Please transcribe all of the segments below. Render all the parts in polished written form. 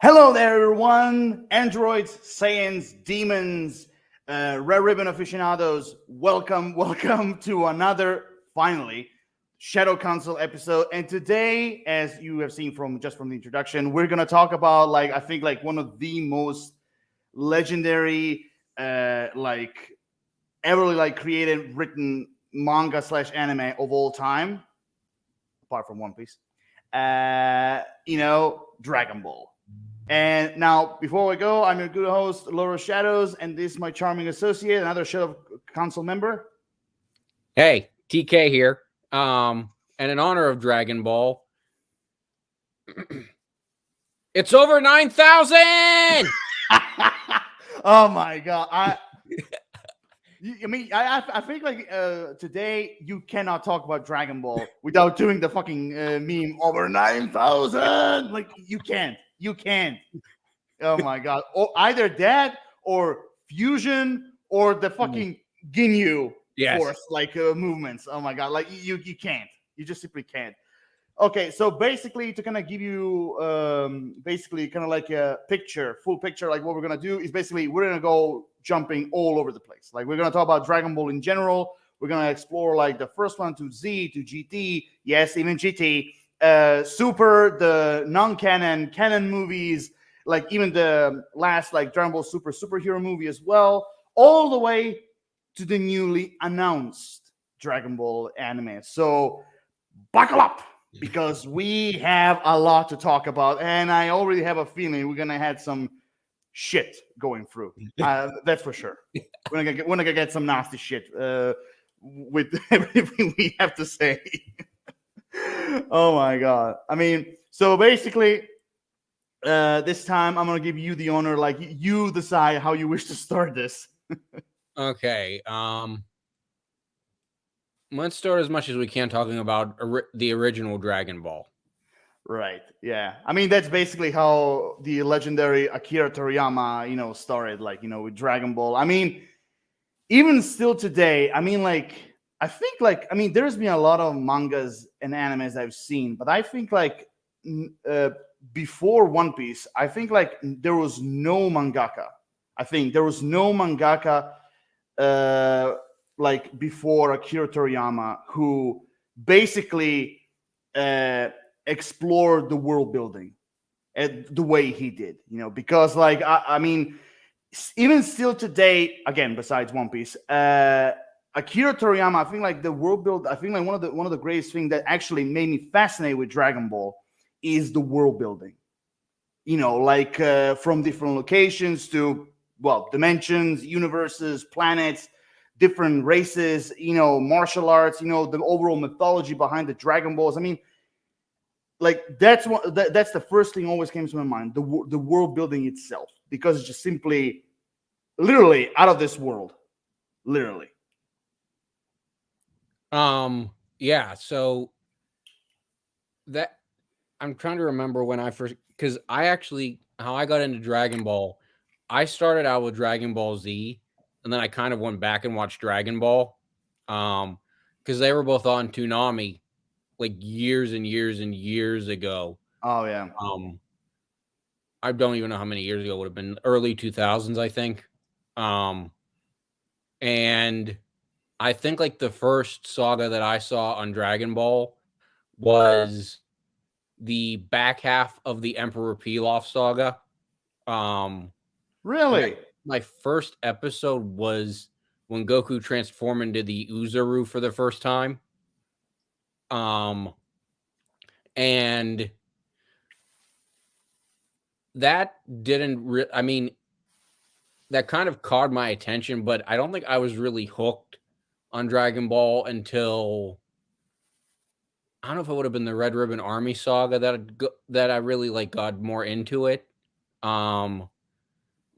Hello there, everyone. Androids, Saiyans, demons, Red Ribbon aficionados. Welcome to another, finally, Shadow Council episode. And today, as you have seen from the introduction, we're gonna talk about I think one of the most legendary, ever created, written manga slash anime of all time, apart from One Piece. Dragon Ball. And now, before we go, I'm your good host, Laura Shadows, and this is my charming associate, another Shadow Council member. Hey, TK here. And in honor of Dragon Ball, it's over 9,000! Oh my god. I think today you cannot talk about Dragon Ball without doing the fucking meme over 9,000. You can't. Oh my god. Or either that or fusion or the fucking Ginyu force movements. Oh my god. You can't. You just simply can't. Okay, so basically to kind of give you a full picture, what we're gonna do is basically we're gonna go jumping all over the place. We're gonna talk about Dragon Ball in general. We're gonna explore the first one to Z to GT, yes, even GT, Super, the non-canon, canon movies, even the last Dragon Ball Super superhero movie as well, all the way to the newly announced Dragon Ball anime. So buckle up, because we have a lot to talk about, and I already have a feeling we're gonna have some shit going through. That's for sure. We're gonna get some nasty shit with everything we have to say. Oh my god! I mean, so basically, this time I'm gonna give you the honor. You decide how you wish to start this. Okay. Let's start as much as we can talking about the original Dragon Ball. Right. Yeah. I mean, that's basically how the legendary Akira Toriyama, started. With Dragon Ball. I mean, even still today. I mean, there's been a lot of mangas and animes I've seen, but I think before One Piece, I think there was no mangaka. I think there was no mangaka before Akira Toriyama who basically explored the world building the way he did. Because I mean, even still today, again, besides One Piece, Akira Toriyama, I think the world build. I think one of the greatest things that actually made me fascinated with Dragon Ball is the world building. From different locations to dimensions, universes, planets, different races. Martial arts. The overall mythology behind the Dragon Balls. I mean, that's the first thing always came to my mind. The world building itself, because it's just simply, literally out of this world, literally. Yeah. So that I'm trying to remember when I first, because how I got into Dragon Ball. I started out with Dragon Ball Z, and then I kind of went back and watched Dragon Ball, because they were both on Toonami, years and years and years ago. Oh yeah. I don't even know how many years ago it would have been. Early 2000s, I think. And I think the first saga that I saw on Dragon Ball was the back half of the Emperor Pilaf saga. Really? My first episode was when Goku transformed into the Uzaru for the first time. And that didn't I mean, that kind of caught my attention, but I don't think I was really hooked on Dragon Ball until, I don't know if it would have been the Red Ribbon Army saga that I really got more into it.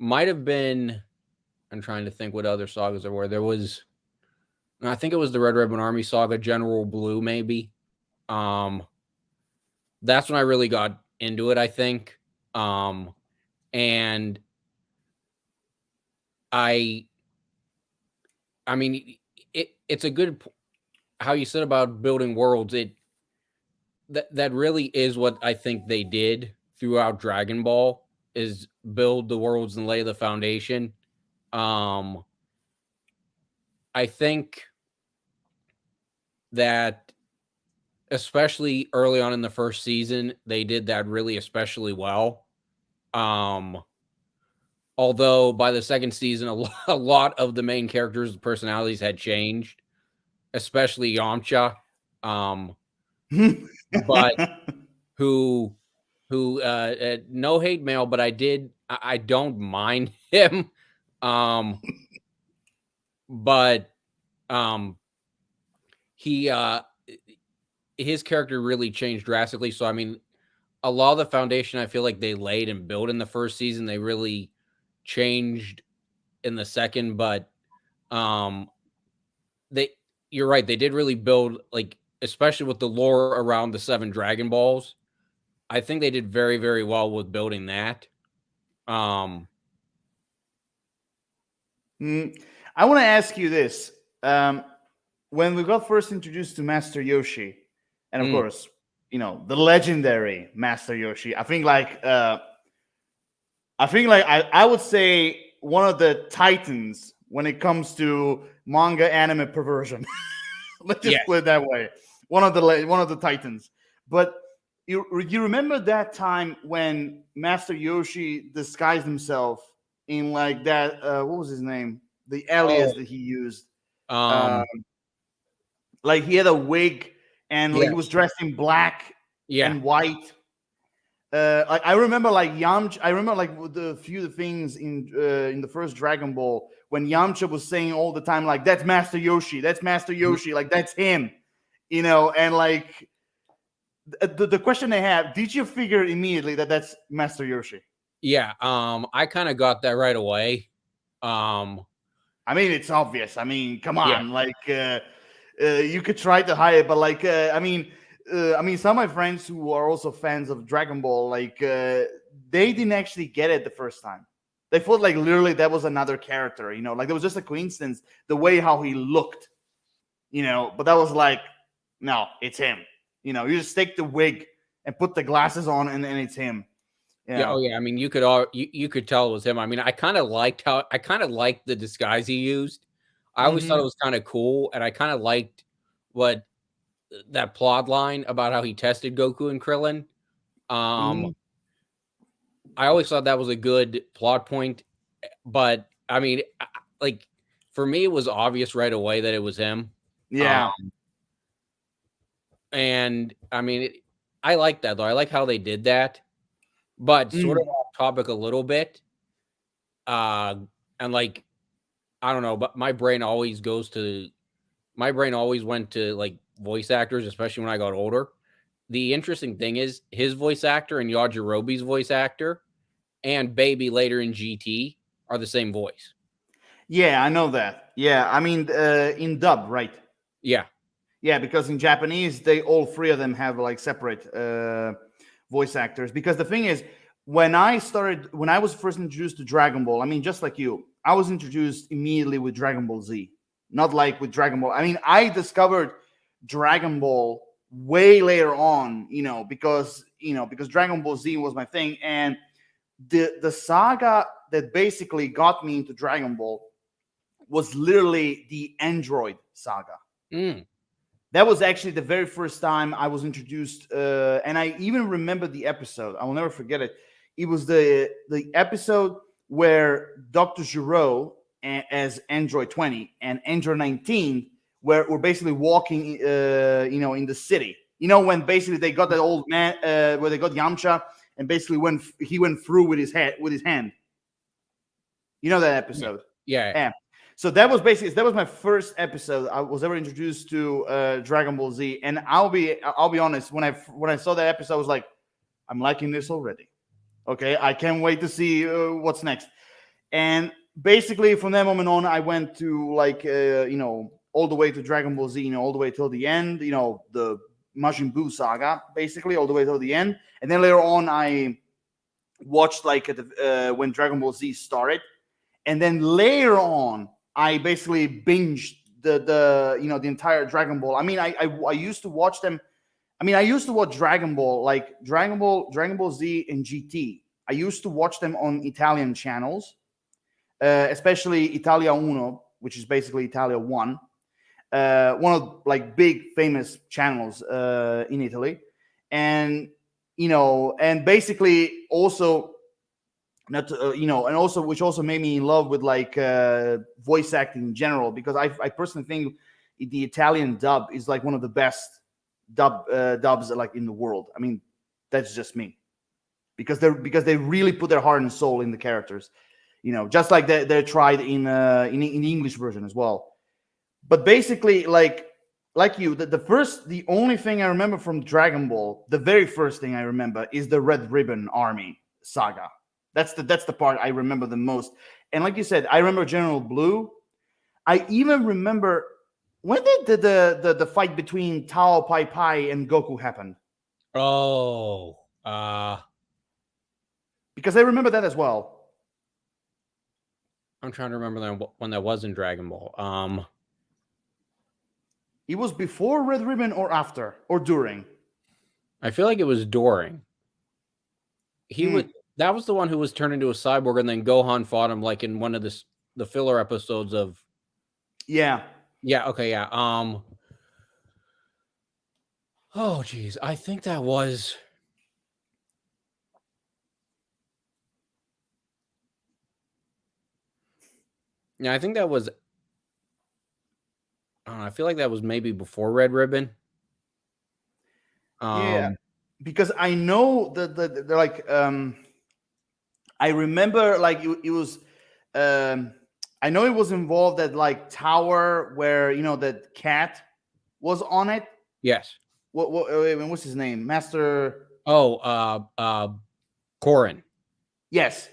Might have been, I'm trying to think what other sagas there were. I think it was the Red Ribbon Army saga, General Blue, maybe. That's when I really got into it, I think. And I mean, it's a good, how you said about building worlds. That really is what I think they did throughout Dragon Ball. is build the worlds and lay the foundation. I think that especially early on in the first season, they did that really especially well. Although by the second season, a lot of the main characters' personalities had changed, especially Yamcha, but who no hate mail, but I don't mind him. But he his character really changed drastically. So I mean, a lot of the foundation I feel like they laid and built in the first season, they really changed in the second. But they you're right, they did really build, like, especially with the lore around the 7 Dragon Balls. I think they did very, very well with building that. I want to ask you this. When we got first introduced to Master Yoshi, and of course, the legendary Master Yoshi, I think I would say one of the titans when it comes to manga anime perversion. Let's just put it that way. One of the titans. But you remember that time when Master Yoshi disguised himself in like that? What was his name? The alias that he used. Like he had a wig and like he was dressed in black and white. I remember like Yamcha. I remember like the few things in the first Dragon Ball when Yamcha was saying all the time like that's Master Yoshi, that's Master Yoshi, like that's him, and like the question I have: did you figure immediately that that's Master Yoshi? Yeah, I kind of got that right away. I mean, it's obvious. I mean, come on, like you could try to hide it, but like I mean, some of my friends who are also fans of Dragon Ball, like they didn't actually get it the first time. They thought like literally that was another character, like there was just a coincidence the way how he looked, but that was like, no, it's him. You just take the wig and put the glasses on and it's him. Yeah, oh yeah. I mean, you could tell it was him. I mean, I kind of liked the disguise he used. I always thought it was kind of cool, and I kind of liked what that plot line about how he tested Goku and Krillin. I always thought that was a good plot point, but I mean, like for me, it was obvious right away that it was him. Yeah. And I mean, I like that though. I like how they did that, but sort of off topic a little bit. And like, I don't know, but my brain always went to like voice actors, especially when I got older. The interesting thing is his voice actor and Yajirobe's voice actor and Baby later in GT are the same voice. Yeah, I know that. Yeah, I mean, in dub, right? Yeah. Yeah, because in Japanese, all 3 of them have like separate voice actors. Because the thing is, when I was first introduced to Dragon Ball, I mean, just like you, I was introduced immediately with Dragon Ball Z, not like with Dragon Ball. I mean, I discovered Dragon Ball way later on, because Dragon Ball Z was my thing, and the saga that basically got me into Dragon Ball was literally the Android saga. That was actually the very first time I was introduced, and I even remember the episode. I will never forget it. It was the episode where Dr. Gero as Android 20 and Android 19 were basically walking, in the city. When basically they got that old man, where they got Yamcha, and basically he went through with his hand. You know that episode? Yeah. So that was my first episode I was ever introduced to Dragon Ball Z, and I'll be honest, when I saw that episode, I was like, I'm liking this already. Okay, I can't wait to see what's next. And basically from that moment on, I went to like all the way to Dragon Ball Z, all the way till the end, the Majin Buu saga, basically all the way till the end. And then later on, I watched like when Dragon Ball Z started, and then later on, I basically binged the entire Dragon Ball. I mean, I used to watch them. I mean, I used to watch Dragon Ball, like Dragon Ball Z, and GT. I used to watch them on Italian channels, especially Italia Uno, which is basically Italia One, one of like big famous channels in Italy, and and basically also not and also which also made me in love with like voice acting in general, because I personally think the Italian dub is like one of the best dubs like in the world. I mean, that's just me, because they really put their heart and soul in the characters, just like they're tried in the English version as well. But basically, like you, the only thing I remember from Dragon Ball, the very first thing I remember is the Red Ribbon Army saga. That's the part I remember the most. And like you said, I remember General Blue. I even remember, when did the fight between Tao Pai Pai and Goku happen? Oh, Because I remember that as well. I'm trying to remember when that was in Dragon Ball. It was before Red Ribbon or after or during? I feel like it was during. That was the one who was turned into a cyborg, and then Gohan fought him like in one of the filler episodes of. Yeah. Yeah. Okay. Yeah. Oh, geez. I think that was. Yeah, I think that was. I feel like that was maybe before Red Ribbon. Yeah, because I know that they're like I remember like it was I know it was involved at like tower where that cat was on it. Yes. What's his name? Master. Oh, Korin. Yes.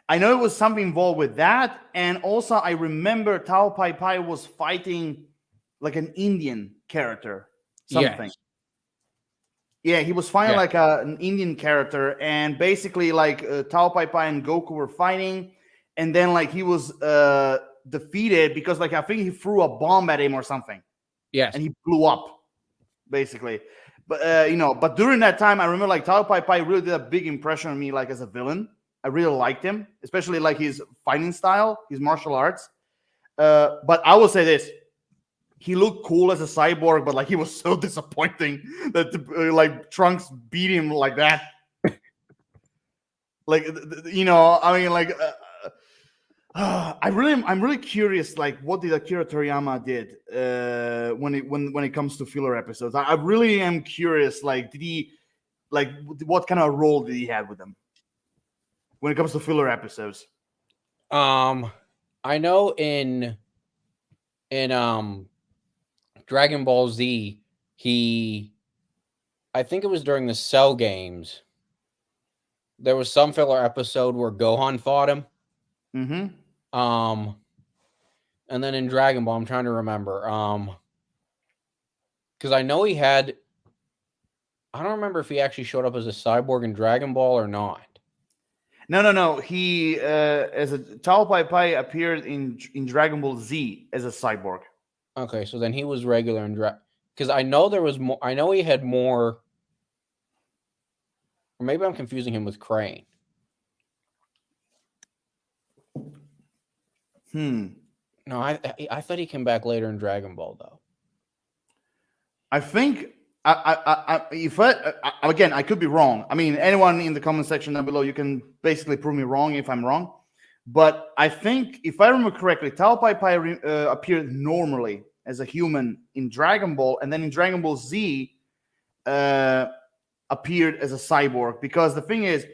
I know it was something involved with that, and also I remember Tao Pai Pai was fighting like an Indian character, something. Yes. Yeah, he was fighting like an Indian character, and basically like Tao Pai Pai and Goku were fighting, and then like he was defeated because like I think he threw a bomb at him or something. Yes. And he blew up, basically. But but during that time, I remember like Tao Pai Pai really did a big impression on me, like as a villain. I really liked him, especially like his fighting style, his martial arts. But I will say this: he looked cool as a cyborg, but like he was so disappointing that like Trunks beat him like that. Like I mean, like I'm really curious, like what did Akira Toriyama did when it comes to filler episodes. I really am curious, like did he like what kind of role did he have with them when it comes to filler episodes? I know in Dragon Ball Z, I think it was during the Cell games, there was some filler episode where Gohan fought him. Mm-hmm. And then in Dragon Ball, I'm trying to remember. Because I know he had. I don't remember if he actually showed up as a cyborg in Dragon Ball or not. No. He as a Tao Pai Pai appeared in Dragon Ball Z as a cyborg. Okay, so then he was regular in because I know there was more. I know he had more. Or maybe I'm confusing him with Crane. No, I thought he came back later in Dragon Ball though. I think again, I could be wrong. I mean, anyone in the comment section down below, you can basically prove me wrong if I'm wrong. But I think, if I remember correctly, Tao Pai Pai appeared normally as a human in Dragon Ball, and then in Dragon Ball Z appeared as a cyborg. Because the thing is,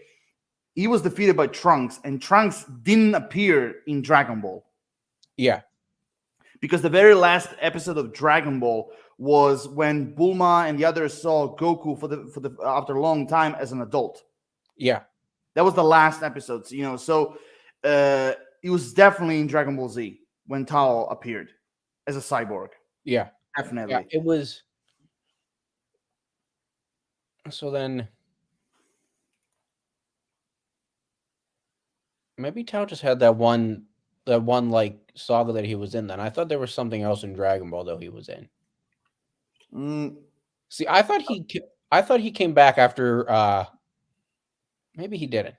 he was defeated by Trunks, and Trunks didn't appear in Dragon Ball. Yeah. Because the very last episode of Dragon Ball was when Bulma and the others saw Goku for the after a long time as an adult. Yeah. That was the last episode, so it was definitely in Dragon Ball Z when Tao appeared as a cyborg. Yeah. Definitely. Yeah, it was. So then maybe Tao just had that one like saga that he was in. Then I thought there was something else in Dragon Ball though he was in. See, I thought he came back after. Maybe he didn't.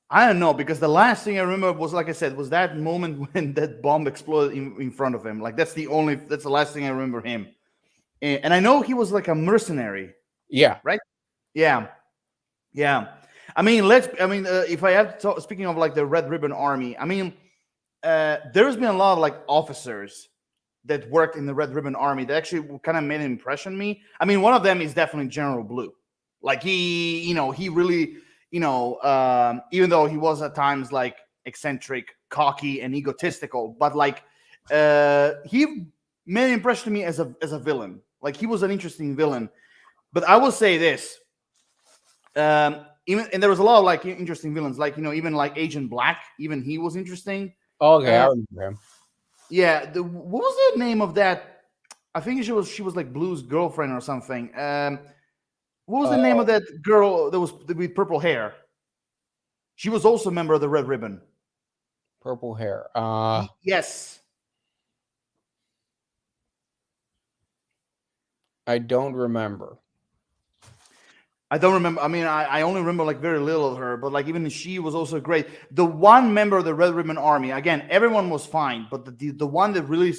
I don't know, because the last thing I remember was, like I said, was that moment when that bomb exploded in front of him. Like that's the last thing I remember him. And I know he was like a mercenary, Yeah. right? Yeah, yeah. I mean, if I have to talk, speaking of like the Red Ribbon Army, I mean, there's been a lot of like officers that worked in the Red Ribbon Army that actually kind of made an impression on me. I mean, one of them is definitely General Blue. Like he really, even though he was at times like eccentric, cocky, and egotistical, but like he made an impression to me as a villain. Like he was an interesting villain. But I will say this. Even and there was a lot of like interesting villains, like even like Agent Black, even he was interesting. Okay, I Uh, remember him. yeah, what was the name of that? I think she was like Blue's girlfriend or something. What was the name of that girl that was with purple hair? She was also a member of the Red Ribbon. Purple hair. Yes. I don't remember. I don't remember. I mean, I only remember like very little of her, but like even she was also great. The one member of the Red Ribbon Army, again, everyone was fine, but the one that really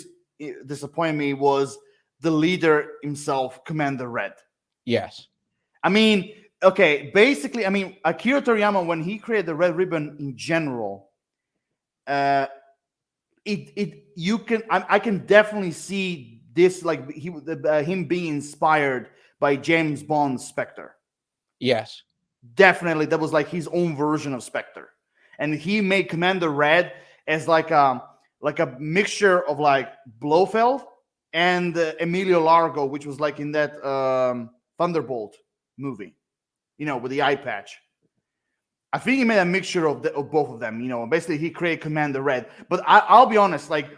disappointed me was the leader himself, Commander Red. Yes. I mean, okay, basically, I mean, Akira Toriyama, when he created the Red Ribbon in general, uh, I can definitely see this like him being inspired by James Bond's Spectre. Yes. Definitely, that was like his own version of Spectre, and he made Commander Red as like a mixture of like Blofeld and Emilio Largo, which was like in that Thunderbolt movie, with the eye patch. I think he made a mixture of both of them. Basically he created Commander Red. But I'll be honest, like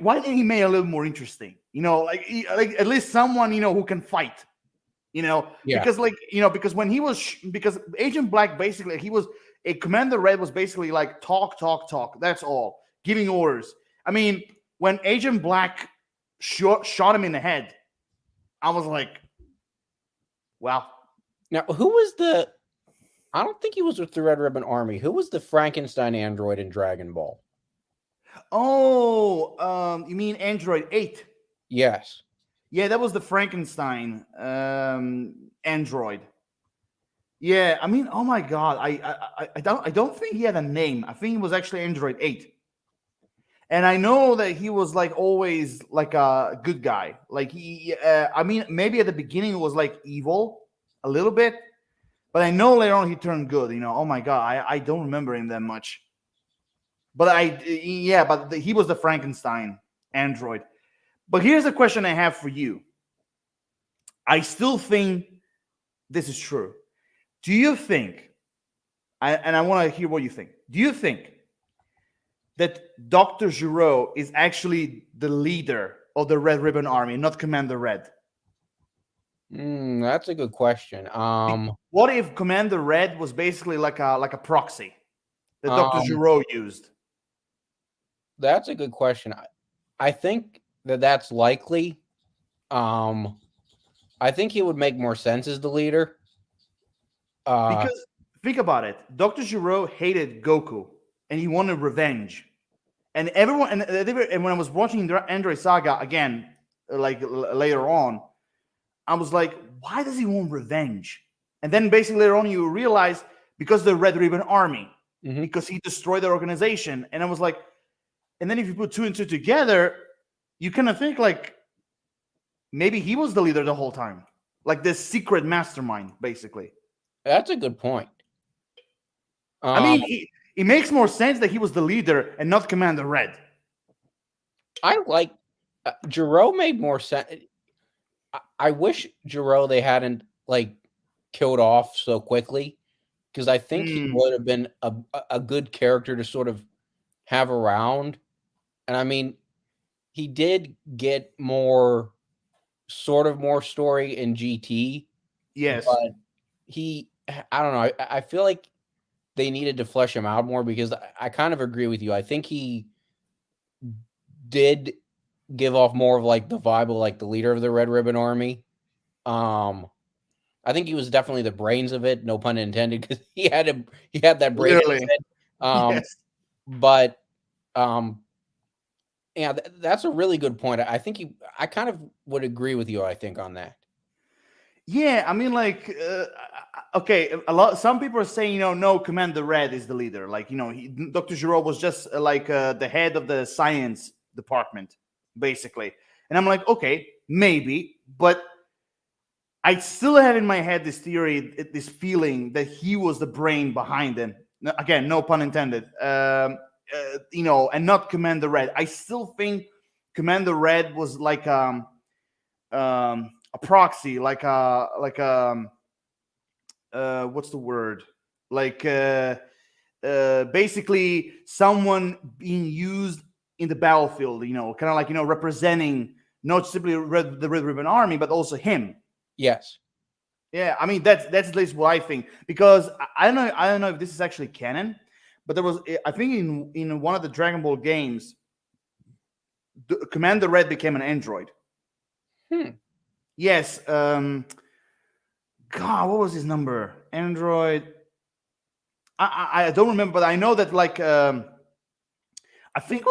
why didn't he make it a little more interesting? Like at least someone who can fight. Yeah. Because because when he was because Agent Black basically he was a Commander Red was basically like talk. That's all, giving orders. I mean, when Agent Black shot him in the head, I was like, wow. Now, who was the? I don't think he was with the Red Ribbon Army. Who was the Frankenstein android in Dragon Ball? Oh, you mean Android 8? Yes. Yeah, that was the Frankenstein android. Yeah, I mean, oh my god, I don't think he had a name. I think he was actually Android 8. And I know that he was like always like a good guy. Like I mean, maybe at the beginning it was like evil a little bit, but I know later on he turned good. Oh my god, I don't remember him that much. But he was the Frankenstein android. But here's a question I have for you. I still think this is true. Do you think, and I want to hear what you think, do you think that Dr. Gero is actually the leader of the Red Ribbon Army, not Commander Red? That's a good question. What if Commander Red was basically like a proxy that Dr. Gero used? That's a good question. I think that's likely. I think he would make more sense as the leader. Because think about it, Dr. Gero hated Goku and he wanted revenge. And everyone, and when I was watching Android Saga again, like later on, I was like, why does he want revenge? And then basically later on, you realize because the Red Ribbon Army, because he destroyed their organization. And I was like, and then if you put two and two together, you kind of think like maybe he was the leader the whole time, like this secret mastermind, basically. That's a good point. I mean, it makes more sense that he was the leader and not Commander Red. I like Gero made more sense. I wish Gero they hadn't like killed off so quickly, because I think he would have been a good character to sort of have around. And I mean, he did get more story in GT. Yes. But I don't know. I feel like they needed to flesh him out more, because I kind of agree with you. I think he did give off more of like the vibe of like the leader of the Red Ribbon Army. I I think he was definitely the brains of it, no pun intended, because he had that brain. Literally. Um, Yes. but yeah, that's a really good point. I think I kind of would agree with you. I think on that. Yeah, I mean, like, okay, Some people are saying, no, Commander Red is the leader. Like, Dr. Giraud was just like the head of the science department, basically. And I'm like, okay, maybe, but I still have in my head this theory, this feeling that he was the brain behind it. Again, no pun intended. And not Commander Red. I still think Commander Red was like a proxy, like what's the word? Like basically someone being used in the battlefield. Kind of like representing not simply the Red Ribbon Army, but also him. Yes. Yeah, I mean that's at least what I think, because I don't know if this is actually canon, but there was, I think, in one of the Dragon Ball games, Commander Red became an android. Yes. God, what was his number? Android. I don't remember, but I know that like I think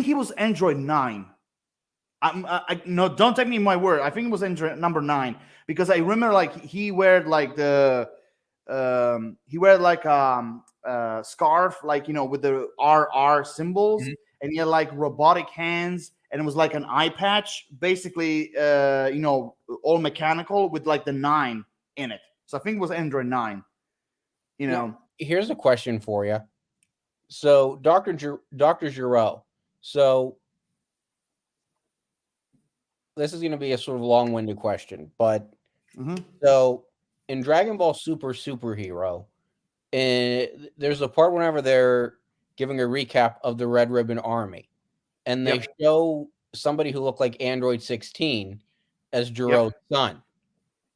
he was Android 9. No, don't take me my word. I think it was Android number 9, because I remember like he wear like scarf, like with the RR symbols, and he had like robotic hands, and it was like an eye patch, basically all mechanical with like the 9 in it. So I think it was Android 9. Now, here's a question for you. So Dr. Giraud. So this is going to be a sort of long-winded question, but so in Dragon Ball Superhero, there's a part whenever they're giving a recap of the Red Ribbon Army, and they show somebody who looked like Android 16 as Giraud's son.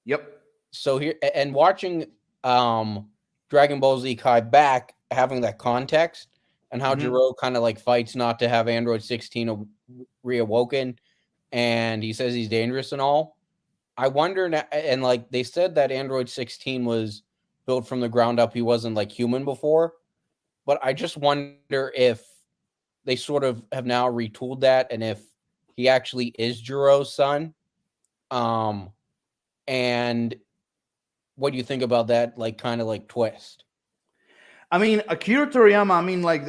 Yep. So here, and watching Dragon Ball Z Kai back, having that context, and how Giraud kind of like fights not to have Android 16 reawoken, and he says he's dangerous and all. I wonder, and like they said that Android 16 was built from the ground up. He wasn't like human before, but I just wonder if they sort of have now retooled that, and if he actually is Giraud's son. And what do you think about that? Like kind of like twist. I mean, Akira Toriyama. I mean, like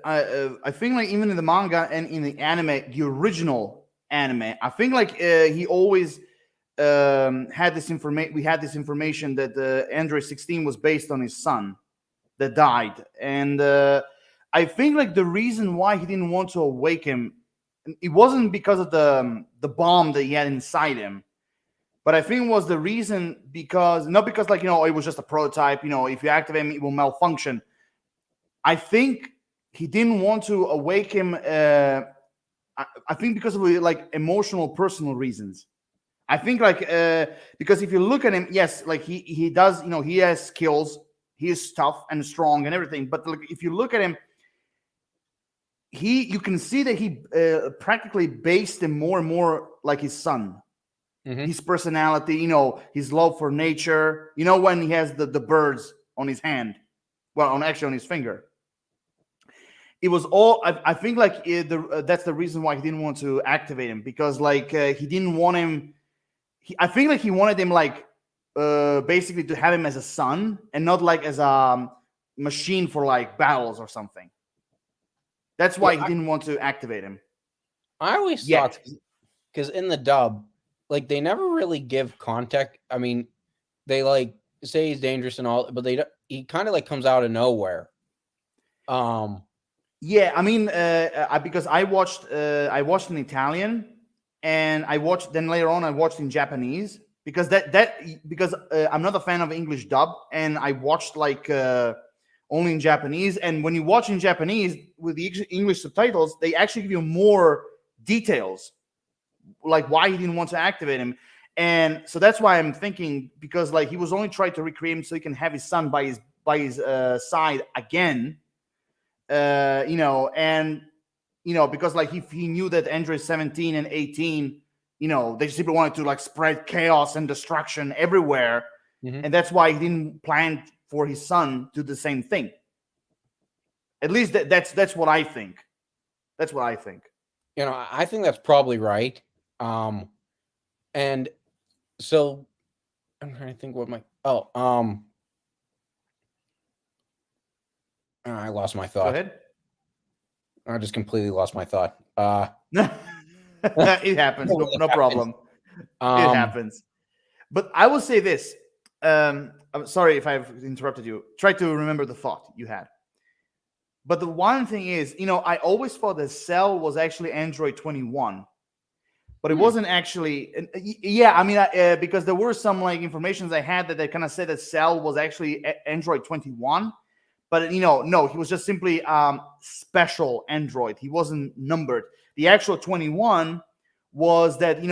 I think like even in the manga and in the anime, the original anime, I think like he always had this information. We had this information that Android 16 was based on his son that died, and I think like the reason why he didn't want to awake him, it wasn't because of the bomb that he had inside him, but I think it was the reason because not because like it was just a prototype. If you activate him, it will malfunction. I think he didn't want to awake him. I think because of like emotional, personal reasons. I think like because if you look at him, yes, like he does, he has skills, he is tough and strong and everything. But like, if you look at him, you can see that he practically based him more and more like his son. His personality, his love for nature. When he has the birds on his hand, well, on his finger. It was all. I think like that's the reason why he didn't want to activate him, because like he didn't want him. I think like he wanted him like basically to have him as a son and not like as a machine for like battles or something. That's why he didn't want to activate him. I always thought, because in the dub, like they never really give context. I mean, they like say he's dangerous and all, but he kind of like comes out of nowhere. Yeah, I mean, because I watched in Italian, and then later on I watched in Japanese, because because I'm not a fan of English dub, and I watched like only in Japanese. And when you watch in Japanese with the English subtitles, they actually give you more details, like why he didn't want to activate him. And so that's why I'm thinking, because like he was only trying to recreate him so he can have his son by his side again. And because like he knew that Android 17 and 18 they simply wanted to like spread chaos and destruction everywhere, Mhm. and that's why he didn't plan for his son to do the same thing. At least that's what I think. That's what I think. I think that's probably right. And so I'm trying to think what my I lost my Go thought. ahead. I just completely lost my thought. It happens. No problem. It happens. But I will say this. I'm sorry if I've interrupted you. Try to remember the thought you had. But the one thing is, I always thought that Cell was actually Android 21, but it wasn't actually. Yeah, I mean, because there were some like informations I had that kind of said that Cell was actually Android 21, but no, he was just simply special Android. He wasn't numbered. The actual 21 was that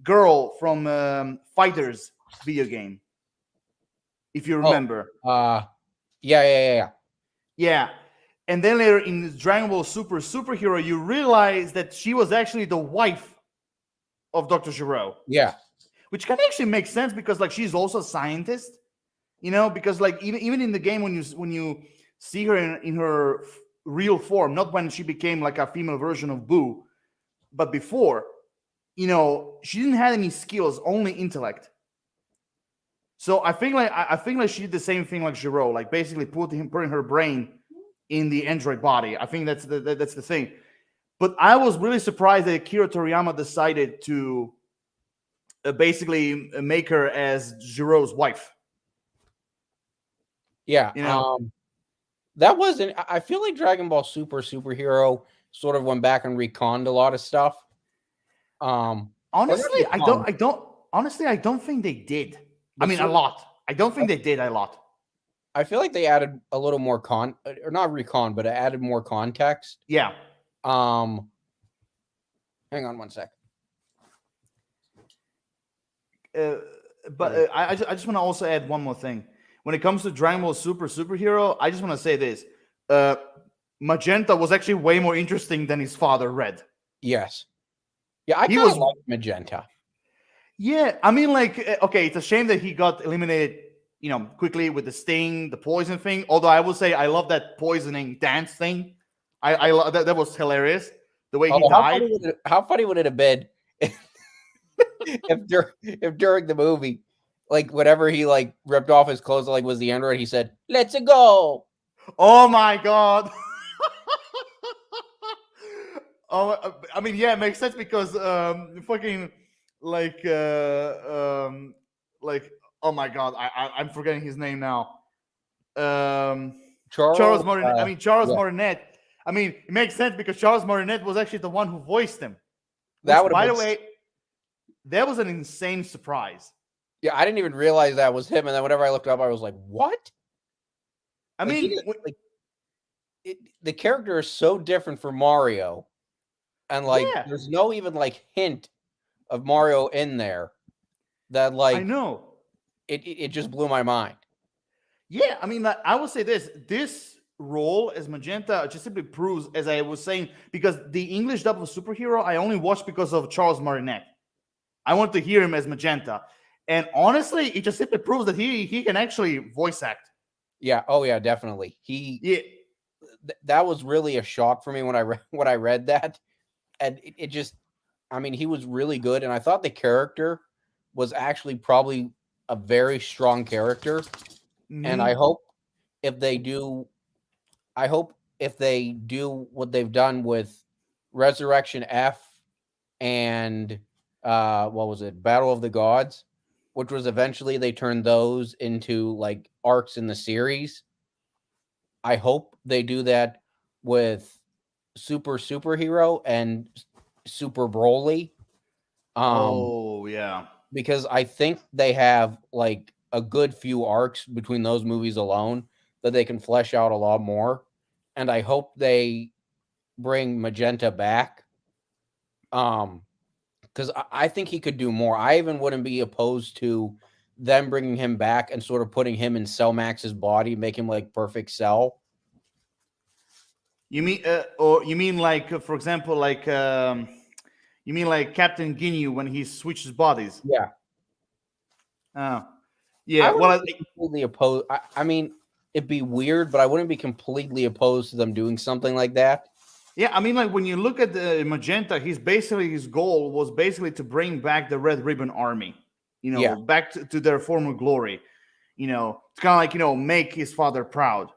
girl from Fighters video game, if you remember. Yeah. Yeah. And then later in Dragon Ball Superhero, you realize that she was actually the wife of Dr. Gero. Yeah. Which can actually make sense because like she's also a scientist, because like even in the game when you see her in her real form, not when she became like a female version of Boo, but before, she didn't have any skills, only intellect. So I think like she did the same thing like Gero, like basically putting her brain in the android body. I think that's the thing. But I was really surprised that Akira Toriyama decided to basically make her as Jiro's wife. Yeah. That wasn't. I feel like Dragon Ball Superhero sort of went back and reconned a lot of stuff. Honestly, I don't think they did. I mean, a lot. I don't think they did a lot. I feel like they added a little more or not recon, but it added more context. Yeah. Hang on one sec. I just want to also add one more thing. When it comes to Dragon Ball Superhero, I just want to say this. Magenta was actually way more interesting than his father, Red. Yes. Yeah, I kind of like Magenta. Yeah, I mean, like, okay, it's a shame that he got eliminated, quickly with the sting, the poison thing. Although I will say I love that poisoning dance thing. I love that was hilarious. The way he died. How funny would it have been if during the movie, like whenever he like ripped off his clothes, like was the android, he said, "Let's go." Oh my god. Oh, I mean, yeah, it makes sense because fucking like oh my god, I'm forgetting his name now. Charles Martinet. Martinet. I mean, it makes sense because Charles Martinet was actually the one who voiced him. By the way, that was an insane surprise. Yeah, I didn't even realize that was him, and then whenever I looked up, I was like, "What?" I mean, the character is so different from Mario, and like, there's no even like hint of Mario in there. That like, I know. It just blew my mind. Yeah, I mean, I will say this role as Magenta just simply proves, as I was saying, because the English dub of Superhero I only watched because of Charles Martinet. I want to hear him as Magenta, and honestly, it just simply proves that he can actually voice act. Yeah. Oh yeah, definitely. That was really a shock for me when I read that, and it just, I mean, he was really good, and I thought the character was actually probably a very strong character. Mm-hmm. And I hope if they do what they've done with Resurrection F and what was it, Battle of the Gods, which was eventually they turned those into like arcs in the series. I hope they do that with Superhero and Super Broly. Oh yeah, because I think they have like a good few arcs between those movies alone that they can flesh out a lot more. And I hope they bring Magenta back. Because I think he could do more. I even wouldn't be opposed to them bringing him back and sort of putting him in Cell Max's body, make him like perfect Cell. You mean, or you mean like, for example, like, you You mean like Captain Ginyu when he switches bodies? Yeah. Oh, I yeah. wouldn't be completely opposed. I mean, it'd be weird, but I wouldn't be completely opposed to them doing something like that. Yeah, I mean, like when you look at the Magenta, his goal was basically to bring back the Red Ribbon Army, Yeah. back to their former glory. It's kind of like make his father proud,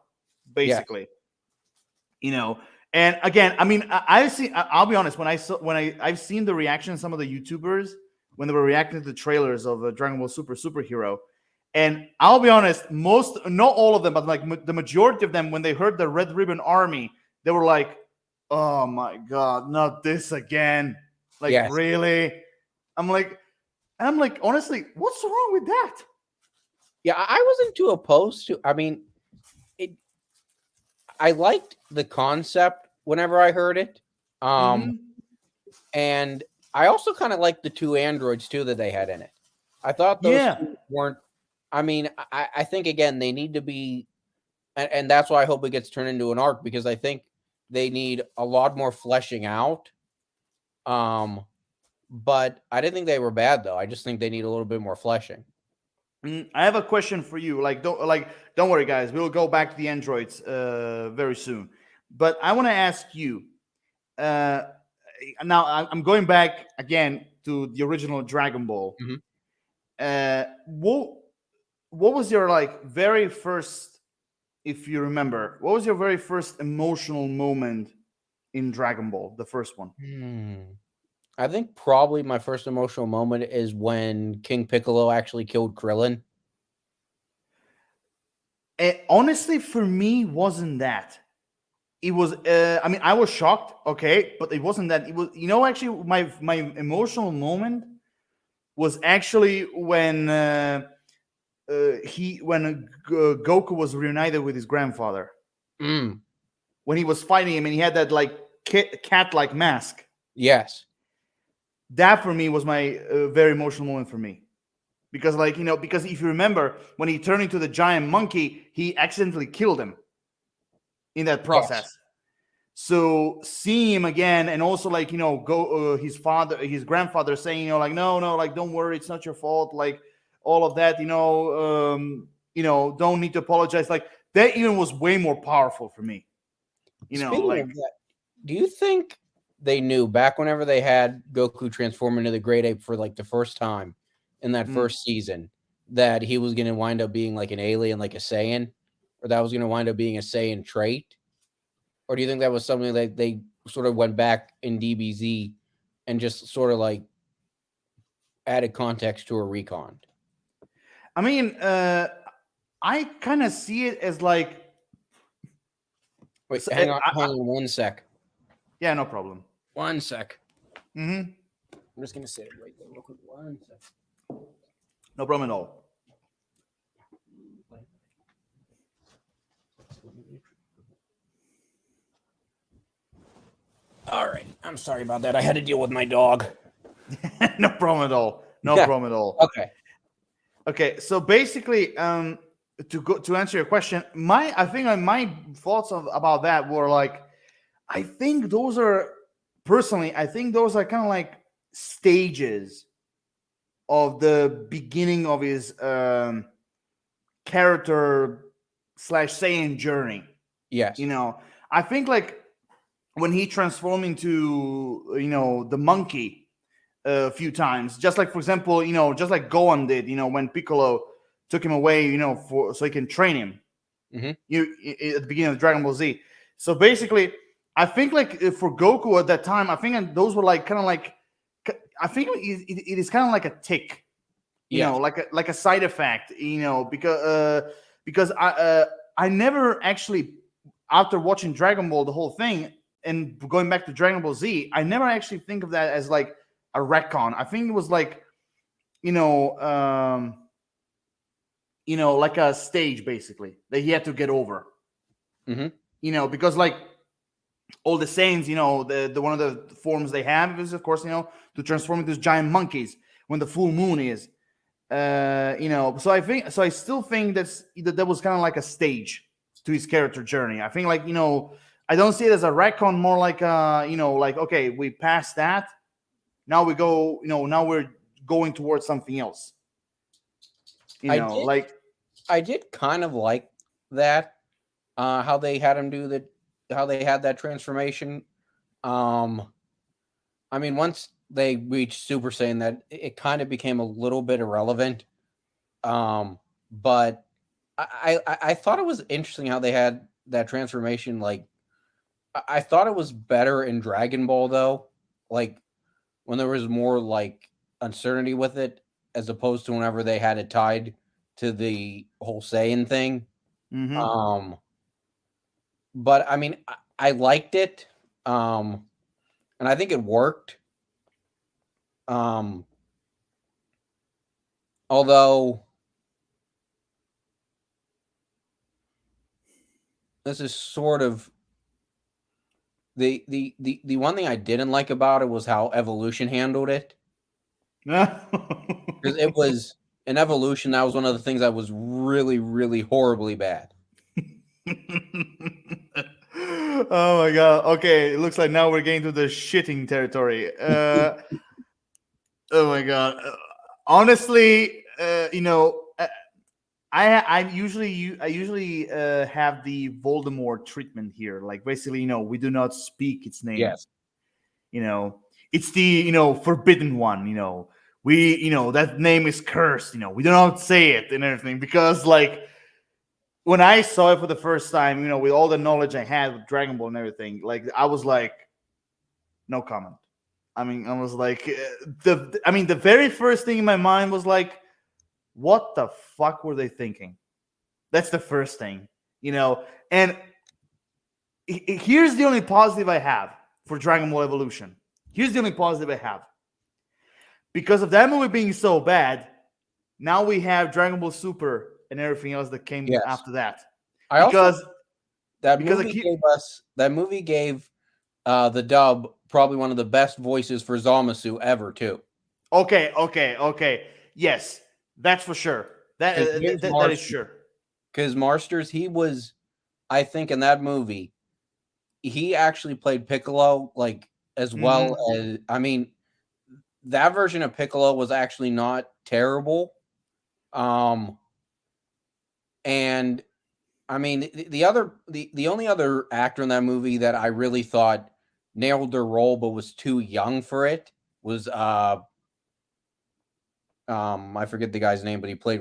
basically. And again, I mean, I'll be honest, I've seen the reaction of some of the YouTubers when they were reacting to the trailers of Dragon Ball Super Superhero, and I'll be honest, not all of them, but like the majority of them, when they heard the Red Ribbon Army, they were like, "Oh my God, not this again!" Like, Yes. really? I'm like, honestly, what's wrong with that? Yeah, I wasn't too opposed to. I mean, I liked the concept whenever I heard it. And I also kind of liked the 2 androids too that they had in it. I thought those weren't. I mean, I think again they need to be, and that's why I hope it gets turned into an arc, because I think they need a lot more fleshing out. But I didn't think they were bad though. I just think they need a little bit more fleshing. I have a question for you. Don't worry, guys. We'll go back to the androids very soon. But I want to ask you. Now I'm going back again to the original Dragon Ball. What was your very first, if you remember, what was your very first emotional moment in Dragon Ball, the first one? I think probably my first emotional moment is when King Piccolo actually killed Krillin. Honestly, for me, wasn't that. It was. I mean, I was shocked. Okay, but it wasn't that. It was. Actually, my emotional moment was actually when Goku was reunited with his grandfather. When he was fighting him, and he had that cat-like mask. Yes. That for me was my very emotional moment for me, because because if you remember, when he turned into the giant monkey, he accidentally killed him in that process. Yes. So seeing him again, and also his grandfather saying no, don't worry, it's not your fault, all of that, don't need to apologize, that even was way more powerful for me. Speaking of that, do you think they knew back whenever they had Goku transform into the Great Ape for the first time in that first season, that he was going to wind up being like an alien, like a Saiyan, or that was going to wind up being a Saiyan trait? Or do you think that was something that they sort of went back in DBZ and just sort of added context to a recon? I mean, I kind of see it as Wait, hang on 1 sec. Yeah, no problem. 1 sec. I'm just going to say it right there real quick. 1 sec. No problem at all. All right. I'm sorry about that. I had to deal with my dog. No problem at all. No problem at all. Okay. So basically, to answer your question, I think my thoughts about that were I think those are kind of stages of the beginning of his character / Saiyan journey. Yes. I think when he transformed into the monkey a few times, just for example, just like Gohan did, when Piccolo took him away, so he can train him. At the beginning of Dragon Ball Z. So basically, I think for Goku at that time, I think those were I think it is kind of like a tick, like a side effect, because I never actually, after watching Dragon Ball, the whole thing, and going back to Dragon Ball Z, I never actually think of that as a retcon. I think it was like a stage basically that he had to get over. Because all the Saiyans, the one of the forms they have is, of course, to transform into giant monkeys when the full moon is. So I still think that was kind of like a stage to his character journey. I think I don't see it as a retcon, more okay, we passed that, Now we go, now we're going towards something else. I did kind of like that, how they had him do how they had that transformation. I mean, once they reached Super Saiyan, that it kind of became a little bit irrelevant. But I thought it was interesting how they had that transformation. Like, I thought it was better in Dragon Ball though, like when there was more like uncertainty with it, as opposed to whenever they had it tied to the whole Saiyan thing. Mm-hmm. But I mean, I liked it, and I think it worked. Although this is sort of the one thing I didn't like about it was how Evolution handled it, because it was an Evolution that was one of the things that was really, really horribly bad. Oh my god. Okay, it looks like now we're getting to the shitting territory. Oh my god. Honestly, I usually have the Voldemort treatment here. Like basically, we do not speak its name. Yes. It's the forbidden one. We that name is cursed. We do not say it and everything because like when I saw it for the first time, with all the knowledge I had with Dragon Ball and everything, like I was like, no comment. I mean, I was like, the very first thing in my mind was like, what the fuck were they thinking? That's the first thing, And here's the only positive I have for Dragon Ball Evolution. Here's the only positive I have. Because of that movie being so bad, now we have Dragon Ball Super and everything else that came after that. That movie gave the dub probably one of the best voices for Zamasu ever too. Okay. Yes, that's for sure. That is sure. Because Marsters, he was, I think, in that movie, he actually played Piccolo like as well as, I mean, that version of Piccolo was actually not terrible. And I mean, the only other actor in that movie that I really thought nailed their role but was too young for it was I forget the guy's name, but he played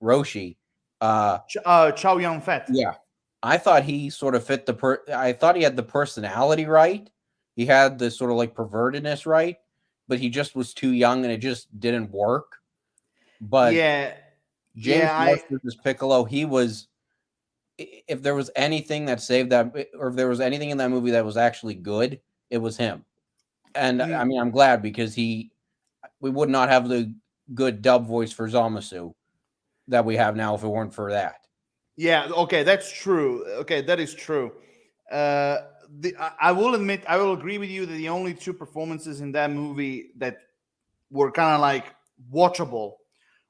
Roshi. Chow Yun-Fat. Yeah, I thought he sort of fit I thought he had the personality right. He had the sort of like pervertedness right, but he just was too young and it just didn't work. But James Marsters' Piccolo, he was. If there was anything that saved that, or if there was anything in that movie that was actually good, it was him. And I mean, I'm glad because we would not have the good dub voice for Zamasu that we have now if it weren't for that. Yeah, okay, that's true. Okay, that is true. I will admit, I will agree with you that the only two performances in that movie that were kind of like watchable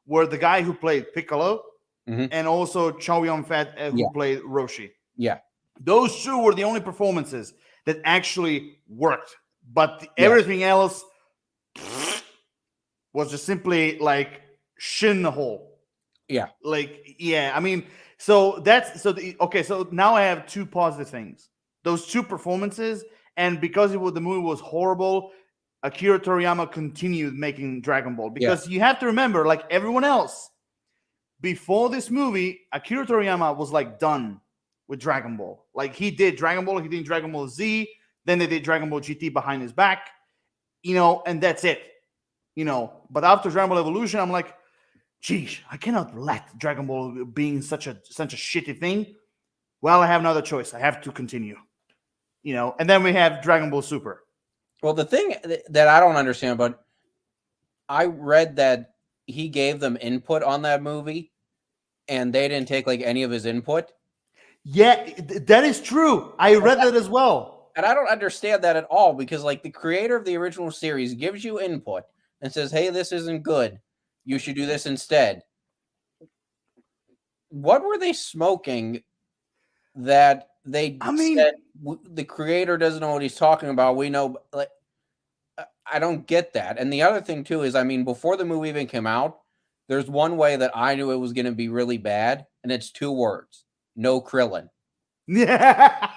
were the guy who played Piccolo and also Chow Yun-Fat who played Roshi. Yeah. Those two were the only performances that actually worked. But everything else was just simply like shit in the hole. Yeah. Like, I mean, so now I have two positive things. Those two performances, and because the movie was horrible, Akira Toriyama continued making Dragon Ball. Because you have to remember, like everyone else, before this movie, Akira Toriyama was like done with Dragon Ball. Like he did Dragon Ball, he did Dragon Ball Z, then they did Dragon Ball GT behind his back, and that's it. But after Dragon Ball Evolution, I'm like, geez, I cannot let Dragon Ball being such a shitty thing. Well, I have another choice. I have to continue. And then we have Dragon Ball Super. Well, the thing that I don't understand, but I read that he gave them input on that movie and they didn't take like any of his input. Yeah, that is true. I read that as well. And I don't understand that at all because like the creator of the original series gives you input and says, hey, this isn't good. You should do this instead. What were they smoking that they said the creator doesn't know what he's talking about? We know, like, I don't get that. And the other thing too is, I mean, before the movie even came out, there's one way that I knew it was going to be really bad, and it's 2 words: no Krillin. Yeah.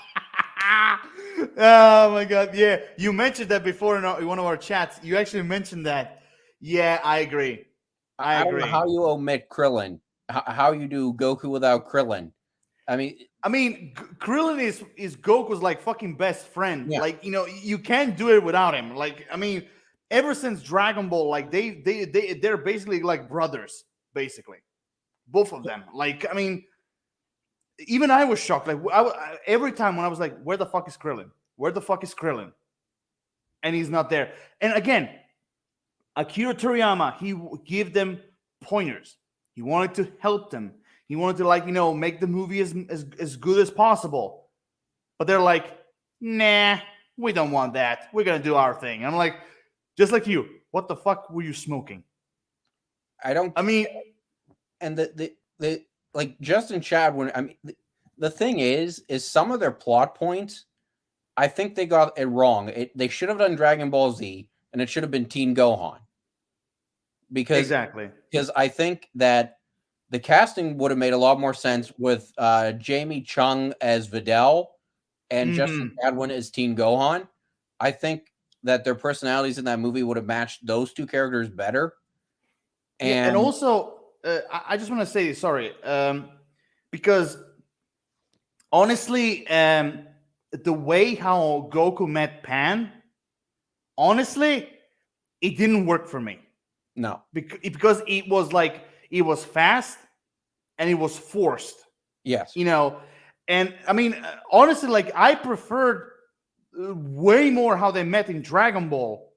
Oh my god. Yeah, you mentioned that before in one of our chats. You actually mentioned that. Yeah, I agree. I I don't know agree. how you omit Krillin, how you do Goku without Krillin. I mean, Krillin is Goku's like fucking best friend. yeah. Like, you can't do it without him. Like, ever since Dragon Ball, like they're basically like brothers, basically, both of them. Like, even I was shocked. Like, every time when I was like, "Where the fuck is Krillin? Where the fuck is Krillin?" And he's not there. And again, Akira Toriyama, he gave them pointers. He wanted to help them. He wanted to, like, make the movie as good as possible. But they're like, nah, we don't want that. We're gonna do our thing. I'm like, just like you. What the fuck were you smoking? I don't. I mean, and the like Justin Chadwin. I mean, the thing is some of their plot points, I think they got it wrong. They should have done Dragon Ball Z, and it should have been Teen Gohan. Because I think that the casting would have made a lot more sense with Jamie Chung as Videl and Justin Chadwin as Teen Gohan. I think that their personalities in that movie would have matched those two characters better. And also, I just want to say, sorry, because honestly, the way how Goku met Pan, honestly, it didn't work for me. No, because it was like, it was fast and it was forced. Yes. And honestly, like, I preferred way more how they met in Dragon Ball,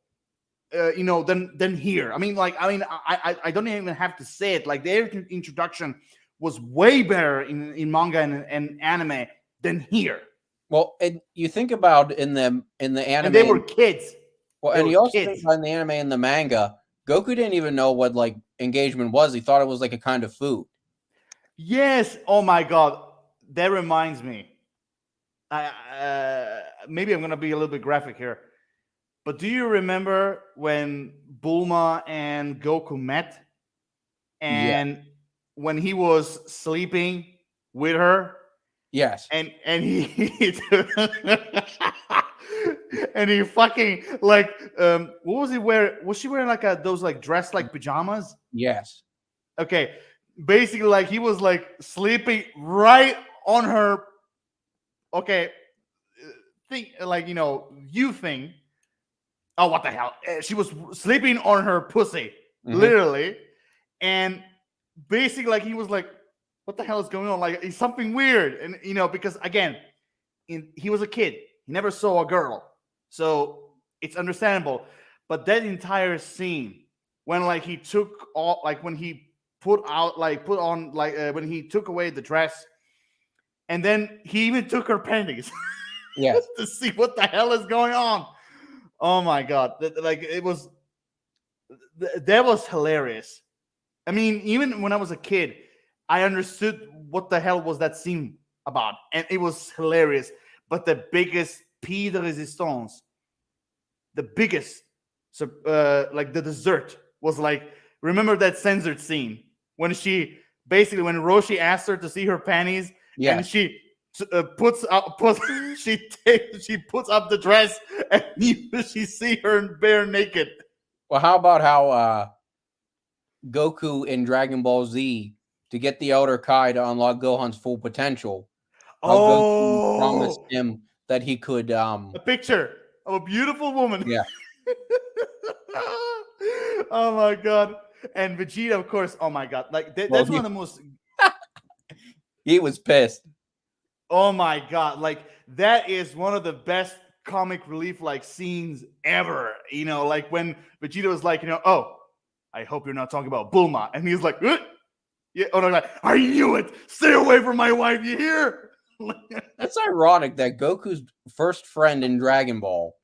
than here. I don't even have to say it. Like, their introduction was way better in manga and anime than here. Well, and you think about in the anime, and they were kids. Well, and you also think about in the anime and the manga, Goku didn't even know what like engagement was. He thought it was like a kind of food. Yes. Oh my god, that reminds me. Maybe I'm gonna be a little bit graphic here, but do you remember when Bulma and Goku met, and when he was sleeping with her? Yes. And he and he fucking, like, what was he wearing? Was she wearing like those like dress like pajamas? Yes. Okay. Basically, like, he was like sleeping right on her. Okay. Think like, you think, oh, what the hell? She was sleeping on her pussy, literally. And basically, like, he was like, what the hell is going on? Like, it's something weird. And, because again, he was a kid. He never saw a girl. So it's understandable. But that entire scene, when like he took all, like when he put on, when he took away the dress, and then he even took her panties. Yes. To see what the hell is going on. Oh my god. Like, that was hilarious. Even when I was a kid, I understood what the hell was that scene about, and it was hilarious. But the biggest piece de resistance, the biggest, like the dessert, was like, remember that censored scene when she basically, when Roshi asked her to see her panties, and she puts up the dress, and she see her bare naked. Well, how about how Goku in Dragon Ball Z, to get the Elder Kai to unlock Gohan's full potential, Goku promised him that he could a picture of a beautiful woman. Yeah. Oh my god. And Vegeta, of course. Oh my god. Like, that's one of the most. He was pissed. Oh my god. Like, that is one of the best comic relief like scenes ever. Like when Vegeta was like, oh, I hope you're not talking about Bulma. And he's like, yeah. Oh no, like, I knew it. Stay away from my wife. You hear? It's ironic that Goku's first friend in Dragon Ball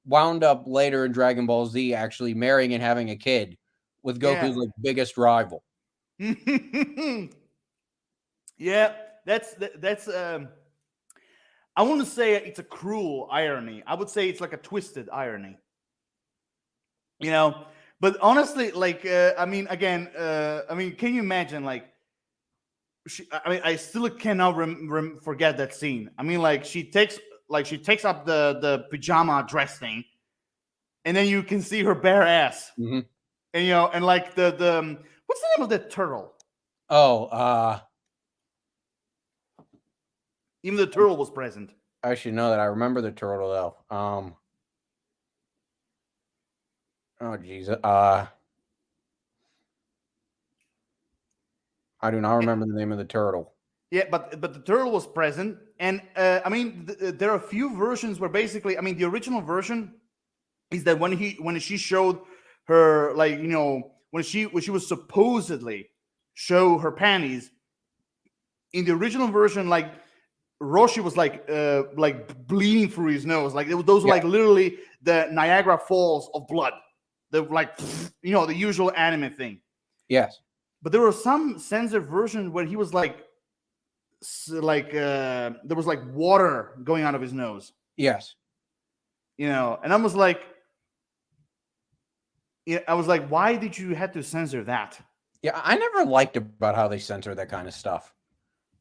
wound up later in Dragon Ball Z actually marrying and having a kid with Goku's like biggest rival. Yeah, that's I want to say it's a cruel irony. I would say it's like a twisted irony. you know. But honestly, like, I mean, again, I mean, can you imagine, like, I mean, I still cannot forget that scene. I mean, like, she takes up the pajama dress thing, and then you can see her bare ass, Mhm. and you know, and like the what's the name of that turtle? Oh, Even the turtle was present. I should know that. I remember the turtle though. Oh geez. I do not remember the name of the turtle. Yeah, but the turtle was present, and I mean, there are a few versions where basically, I mean, the original version is that when she showed her, like, you know, when she was supposedly show her panties in the original version, like, Roshi was like bleeding through his nose, like those were Yeah. like literally the Niagara Falls of blood, the like, you know, the usual anime thing. Yes. But there were some censored versions where he was like there was like water going out of his nose, Yes. you know, and I was like, yeah, I was like, why did you have to censor that? Yeah, I never liked about how they censor that kind of stuff.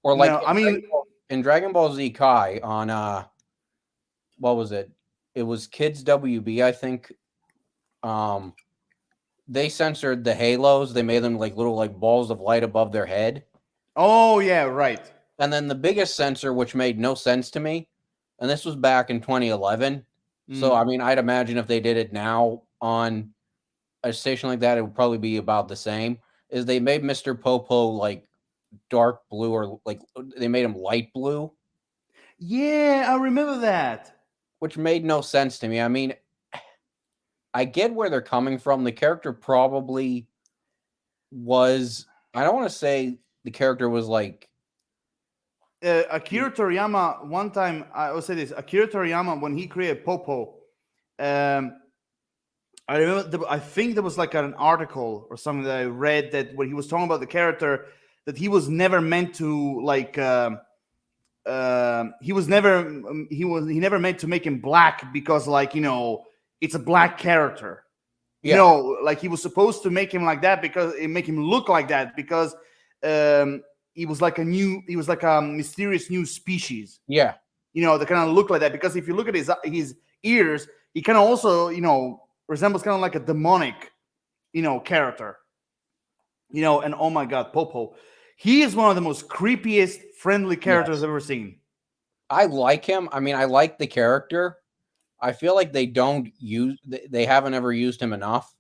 Or like No, I mean, in Dragon Ball Z Kai on what was it? It was Kids WB, I think. They censored the halos. They made them like little like balls of light above their head. oh yeah, right. And then the biggest censor, which made no sense to me, and this was back in 2011. So I mean, I'd imagine if they did it now on a station like that, it would probably be about the same. Is they made Mr. Popo like dark blue, or like they made him light blue, Yeah, I remember that. which made no sense to me. I mean, I get where they're coming from. The character probably was, I don't want to say the character was like, Akira Toriyama, one time, I will say this: Akira Toriyama, when he created Popo, I remember, I think there was like an article or something that I read that when he was talking about the character, that he was never meant to like. He never meant to make him black because, like, you know, it's a black character. yeah, No, like he was supposed to make him like that because it make him look like that because he was like a mysterious new species. yeah, You know, that kind of look like that because if you look at his ears, he kind of also, you know, resembles kind of like a demonic, you know, character. You know, and oh my God, Popo, he is one of the most creepiest, friendly characters yes. I've ever seen. I like him. I mean, I like the character. I feel like they haven't ever used him enough.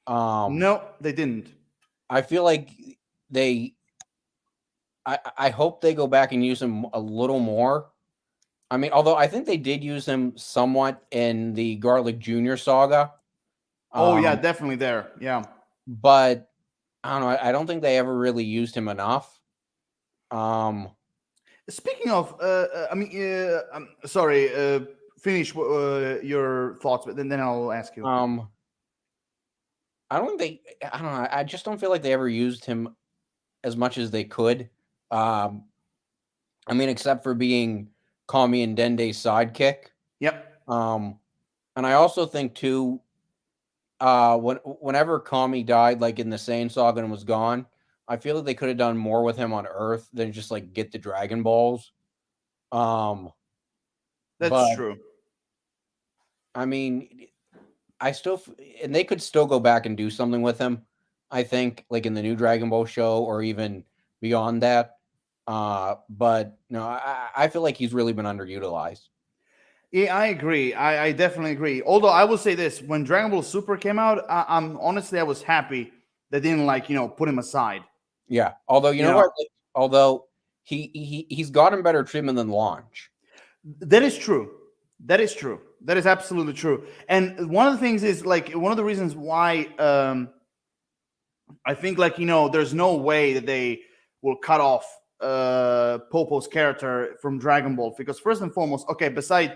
No, they didn't. I feel like I hope they go back and use him a little more. I mean, although I think they did use him somewhat in the Garlic Jr. saga. Oh yeah, definitely there. Yeah. But I don't know. I don't think they ever really used him enough. Speaking of, I mean, I'm sorry. Finish your thoughts, but then I'll ask you. I don't think I don't know. I just don't feel like they ever used him as much as they could. I mean, except for being Kami and Dende's sidekick. Yep. And I also think too, whenever Kami died, like in the Saiyan saga and was gone, I feel like they could have done more with him on Earth than just like get the Dragon Balls. That's true. I mean, and they could still go back and do something with him. I think, like in the new Dragon Ball show, or even beyond that. But no, I feel like he's really been underutilized. Yeah, I agree. I definitely agree. Although I will say this: when Dragon Ball Super came out, I'm honestly I was happy they didn't, like, you know, put him aside. Yeah. Although you know what, like, although he's gotten better treatment than Launch. That is true. That is true. That is absolutely true. And one of the things is, like, one of the reasons why I think, like, you know, there's no way that they will cut off Popo's character from Dragon Ball, because first and foremost, besides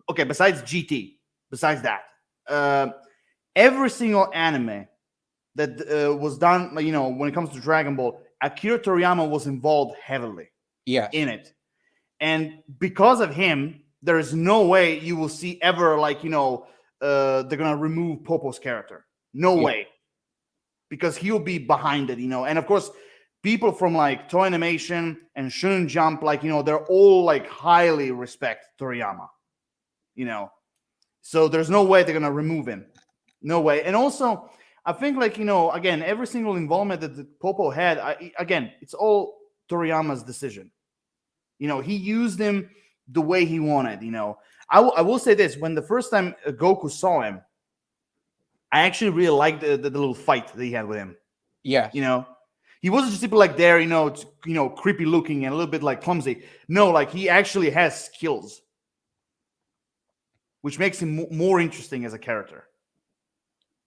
GT, besides that, every single anime that was done, like, you know, when it comes to Dragon Ball, Akira Toriyama was involved heavily in it. And because of him, there is no way you will see ever, like, you know, they're gonna remove Popo's character. No way, because he'll be behind it, And of course, people from like Toei Animation and Shonen Jump, like they're all like highly respect Toriyama, So there's no way they're gonna remove him. No way. And also, I think like again, every single involvement that Popo had, again, it's all Toriyama's decision. He used him the way he wanted. I will say this: when the first time Goku saw him, I actually really liked the little fight that he had with him. Yeah. He wasn't just people like there, creepy looking and a little bit like clumsy. No, like he actually has skills, which makes him more interesting as a character.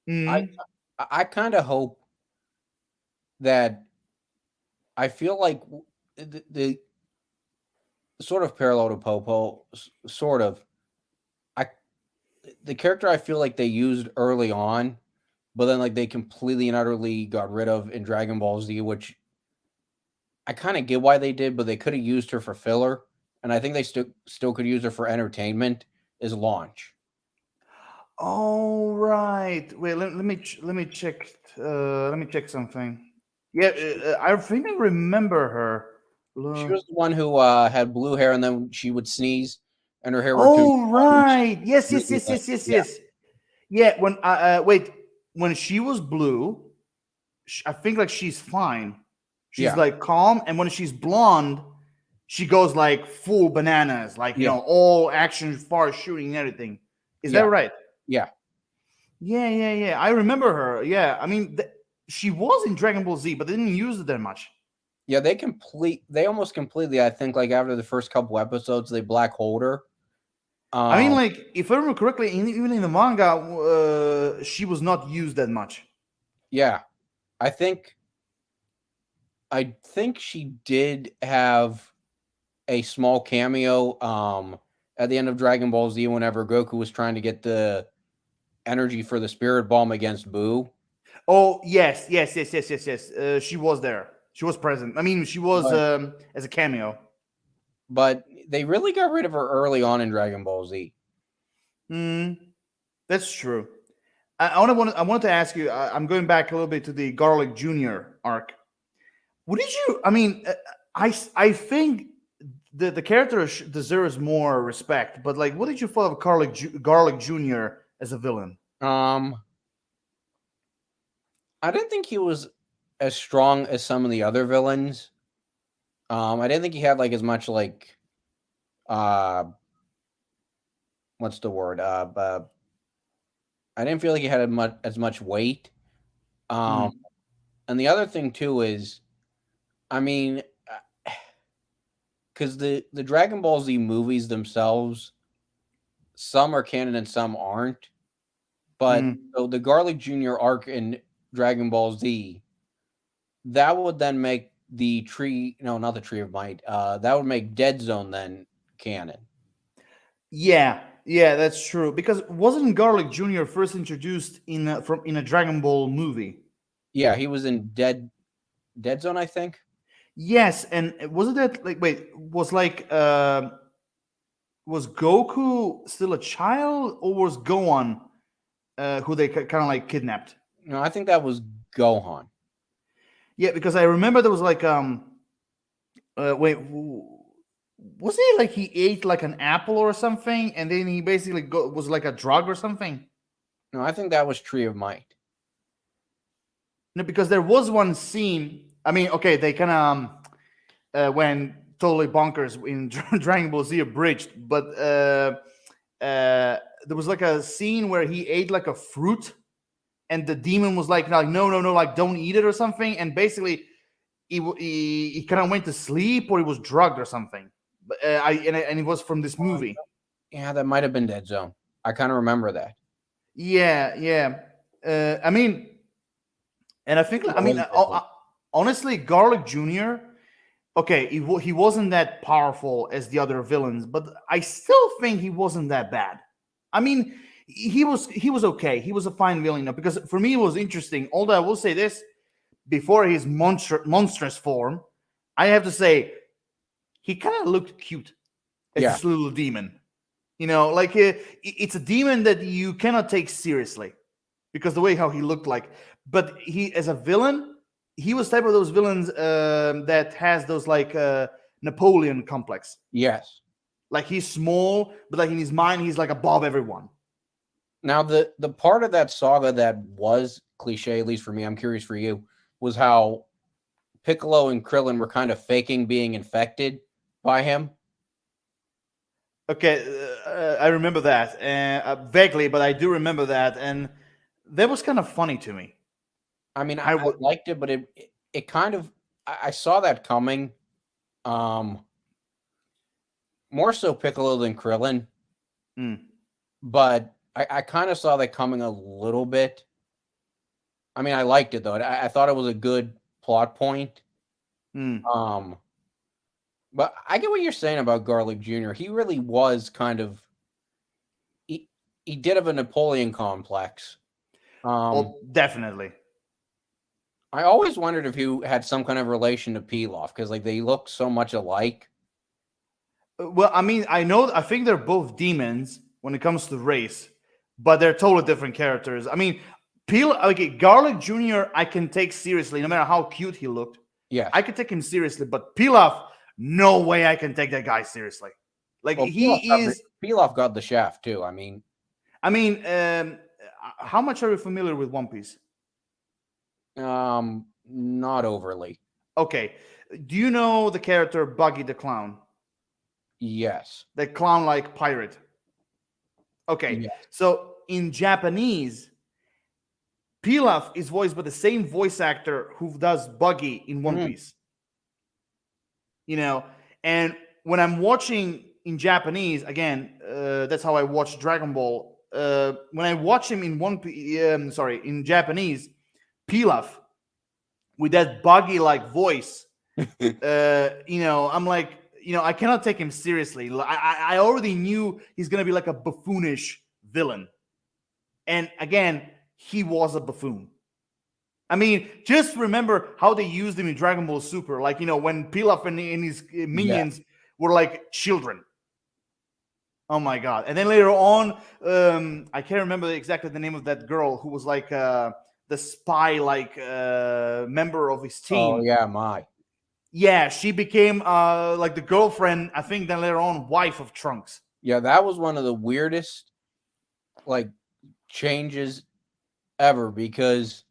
I kind of hope that I feel like the sort of parallel to Popo, sort of. The character I feel like they used early on, but then like they completely and utterly got rid of in Dragon Ball Z, which I kind of get why they did, but they could have used her for filler, and I think they still could use her for entertainment. Is Launch. Oh right. Wait, let me check. Let me check something. Yeah, I think I remember her. She was the one who had blue hair, and then she would sneeze, and her hair would. Oh right. Yes. Yeah. When wait, when she was blue, I think like she's fine. She's like calm, and when she's blonde, she goes like full bananas, like all action, far shooting, and everything. Is that right? Yeah. I remember her. Yeah, I mean, she was in Dragon Ball Z, but they didn't use it that much. Yeah, they almost completely, I think, like after the first couple episodes, they black holed her. I mean, like, if I remember correctly, even in the manga, she was not used that much. Yeah, I think she did have a small cameo at the end of Dragon Ball Z whenever Goku was trying to get the energy for the Spirit Bomb against Buu. Oh, yes. She was there. She was present. I mean, she was as a cameo. But they really got rid of her early on in Dragon Ball Z. That's true. I wanted to ask you, I'm going back a little bit to the Garlic Jr. arc. What did you, I mean, I think the character deserves more respect, but like, what did you thought of Garlic Jr. as a villain? I didn't think he was as strong as some of the other villains. I didn't think he had like as much like what's the word? I didn't feel like he had as much weight. And the other thing too is, I mean, because the Dragon Ball Z movies themselves, some are canon and some aren't. But so the Garlic Jr. arc in Dragon Ball Z, that would then make the tree, no, not the Tree of Might. That would make Dead Zone then canon. Yeah, that's true. Because wasn't Garlic Jr. first introduced in a Dragon Ball movie? Yeah, he was in Dead Zone, I think. Yes, and wasn't that like was Goku still a child, or was Gohan who they kind of like kidnapped? No, I think that was Gohan. Yeah, because I remember there was like was it like he ate like an apple or something, and then he basically was like a drug or something? No, I think that was Tree of Might. No, because there was one scene. I mean, okay, they kind of went totally bonkers in Dragon Ball Z Abridged, but there was like a scene where he ate like a fruit, and the demon was like no, like don't eat it or something, and basically he kind of went to sleep or he was drugged or something. But and it was from this movie. Yeah, that might have been Dead Zone. I kind of remember that. Yeah. I mean, and I think honestly, Garlic Jr. Okay, he wasn't that powerful as the other villains, but I still think he wasn't that bad. I mean, he was okay. He was a fine villain, because for me it was interesting. Although I will say this, before his monstrous form, I have to say he kind of looked cute as this little demon. Like it's a demon that you cannot take seriously because the way how he looked like. But he, as a villain, he was type of those villains that has those like Napoleon complex. Yes. Like he's small, but like in his mind, he's like above everyone. Now, the part of that saga that was cliche, at least for me, I'm curious for you, was how Piccolo and Krillin were kind of faking being infected by him. Okay, I remember that vaguely, but I do remember that, and that was kind of funny to me. I mean, I liked it, but it kind of, I saw that coming. More so Piccolo than Krillin, but I kind of saw that coming a little bit. I mean, I liked it though. I thought it was a good plot point. But I get what you're saying about Garlic Jr. He really was kind of he did have a Napoleon complex. Well, definitely. I always wondered if he had some kind of relation to Pilaf because like they look so much alike. Well, I mean, I think they're both demons when it comes to race, but they're totally different characters. I mean, Garlic Jr. I can take seriously no matter how cute he looked. Yeah, I could take him seriously, but Pilaf, no way I can take that guy seriously. Like Pilaf got the shaft too. I mean, how much are you familiar with One Piece? Not overly. Okay, do you know the character Buggy the Clown? Yes. The clown-like pirate. Okay, yes. So in Japanese, Pilaf is voiced by the same voice actor who does Buggy in One Piece. And when I'm watching in Japanese, again, that's how I watch Dragon Ball. When I watch him in in Japanese, Pilaf with that Buggy-like voice, I'm like, I cannot take him seriously. I already knew he's gonna be like a buffoonish villain, and again, he was a buffoon. I mean, just remember how they used him in Dragon Ball Super. Like, when Pilaf and his minions were like children. Oh my god. And then later on, I can't remember exactly the name of that girl who was like the spy member of his team. Oh yeah, my. Yeah, she became like the girlfriend, I think then later on wife of Trunks. Yeah, that was one of the weirdest like changes ever because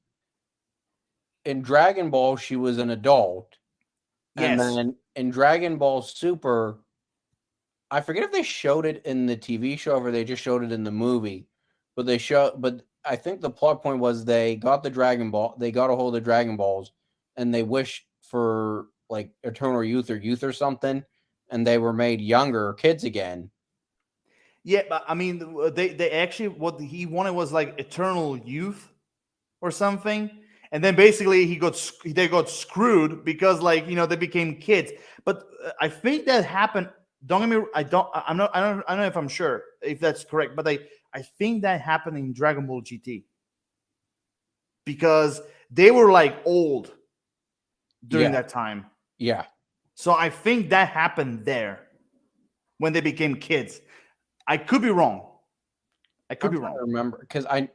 in Dragon Ball she was an adult. Yes. And then in Dragon Ball Super, I forget if they showed it in the TV show or they just showed it in the movie. But I think the plot point was they got a hold of Dragon Balls and they wished for like eternal youth or something, and they were made younger kids again. Yeah, but I mean, they actually, what he wanted was like eternal youth or something, and then basically they got screwed because they became kids. But I think that happened. Don't get me. I don't know if I'm sure if that's correct, but I think that happened in Dragon Ball GT because they were like old during that time. Yeah. So I think that happened there when they became kids. I could be wrong. I remember because I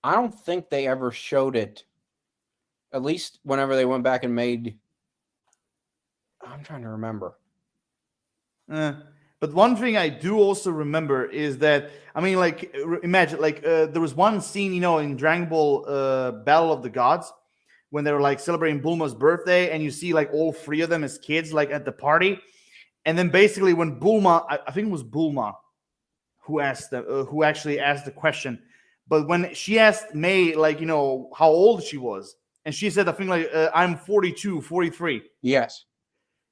don't think they ever showed it. At least whenever they went back and made. I'm trying to remember. But one thing I do also remember is that imagine there was one scene in Dragon Ball Battle of the Gods when they were like celebrating Bulma's birthday, and you see like all three of them as kids like at the party, and then basically when Bulma, I think it was Bulma who actually asked the question, but when she asked May how old she was, and she said I think I'm 42, 43. Yes.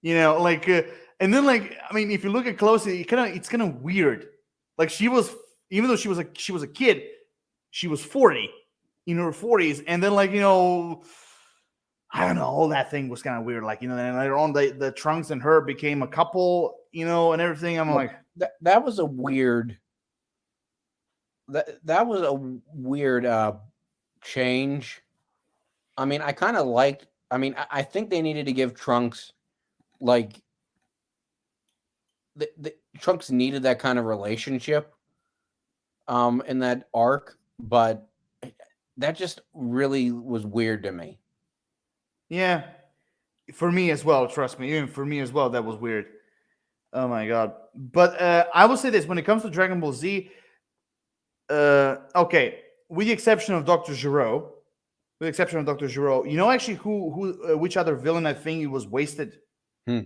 And then if you look at closely, it's kind of weird. Like she was, even though she was a kid, she was 40 in her 40s, and then I don't know, all that thing was kind of weird. And later on, the Trunks and her became a couple, and everything. I'm like, that was a weird. That was a weird change. I mean, I kind of liked. I mean, I think they needed to give Trunks Trunks needed that kind of relationship in that arc, but that just really was weird to me. Yeah, for me as well. Trust me, even for me as well, that was weird. Oh my god! But I will say this: when it comes to Dragon Ball Z, okay, with the exception of Doctor Gero, you know actually who which other villain I think he was wasted? Hmm.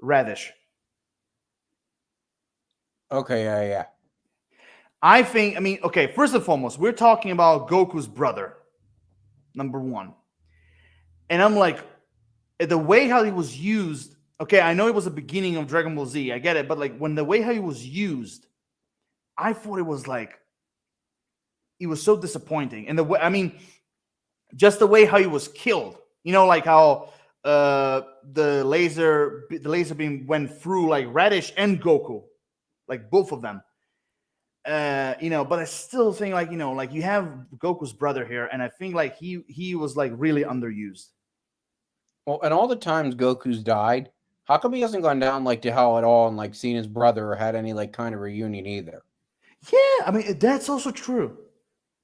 Radish. Okay, yeah. I think. I mean, okay. First and foremost, we're talking about Goku's brother, number one, and I'm like, the way how he was used. Okay, I know it was the beginning of Dragon Ball Z. I get it, but like when the way how he was used, I thought it was like it was so disappointing. And the way, I mean, just the way how he was killed. You know, like how the laser beam went through like Radish and Goku, like both of them. You know, but I still think like, you know, like you have Goku's brother here, and I think like he was like really underused. Well, and all the times Goku's died, how come he hasn't gone down like to hell at all and like seen his brother or had any like kind of reunion either? Yeah, I mean that's also true.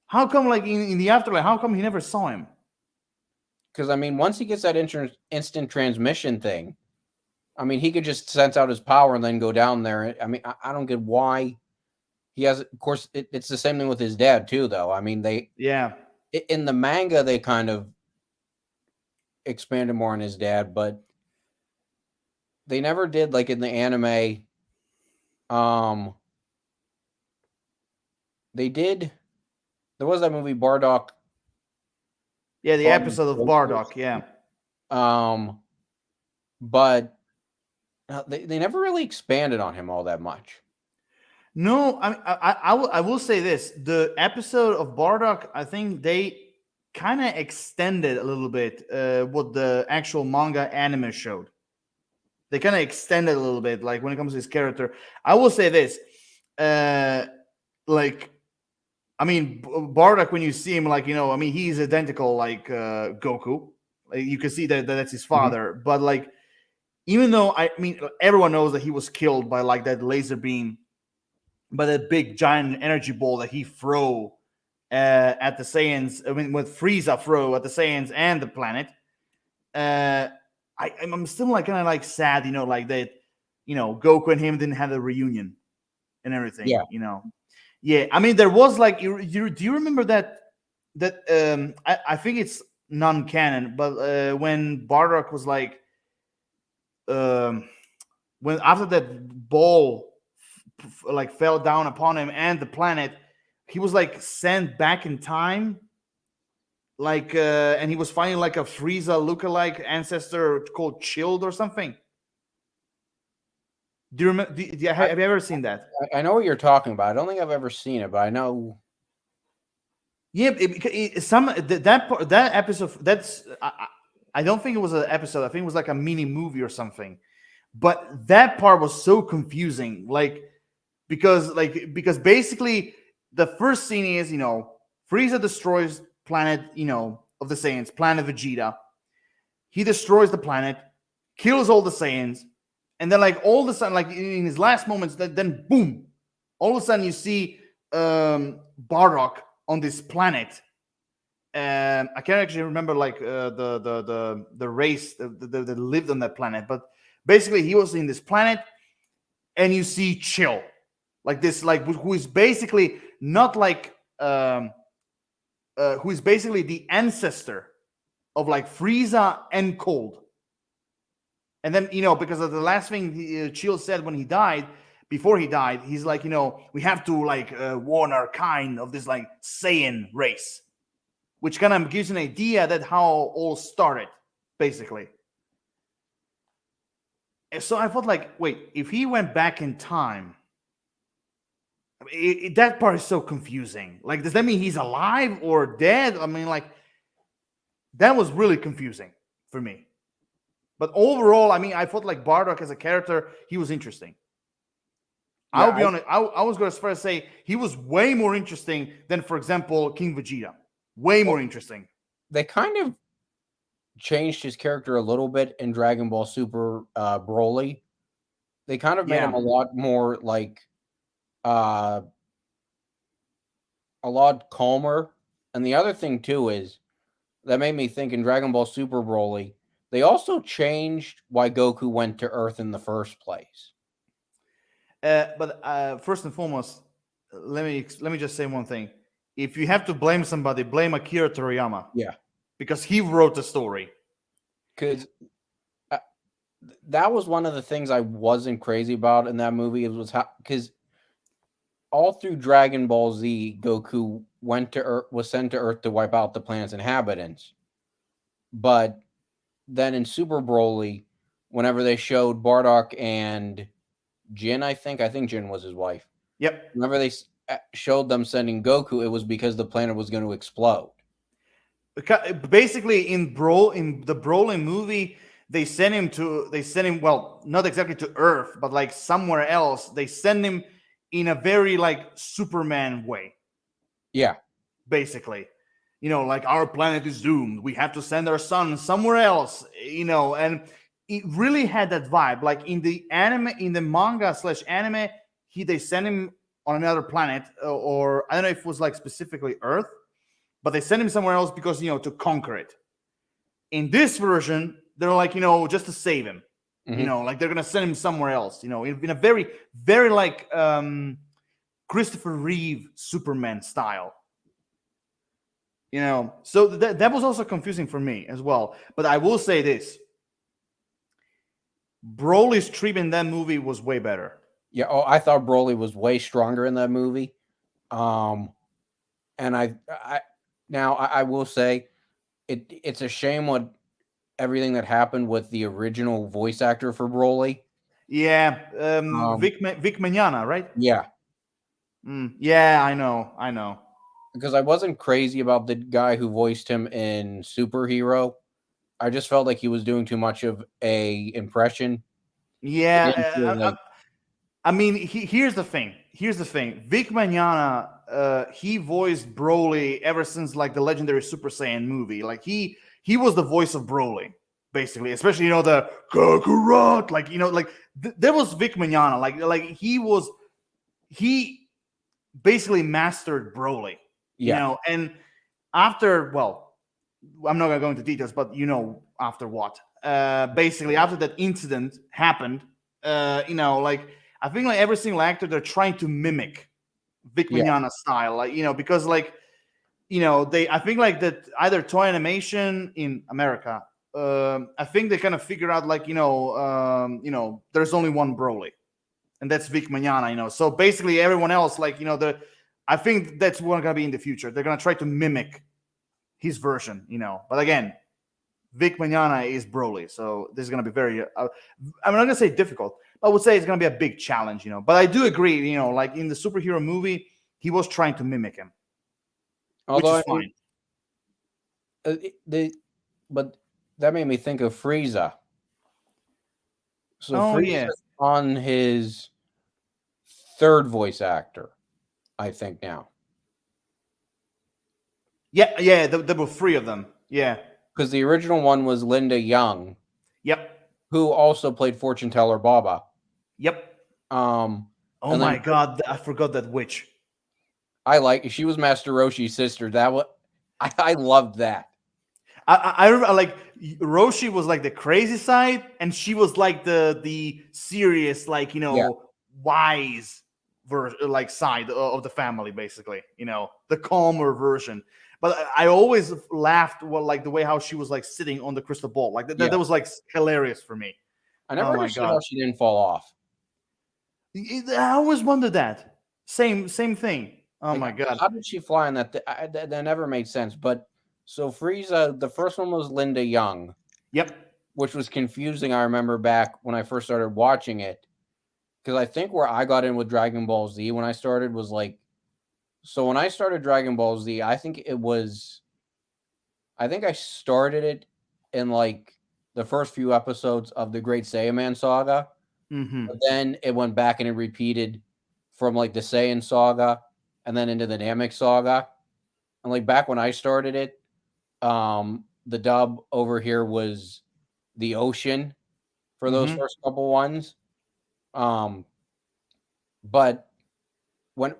How come like in the afterlife? How come he never saw him? Because I mean, once he gets that instant transmission thing, I mean, he could just sense out his power and then go down there. I mean, I don't get why he has. Of course, it's the same thing with his dad too, though. I mean, Yeah, in the manga they kind of expanded more on his dad, but they never did like in the anime. They did. There was that movie Bardock. yeah, the episode of Bardock. Yeah. But they never really expanded on him all that much. No, I will say this: the episode of Bardock, I think they kind of extended a little bit what the actual manga anime showed. They kind of extended a little bit, like when it comes to his character. I will say this, like, I mean, Bardock, when you see him, like, you know, I mean, he's identical like Goku. Like, you can see that that's his father, but like, even though I mean, everyone knows that he was killed by like that laser beam, by that big giant energy ball that he throw at the Saiyans. I mean, with Frieza throw at the Saiyans and the planet. I'm still like kind of like sad, you know, like that, you know, Goku and him didn't have a reunion and everything. Yeah. You know, yeah. I mean, there was like, do you remember that I think it's non-canon, but when Bardock was like, when after that ball like fell down upon him and the planet, he was like sent back in time, like and he was fighting like a Frieza lookalike ancestor called Chilled or something. Do you remember? Have you ever seen that? I know what you're talking about. I don't think I've ever seen it, but I know. Yeah, that episode. That's I don't think it was an episode. I think it was like a mini movie or something. But that part was so confusing, like because basically the first scene is, you know, Frieza destroys planet, you know, of the Saiyans, planet Vegeta. He destroys the planet, kills all the Saiyans, and then like all of a sudden, like in his last moments, then boom, all of a sudden you see Bardock on this planet. And I can't actually remember like the race that lived on that planet, but basically he was in this planet, and you see Chill, like this, like who is basically not like who is basically the ancestor of like Frieza and Cold. And then, you know, because of the last thing Chill said when he died, before he died, he's like, you know, we have to like warn our kind of this like Saiyan race, which kind of gives an idea that how all started, basically. And so I thought like, wait, if he went back in time, I mean, that part is so confusing. Like, does that mean he's alive or dead? I mean, like, that was really confusing for me. But overall, I mean, I thought like Bardock as a character, he was interesting. Yeah, I'll be honest. I was going to first say he was way more interesting than, for example, King Vegeta. Way more interesting. They kind of changed his character a little bit in Dragon Ball Super Broly. They kind of made Yeah. him a lot more like uh a lot calmer. And the other thing too is that made me think in Dragon Ball Super Broly, they also changed why Goku went to Earth in the first place. But first and foremost, let me just say one thing. If you have to blame somebody, blame Akira Toriyama Yeah, because he wrote the story. because that was one of the things I wasn't crazy about in that movie. It was how because all through Dragon Ball Z, Goku went to Earth, was sent to Earth to wipe out the planet's inhabitants. But then in Super Broly, whenever they showed Bardock and Jin, I think Jin was his wife. Yep. Whenever they showed them sending Goku, it was because the planet was going to explode. Basically, in the Brolin movie, they sent him, well, not exactly to Earth, but like somewhere else. They send him in a very like Superman way. Yeah, Basically, like our planet is doomed. We have to send our son somewhere else. And it really had that vibe. Like in the anime, in the manga/anime, they send him on another planet, or I don't know if it was like specifically Earth, but they send him somewhere else because to conquer it. In this version, they're like just to save him. Like they're gonna send him somewhere else. In a very very like Christopher Reeve Superman style. So that was also confusing for me as well. But I will say this: Broly's treatment in that movie was way better. yeah. Oh, I thought Broly was way stronger in that movie. And I will say it's a shame what everything that happened with the original voice actor for Broly. Yeah, Um, Vic Mignogna, right? yeah, Yeah, I know. because I wasn't crazy about the guy who voiced him in Superhero. I just felt like he was doing too much of a impression. I didn't Yeah, feel like I mean, here's the thing. Vic Mignogna, he voiced Broly ever since like the legendary Super Saiyan movie. Like he was the voice of Broly, basically. Especially the Kakarot, like like there was Vic Mignogna. Like he basically mastered Broly. yeah, And after, well, I'm not gonna go into details, but after what? Basically after that incident happened, like I think like every single actor they're trying to mimic Vic yeah, Mignogna's style, like because like they I think like that either Toy Animation in America, I think they kind of figure out like there's only one Broly, and that's Vic Mignogna. So basically everyone else like I think that's what's gonna be in the future. They're gonna try to mimic his version, But again, Vic Mignogna is Broly, so this is going to be very. I'm not going to say difficult, but I would say it's going to be a big challenge, But I do agree, like in the superhero movie, he was trying to mimic him, which although is I mean, fine. but that made me think of Frieza. So Oh Frieza yeah, on his third voice actor, I think now, yeah. There were three of them. Yeah. because the original one was Linda Young, Yep. who also played fortune teller Baba. Yep. Um, Oh and my then God, I forgot that witch. she was Master Roshi's sister. I loved that. I remember like Roshi was like the crazy side, and she was like the serious, like Yeah, wise like side of the family, basically. The calmer version. But I always laughed like the way how she was like sitting on the crystal ball, like that. yeah. That was like hilarious for me. I never Oh my understood how God, she didn't fall off. I always wondered that. Same thing. Oh Like, my God. how did she fly on that? That never made sense. But so Frieza, the first one was Linda Young, Yep. which was confusing. I remember back when I first started watching it, because I think where I got in with Dragon Ball Z when I started was like, so when I started Dragon Ball Z, I think I started it in like the first few episodes of the Great Saiyaman saga. Mm-hmm. But then it went back and it repeated from like the Saiyan saga and then into the Namek saga. And like back when I started it, the dub over here was the ocean for those Mm-hmm. first couple ones. But when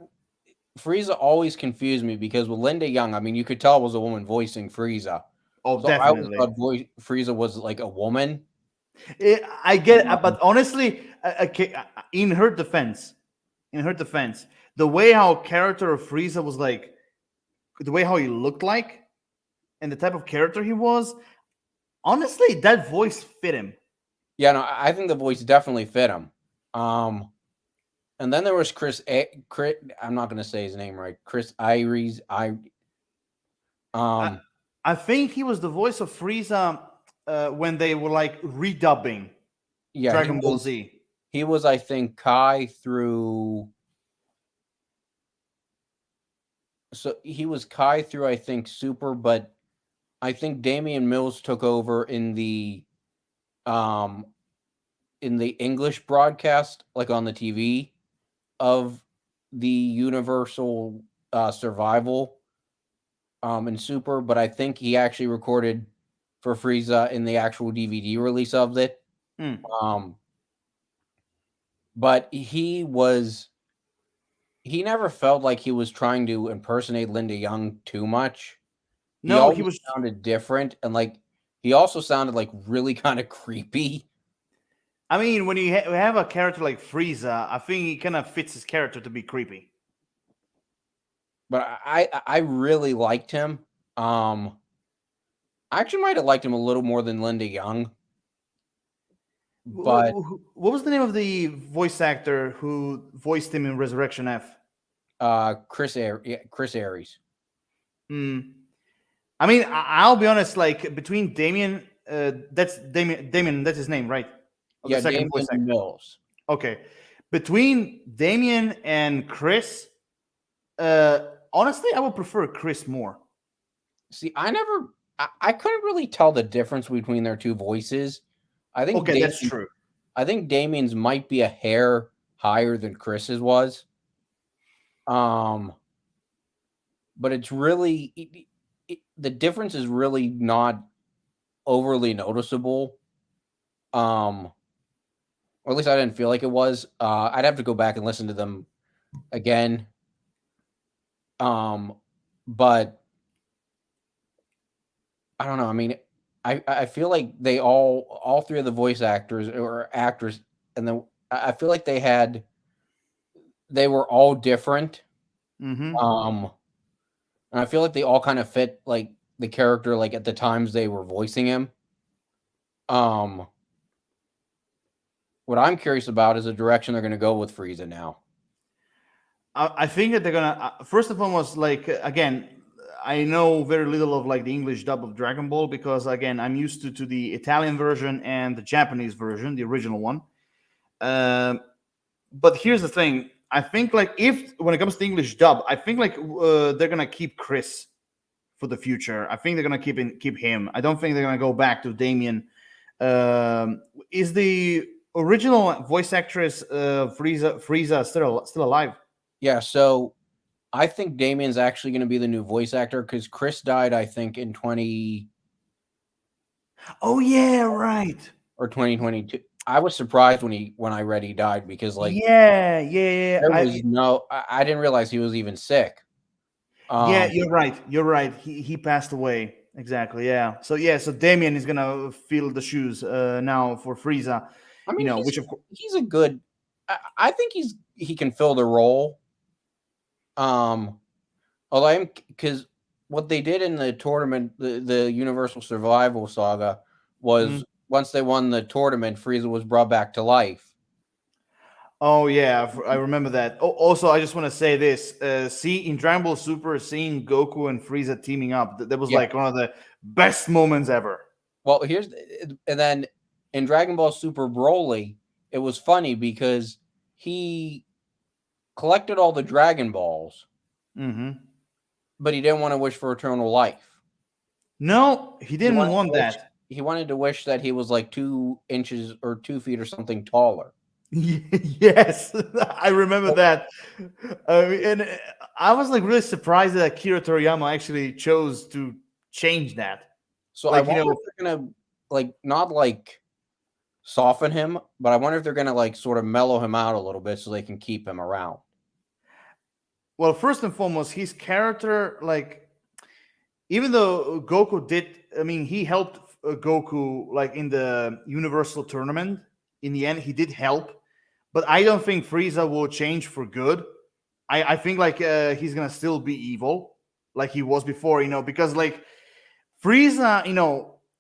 Frieza always confused me because with Linda Young, I mean, you could tell it was a woman voicing Frieza. Oh, So I always definitely. thought Frieza was like a woman. I get it, but honestly, in her defense, the way how character of Frieza was like, the way how he looked like, and the type of character he was, honestly, that voice fit him. Yeah, no, I think the voice definitely fit him. And then there was Chris. I'm not going to say his name right. Chris Iries. I think he was the voice of Frieza when they were like redubbing Dragon Ball Z. He was, I think, Kai through. So he was Kai through, I think, Super, but I think Damian Mills took over in the English broadcast, like on the TV of the Universal Survival in Super, but I think he actually recorded for Frieza in the actual DVD release of it. But he never felt like he was trying to impersonate Linda Young too much. No, he was sounded different, and like he also sounded like really kind of creepy. I mean, when you have a character like Frieza, I think he kind of fits his character to be creepy. But I really liked him. I actually might have liked him a little more than Linda Young. But what was the name of the voice actor who voiced him in Resurrection F? Chris Aries. I mean, I'll be honest. Like between Damien, that's Damien. That's his name, right? Yeah, Damien Mills. Okay, between Damien and Chris, honestly, I would prefer Chris more. See, I couldn't really tell the difference between their two voices. I think that's true. I think Damien's might be a hair higher than Chris's was. But it's really the difference is really not overly noticeable. Or at least I didn't feel like it was. I'd have to go back and listen to them again. But I don't know. I mean, I feel like they all three of the voice actors or actors, and then I feel like they were all different. Mm-hmm. And I feel like they all kind of fit like the character, like at the times they were voicing him. What I'm curious about is the direction they're going to go with Frieza now. I think that they're gonna first and foremost, like again, I know very little of like the English dub of Dragon Ball because again, I'm used to the Italian version and the Japanese version, the original one. But here's the thing: I think like if when it comes to English dub, I think like they're gonna keep Chris for the future. I think they're gonna keep him. I don't think they're gonna go back to Damien. Is the original voice actress Frieza still alive? Yeah, so I think Damien's actually going to be the new voice actor because Chris died, I think, in 20. Oh yeah, right. Or 2022. I was surprised when I read he died because like yeah. There was I didn't realize he was even sick. Yeah, you're right. He passed away. Exactly. Yeah. So Damien is gonna fill the shoes now for Frieza. I mean, he's a good. I think he can fill the role. Although because what they did in the tournament, the Universal Survival Saga, was once they won the tournament, Frieza was brought back to life. Oh yeah, I remember that. Oh, also, I just want to say this: in Dragon Ball Super, seeing Goku and Frieza teaming up, that was like one of the best moments ever. Well, and then in Dragon Ball Super Broly, it was funny because he collected all the Dragon Balls, but he didn't want to wish for eternal life. No, he didn't want that. He wanted to wish that he was like 2 inches or 2 feet or something taller. Yes, I remember that. And I was like really surprised that Akira Toriyama actually chose to change that. So like, I wonder if they're gonna like not like soften him, but I wonder if they're gonna like sort of mellow him out a little bit so they can keep him around. Well, first and foremost, his character, like, even though Goku did, I mean, he helped Goku like in the Universal Tournament. In the end, he did help, but I don't think Frieza will change for good. I think like he's gonna still be evil, like he was before, because like Frieza,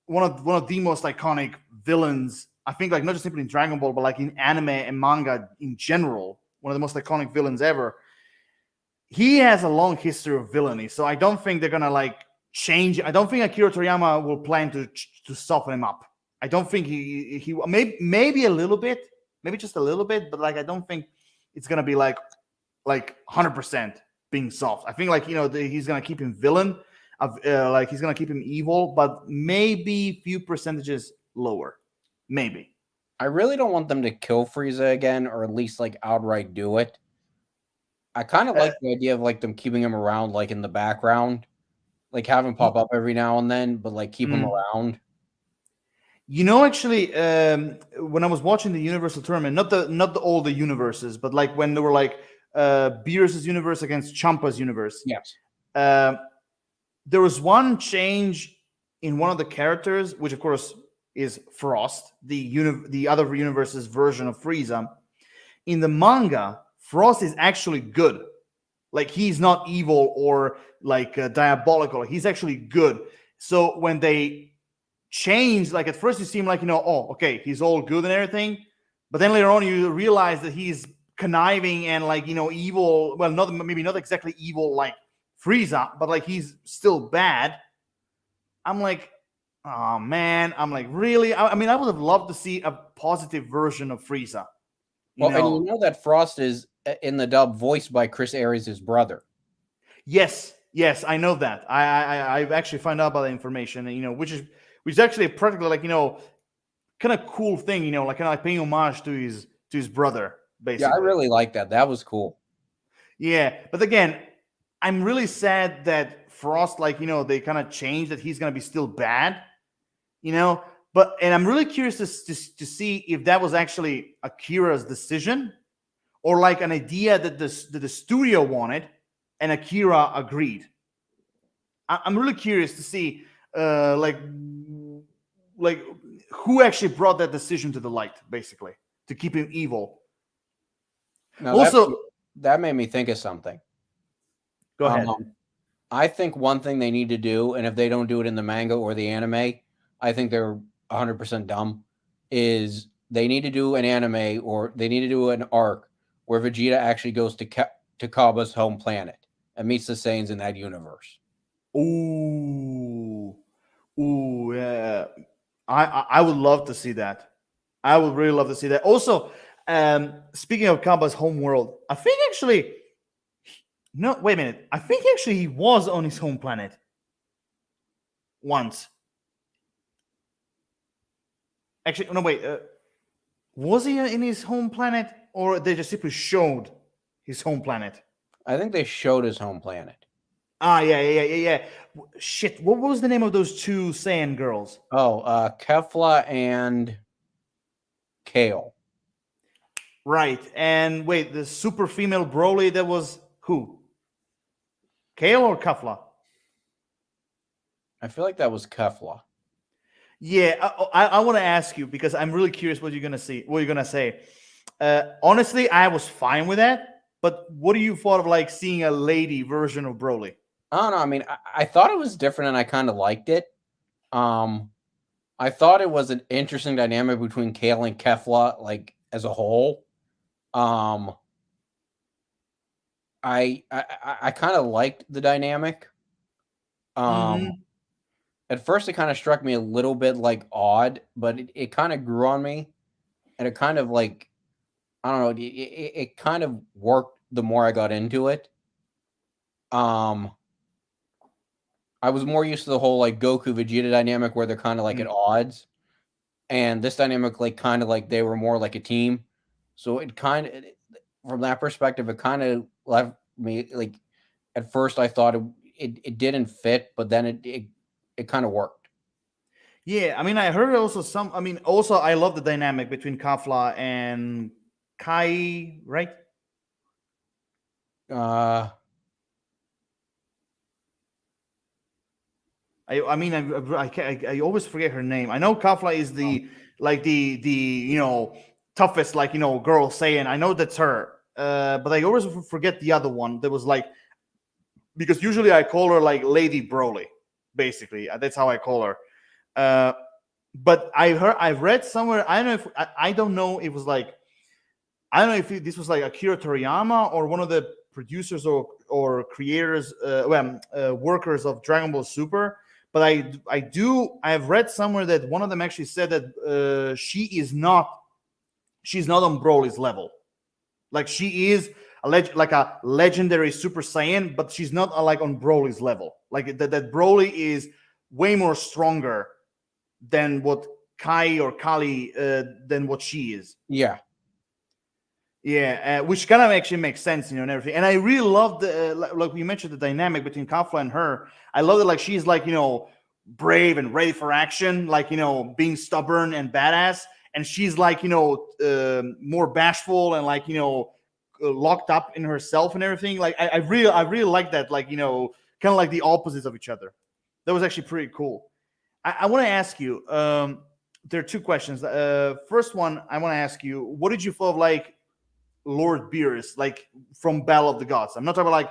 one of the most iconic villains. I think like not just simply in Dragon Ball, but like in anime and manga in general, one of the most iconic villains ever. He has a long history of villainy, so I don't think they're gonna like change. I don't think Akira Toriyama will plan to soften him up. I don't think he maybe a little bit, maybe just a little bit, but like I don't think it's gonna be like 100% being soft. I think like he's gonna keep him villain, like he's gonna keep him evil, but maybe few percentages lower, maybe. I really don't want them to kill Frieza again, or at least like outright do it. I kind of like the idea of like them keeping him around, like in the background, like have him pop up every now and then, but like keep him around. Actually, when I was watching the Universal Tournament, not all the universes, but like when they were like Beerus' universe against Champa's universe. Yes. There was one change in one of the characters, which of course is Frost, the other universe's version of Frieza. In the manga, Frost is actually good. Like he's not evil or like diabolical. He's actually good. So when they change, like at first you seem like oh, okay, he's all good and everything, but then later on you realize that he's conniving and like evil. Well, maybe not exactly evil like Frieza, but like he's still bad. I'm like, oh man, I'm like, really? I mean, I would have loved to see a positive version of Frieza. And you know that Frost is in the dub voiced by Chris Aries' brother. Yes, I know that. I've actually found out about that information, which is actually practically like kind of cool thing, like kind of like paying homage to his brother, basically. Yeah, I really like that. That was cool. Yeah, but again, I'm really sad that Frost, like they kind of changed that he's gonna be still bad, But I'm really curious to see if that was actually Akira's decision, or like an idea that the studio wanted and Akira agreed. I'm really curious to see like who actually brought that decision to the light, basically, to keep him evil. Now, also, that made me think of something. Go ahead. I think one thing they need to do, and if they don't do it in the manga or the anime, I think they're 100% dumb, is they need to do an anime or they need to do an arc where Vegeta actually goes to Cabba's home planet and meets the Saiyans in that universe. Ooh, yeah. I would love to see that. I would really love to see that. Also, speaking of Cabba's home world, I think actually, no, wait a minute. I think actually he was on his home planet once. Actually, no, wait. Was he in his home planet, or they just simply showed his home planet? I think they showed his home planet. Ah, yeah. Shit, what was the name of those two Saiyan girls? Oh, Kefla and Kale. Right. And wait, the super female Broly, that was who? Kale or Kefla? I feel like that was Kefla. Yeah, I want to ask you because I'm really curious what you're gonna see. What you're gonna say? Honestly, I was fine with that. But what do you thought of like seeing a lady version of Broly? I don't know. I mean, I thought it was different, and I kind of liked it. I thought it was an interesting dynamic between Kale and Kefla, like as a whole. I kind of liked the dynamic. At first, it kind of struck me a little bit like odd, but it kind of grew on me, and it kind of like, I don't know, it kind of worked the more I got into it. I was more used to the whole like Goku Vegeta dynamic where they're kind of like at odds, and this dynamic like kind of like they were more like a team. So it kind of, from that perspective, it kind of left me like, at first I thought it didn't fit, but then it kind of worked. Yeah, I mean, I heard also some. I mean, also I love the dynamic between Kafla and Kai, right? Uh, I mean, I always forget her name. I know Kafla is the like the toughest girl saying. I know that's her. But I always forget the other one. That was like, because usually I call her like Lady Broly, basically. That's how I call her. Uh, but I've read somewhere. I don't know if I don't know. It was like, I don't know if this was like Akira Toriyama or one of the producers or creators, workers of Dragon Ball Super. But I have read somewhere that one of them actually said that she's not on Broly's level. Like she is like a legendary Super Saiyan, but she's not like on Broly's level. Like that Broly is way more stronger than what Kai or Kali than what she is. yeah. Yeah, which kind of actually makes sense, and everything. And I really love the like we mentioned, the dynamic between Kafla and her. I love it. Like she's like brave and ready for action, like being stubborn and badass, and she's like more bashful and like locked up in herself and everything. Like I really like that. Like kind of like the opposites of each other. That was actually pretty cool. I want to ask you. There are two questions. First one, I want to ask you, what did you feel of like Lord Beerus, like from Battle of the Gods? I'm not talking about like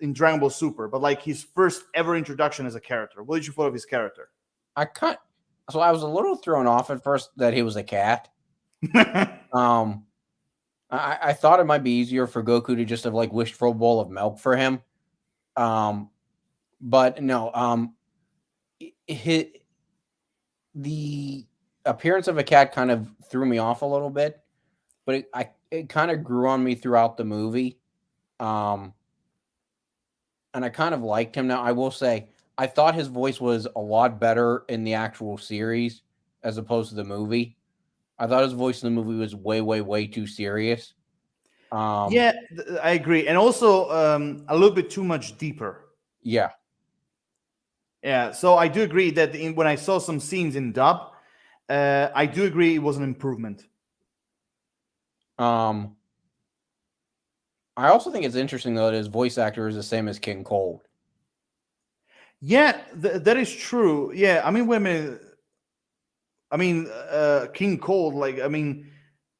in Dragon Ball Super, but like his first ever introduction as a character. What did you thought of his character? So I was a little thrown off at first that he was a cat. I thought it might be easier for Goku to just have like wished for a bowl of milk for him. But no, the appearance of a cat kind of threw me off a little bit, but it kind of grew on me throughout the movie. And I kind of liked him. Now, I will say, I thought his voice was a lot better in the actual series as opposed to the movie. I thought his voice in the movie was way, way, way too serious. Yeah, I agree. And also a little bit too much deeper. Yeah. Yeah, so I do agree that when I saw some scenes in dub, I do agree it was an improvement. I also think it's interesting though that his voice actor is the same as King Cold. Yeah, that is true. Yeah, I mean, wait a minute. I mean, King Cold. Like, I mean,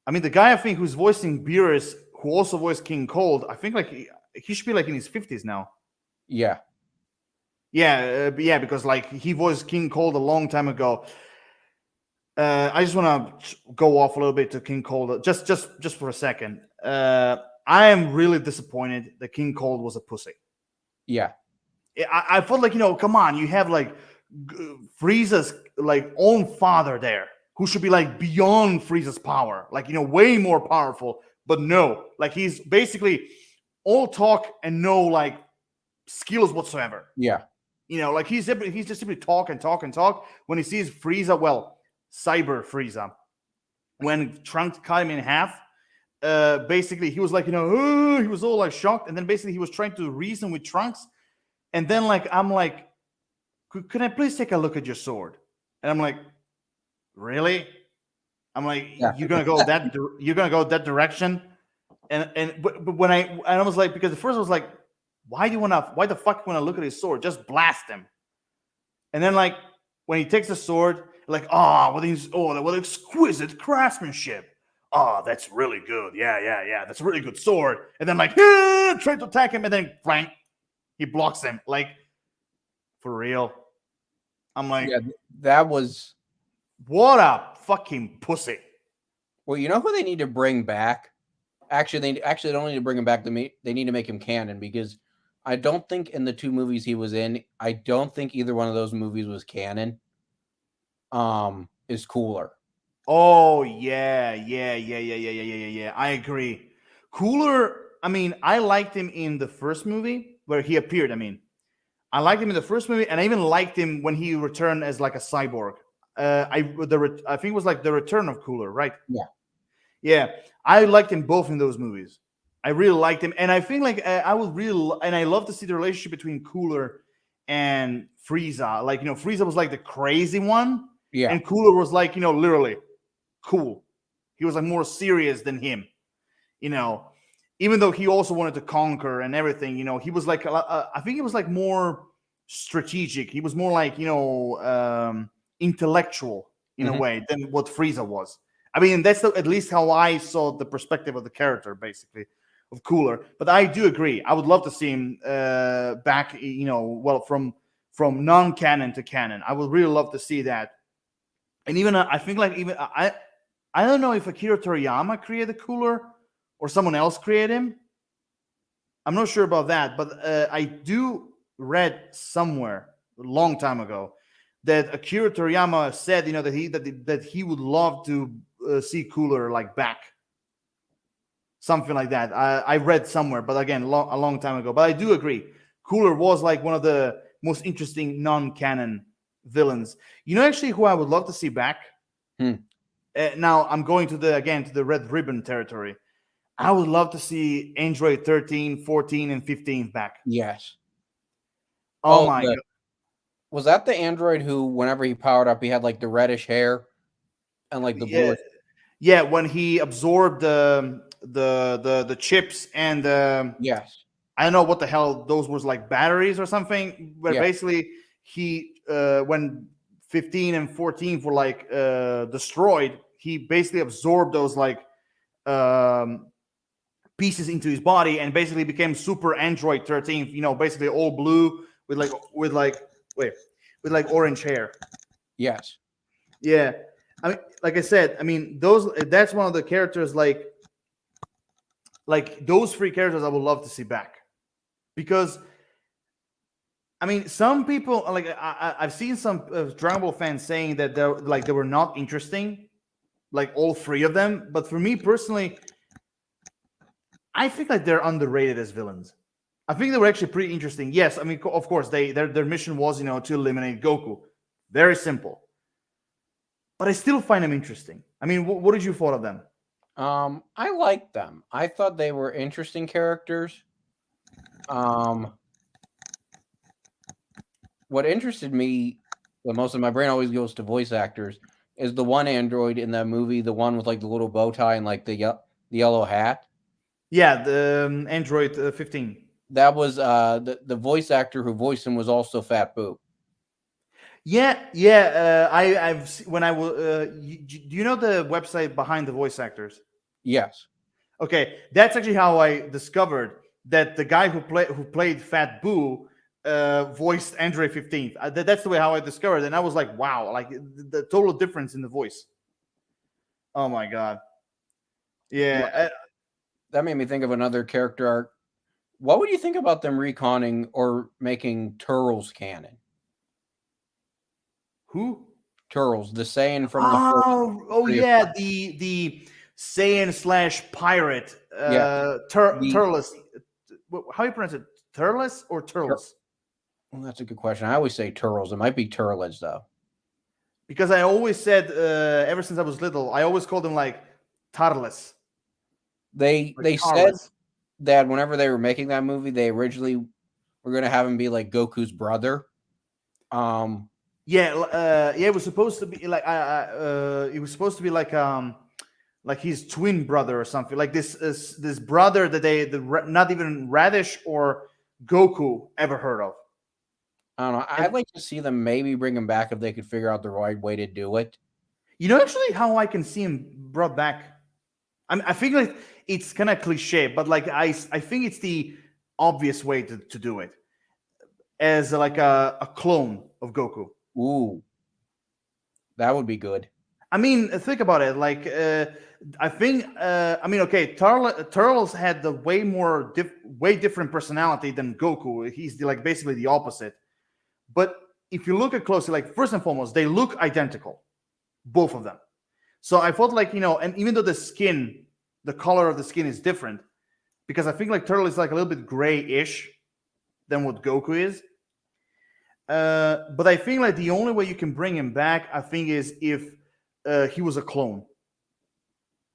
the guy I think who's voicing Beerus, who also voiced King Cold, I think like he should be like in his 50s now. Yeah. Yeah, yeah, because like he voiced King Cold a long time ago. I just want to go off a little bit to King Cold, just for a second. I am really disappointed that King Cold was a pussy. Yeah. I felt like come on, you have like Frieza's like own father there, who should be like beyond Frieza's power, like way more powerful. But no, like he's basically all talk and no like skills whatsoever. Yeah. Like he's just simply talk and talk and talk. When he sees Frieza, well, Cyber Frieza, when Trunks cut him in half, basically he was like, oh, he was all like shocked, and then basically he was trying to reason with Trunks, and then like I'm like, could I please take a look at your sword? And I'm like, really? I'm like, Yeah. you're gonna go that direction? But when I was like, because at first I was like, why the fuck you wanna look at his sword? Just blast him. And then like when he takes the sword, like, what exquisite craftsmanship. Oh, that's really good. Yeah. That's a really good sword. And then like trying to attack him, and then flank, he blocks him. Like, for real. I'm like, Yeah, that was what a fucking pussy. well, you know who they need to bring back? Actually, they don't need to bring him back. They need to make him canon, because I don't think in the two movies he was in, I don't think either one of those movies was canon. Is Cooler. Oh yeah. I agree. Cooler. I mean, I liked him in the first movie where he appeared. I mean, I liked him in the first movie, and I even liked him when he returned as like a cyborg. I think it was like the Return of Cooler, right? Yeah. I liked him both in those movies. I really liked him, and I think like I would really, and I love to see the relationship between Cooler and Frieza. Like, Frieza was like the crazy one, Yeah. and Cooler was like, literally cool. He was like more serious than him, even though he also wanted to conquer and everything. He was like, I think he was like more strategic. He was more like, intellectual in a way than what Frieza was. I mean, that's at least how I saw the perspective of the character, basically, of Cooler. But I do agree. I would love to see him back, well, from non-canon to canon. I would really love to see that. And even I think like even I don't know if Akira Toriyama created Cooler or someone else created him. I'm not sure about that, but I do read somewhere a long time ago that Akira Toriyama said, that he would love to see Cooler like back, something like that. I read somewhere, but again, a long time ago. But I do agree, Cooler was like one of the most interesting non-canon villains. Actually, who I would love to see back. Now I'm going to the Red Ribbon territory. I would love to see Android 13, 14, and 15 back. Yes. Oh my God. Was that the android who, whenever he powered up, he had like the reddish hair and like the blue? Yeah, when he absorbed the chips and yes, I don't know what the hell those was, like batteries or something. But basically, he when 15 and 14 were like destroyed, he basically absorbed those like pieces into his body and basically became Super Android 13. Basically all blue with orange hair. Yes. Yeah. I mean, like I said, that's one of the characters like those three characters I would love to see back. Because some people like I've seen some Dragon Ball fans saying that they were not interesting, like all three of them. But for me personally, I think like they're underrated as villains. I think they were actually pretty interesting. Yes, of course, their mission was to eliminate Goku. Very simple. But I still find them interesting. What did you thought of them? I liked them. I thought they were interesting characters. What interested me the most, and my brain always goes to voice actors, is the one android in that movie, the one with like the little bow tie and like the yellow hat. Yeah, the Android 15. That was the voice actor who voiced him was also Fat Boo. Yeah. I've when I will. Do you know the website behind the voice actors? Yes. Okay, that's actually how I discovered that the guy who played Fat Boo voiced Android 15. That's the way how I discovered it. And I was like, wow, like the total difference in the voice. Oh my God. Yeah. That made me think of another character arc. What would you think about them reconning or making Turles canon? Who? Turles, the Saiyan from the the Saiyan / pirate. Turles. How do you pronounce it? Turles or Turles? Well, that's a good question. I always say Turles. It might be Turles though. Because I always said, ever since I was little, I always called them like Tarles. They said that whenever they were making that movie, they originally were going to have him be like Goku's brother. It was supposed to be like it was supposed to be like his twin brother or something, like this brother that not even Radish or Goku ever heard of. I don't know. I'd like to see them maybe bring him back if they could figure out the right way to do it. Actually, how I can see him brought back. I think like it's kind of cliche, but like I think it's the obvious way to do it, as like a clone of Goku. Ooh, that would be good. Think about it. Like, I think, okay, Turles had the way different personality than Goku. He's basically the opposite. But if you look at closely, like first and foremost, they look identical, both of them. So I thought like, and even though the color of the skin is different, because I think like Turtle is like a little bit gray-ish than what Goku is. But I think like the only way you can bring him back, I think, is if he was a clone.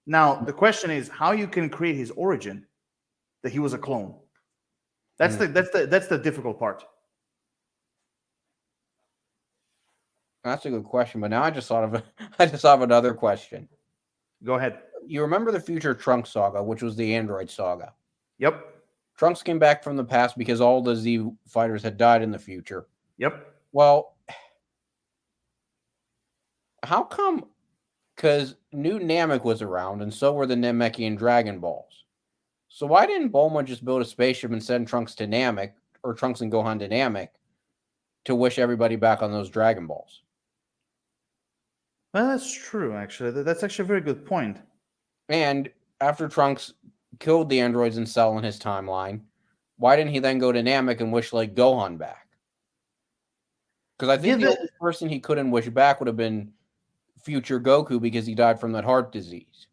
Now the question is how you can create his origin that he was a clone. That's the difficult part. That's a good question, but now I just thought of I just thought of another question. Go ahead. You remember the Future Trunks saga, which was the android saga? Yep. Trunks came back from the past because all the Z fighters had died in the future. Yep. Well, how come? Because new Namek was around, and so were the Namekian Dragon Balls. So why didn't Bulma just build a spaceship and send Trunks to Namek, or Trunks and Gohan to Namek, to wish everybody back on those Dragon Balls? Well, that's true. Actually, that's actually a very good point. And after Trunks killed the androids in Cell in his timeline, why didn't he then go to Namek and wish like Gohan back? Because I think the only person he couldn't wish back would have been future Goku because he died from that heart disease.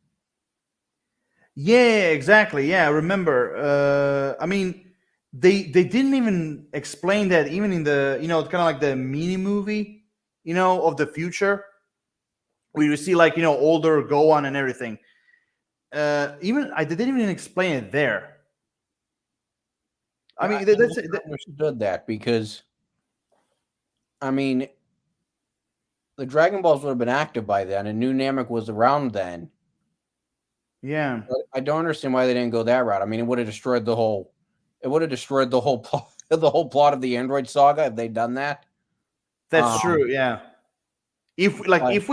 Yeah, exactly. Yeah, I remember. I mean, they didn't even explain that even in the kind of like the mini movie, of the future. We see like older Gohan and everything. Even they didn't even explain it there. I mean, that's understood that because, I mean, the Dragon Balls would have been active by then, and New Namek was around then. Yeah, but I don't understand why they didn't go that route. I mean, it would have destroyed the whole. It would have destroyed the whole plot, the whole plot of the Android saga if they'd done that. That's true. Yeah, if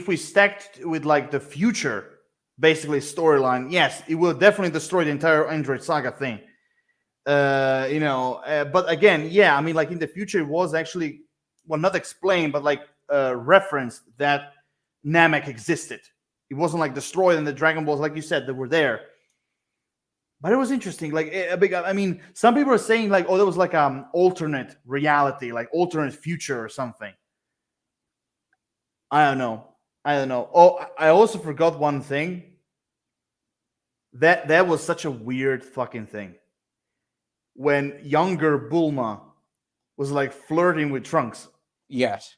we stacked with like the future, basically storyline, yes, it will definitely destroy the entire Android saga thing. But again, yeah, I mean, like in the future, it was actually not explained, but like referenced that Namek existed. It wasn't like destroyed, and the Dragon Balls, like you said, that were there. But it was interesting. Like, I mean, some people are saying like, oh, there was like alternate reality, like alternate future or something. I don't know. Oh, I also forgot one thing. That was such a weird fucking thing. When younger Bulma was like flirting with Trunks. Yes.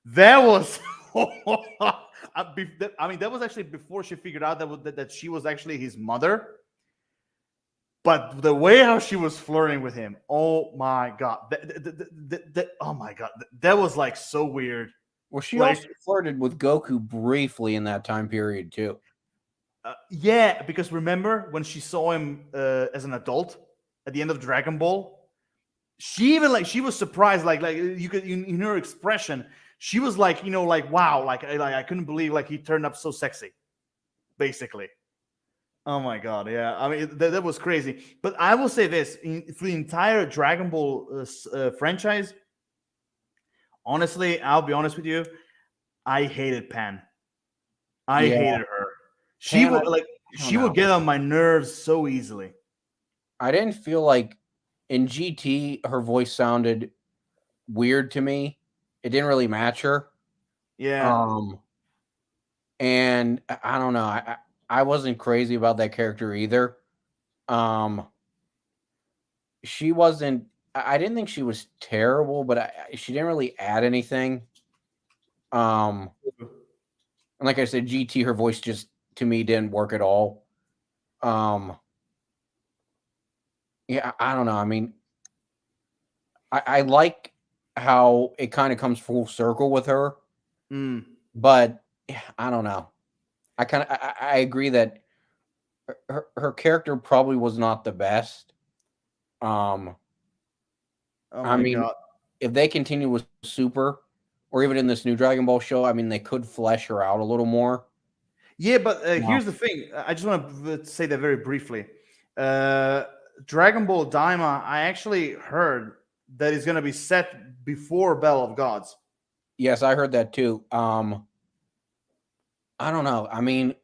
That was. I mean, that was actually before she figured out that she was actually his mother. But the way how she was flirting with him, oh my god, oh my god, that was like so weird. Well, she also flirted with Goku briefly in that time period too. Yeah, because remember when she saw him as an adult at the end of Dragon Ball, she even she was surprised, like you could in her expression, she was like like wow, like I couldn't believe like he turned up so sexy, basically. Oh my god, yeah. I mean that was crazy. But I will say this: for the entire Dragon Ball franchise, honestly, I'll be honest with you, I hated Pan. I hated her. She would get on my nerves so easily. I didn't feel like in GT her voice sounded weird to me. It didn't really match her. Yeah. And I don't know. I wasn't crazy about that character either. She wasn't. I didn't think she was terrible, but she didn't really add anything. And like I said, GT, her voice just to me didn't work at all. Yeah, I don't know. I mean, I like how it kind of comes full circle with her, but I don't know. I agree that her character probably was not the best. I mean, god. If they continue with Super, or even in this new Dragon Ball show, I mean, they could flesh her out a little more. Yeah, but here's the thing. I just want to say that very briefly. Dragon Ball Daima, I actually heard that it's going to be set before Battle of Gods. Yes, I heard that too. I don't know. I mean,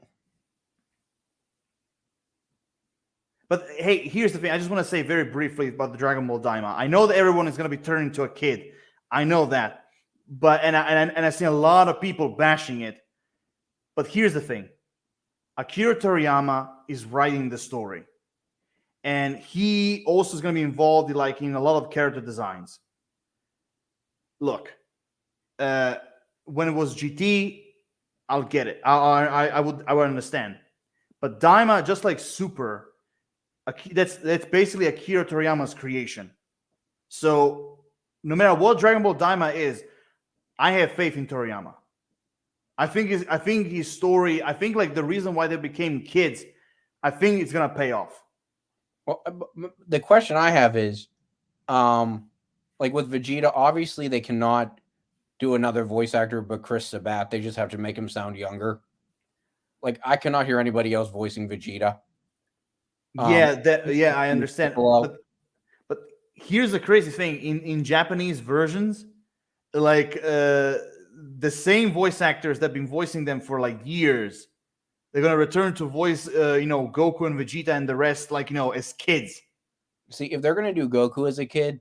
but hey, here's the thing. I just want to say very briefly about the Dragon Ball Daima. I know that everyone is going to be turning into a kid. I know that, but and I've seen a lot of people bashing it. But here's the thing: Akira Toriyama is writing the story, and he also is going to be involved in a lot of character designs. Look, when it was GT, I'll get it. I would understand, but Daima, just like Super. That's basically Akira Toriyama's creation. So no matter what Dragon Ball Daima is, I have faith in Toriyama. I think his story. I think like the reason why they became kids. I think it's gonna pay off. Well, the question I have is, like with Vegeta, obviously they cannot do another voice actor but Chris Sabat. They just have to make him sound younger. Like I cannot hear anybody else voicing Vegeta. Yeah, I understand. Piccolo. But here's the crazy thing: in Japanese versions, like the same voice actors that've been voicing them for like years, they're gonna return to voice, Goku and Vegeta and the rest, like as kids. See, if they're gonna do Goku as a kid,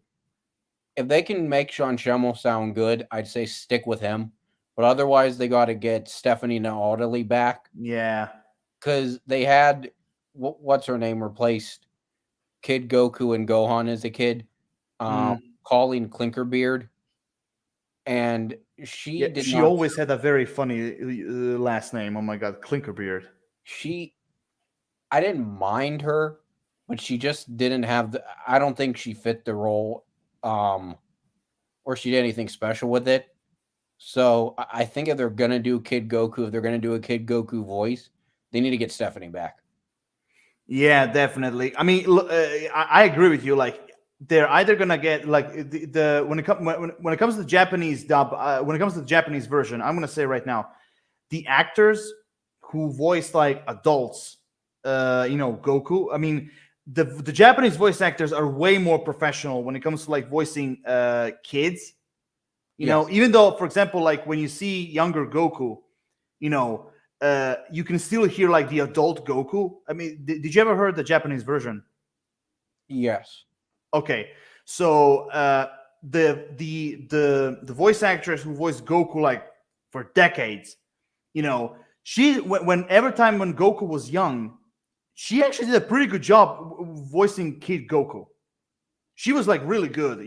if they can make Sean Schemmel sound good, I'd say stick with him. But otherwise, they got to get Stephanie Naudily back Yeah. because they had what's her name replaced Kid Goku and Gohan as a kid, Colleen Clinkerbeard, and she always had a very funny last name. Oh my god, Clinkerbeard. I didn't mind her, but she just didn't have I don't think she fit the role, or she did anything special with it. So I think if they're gonna do Kid Goku, if they're gonna do a Kid Goku voice, they need to get Stephanie back. Yeah, definitely. I mean, I agree with you. Like, they're either gonna get like the when it comes to the Japanese dub, when it comes to the Japanese version, I'm gonna say right now, the actors who voice like adults, Goku. I mean, the Japanese voice actors are way more professional when it comes to like voicing kids. Even though, for example, like when you see younger Goku, you can still hear like the adult Goku. I mean, did you ever heard the Japanese version? Yes. Okay, so the voice actress who voiced Goku like for decades, she every time when Goku was young, she actually did a pretty good job voicing Kid Goku. She was like really good.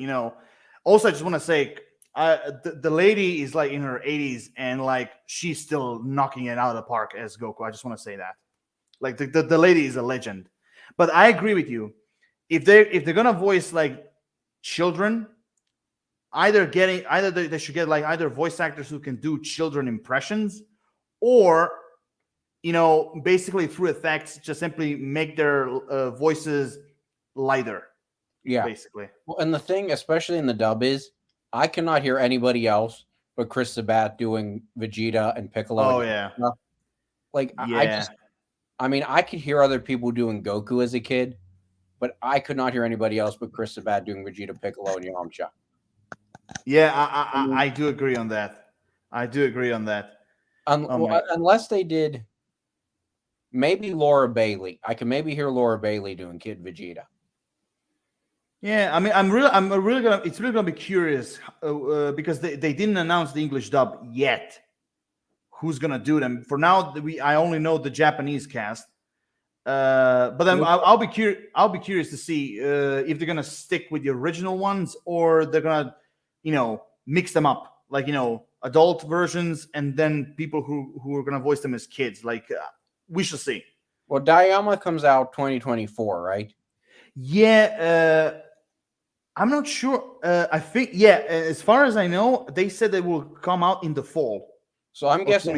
Also, I just want to say, the lady is like in her 80s and like she's still knocking it out of the park as Goku. I just want to say that, like the lady is a legend. But I agree with you. If they're gonna voice like children, either they should get like either voice actors who can do children impressions, or basically through effects just simply make their voices lighter. Yeah, basically. Well, and the thing, especially in the dub, is I cannot hear anybody else but Chris Sabat doing Vegeta and Piccolo. Oh, yeah. Like, yeah. I could hear other people doing Goku as a kid, but I could not hear anybody else but Chris Sabat doing Vegeta, Piccolo, and Yamcha. Yeah, I do agree on that. Unless they did maybe Laura Bailey. I can maybe hear Laura Bailey doing Kid Vegeta. Yeah, I mean, it's really gonna be curious because they didn't announce the English dub yet. Who's gonna do them? For now, I only know the Japanese cast. But then I'll be curious to see if they're gonna stick with the original ones or they're gonna, mix them up, like adult versions and then people who are gonna voice them as kids. Like we shall see. Well, Daiyama comes out 2024, right? Yeah. I'm not sure. I think, as far as I know, they said they will come out in the fall. So I'm guessing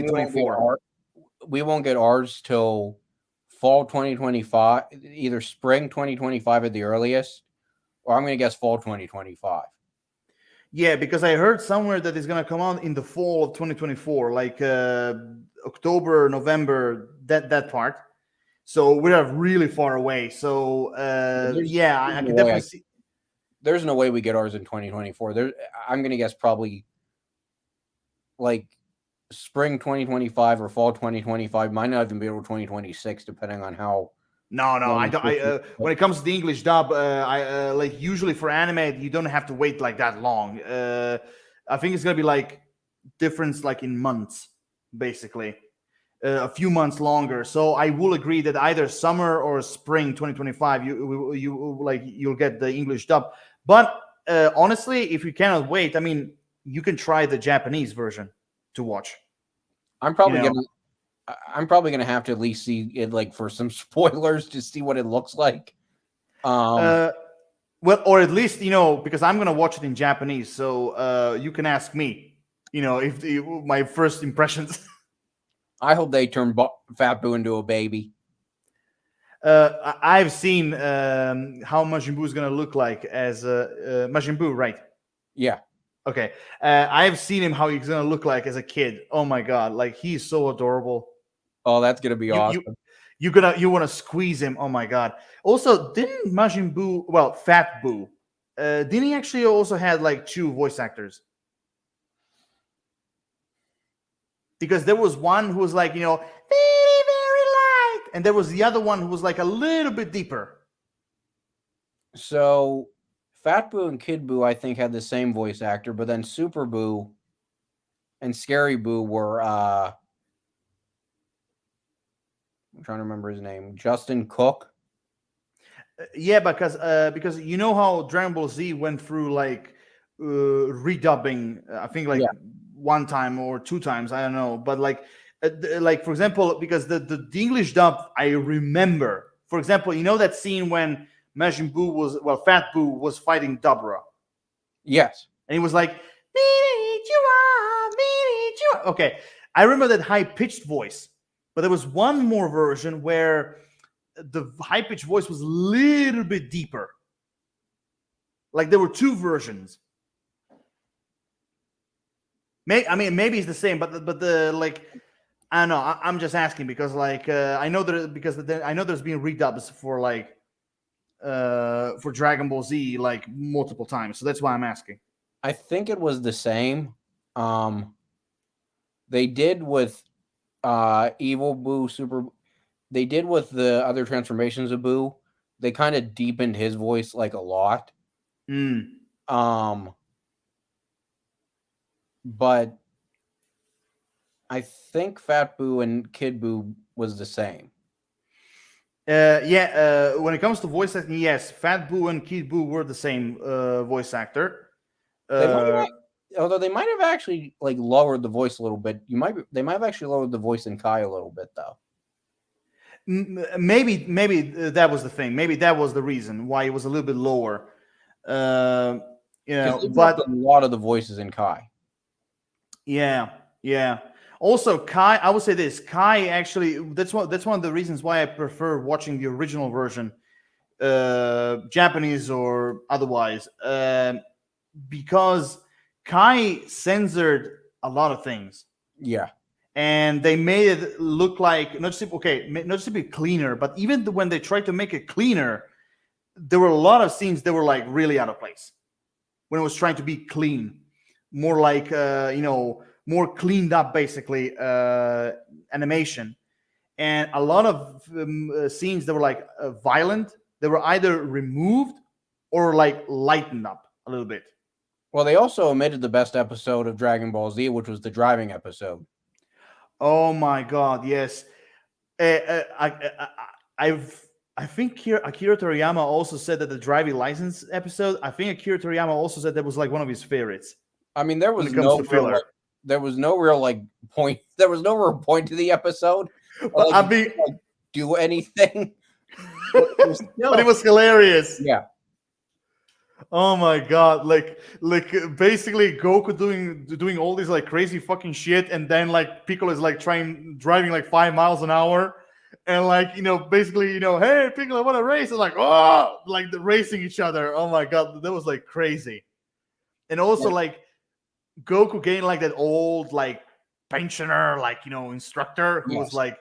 we won't get ours till fall 2025, either spring 2025 at the earliest, or I'm going to guess fall 2025. Yeah, because I heard somewhere that it's going to come out in the fall of 2024, like October, November, that part. So we're really far away. So I can definitely see. There's no way we get ours in 2024. I'm going to guess probably like spring 2025 or fall 2025. Might not even be able 2026, depending on how. No, I don't. When it comes to the English dub, like usually for anime, you don't have to wait like that long. I think it's gonna be like difference like in months, basically, a few months longer. So I will agree that either summer or spring 2025, you'll get the English dub. But honestly, if you cannot wait, I mean, you can try the Japanese version to watch. I'm probably gonna have to at least see it, like for some spoilers, to see what it looks like. Well, or at least because I'm gonna watch it in Japanese, so you can ask me. my first impressions. I hope they turn Fat Boo into a baby. I've seen how Majin Buu is gonna look like as Majin Buu, right? Yeah. Okay. I've seen him how he's gonna look like as a kid. Oh my god, like he's so adorable. Oh, that's gonna be You awesome. you want to squeeze him. Oh my god. Also, didn't Majin Buu, well, Fat Buu, didn't he actually also had like 2 voice actors? Because there was one who was like, very, very light, and there was the other one who was like a little bit deeper. So Fat Boo and Kid Boo, I think, had the same voice actor, but then Super Boo and Scary Boo were I'm trying to remember his name. Justin Cook. Yeah, because you know how Dragon Ball Z went through like redubbing, I think like 1 time or 2 times, I don't know, but like for example, because the English dub, I remember, for example, that scene when Majin Buu Fat Buu was fighting Dabra. Yes. And he was like, okay, I remember that high-pitched voice, but there was one more version where the high-pitched voice was a little bit deeper. Like there were 2 versions. Maybe it's the same, but the like, I don't know. I'm just asking because like I know I know there's been redubs for like for Dragon Ball Z like multiple times, so that's why I'm asking. I think it was the same. They did with Evil Boo, Super. They did with the other transformations of Boo. They kind of deepened his voice like a lot. But I think Fat Boo and Kid Boo was the same. When it comes to voice acting, yes, Fat Boo and Kid Boo were the same voice actor. Although they might have actually like lowered the voice a little bit. They might have actually lowered the voice in Kai a little bit though. Maybe that was the thing. Maybe that was the reason why it was a little bit lower. But a lot of the voices in Kai. Yeah. Also, Kai, I would say this. Kai actually, that's one of the reasons why I prefer watching the original version, Japanese or otherwise, because Kai censored a lot of things. Yeah. And they made it look like not just to be cleaner, but even when they tried to make it cleaner, there were a lot of scenes that were like really out of place when it was trying to be clean, more like more cleaned up, basically animation, and a lot of scenes that were like violent. They were either removed or like lightened up a little bit. Well, they also omitted the best episode of Dragon Ball Z, which was the driving episode. Oh my God, yes. I think Akira Toriyama also said that the driving license episode. I think Akira Toriyama also said that was like one of his favorites. I mean, there was no real, there was no real point. There was no real point to the episode. Do anything. But it was hilarious. Yeah. Oh my God! Like basically Goku doing all this like crazy fucking shit, and then like Piccolo is like driving like 5 miles an hour, and like basically hey Piccolo, I want to race, and like like the racing each other. Oh my God, that was like crazy. And also like Goku getting like that old like pensioner instructor who was like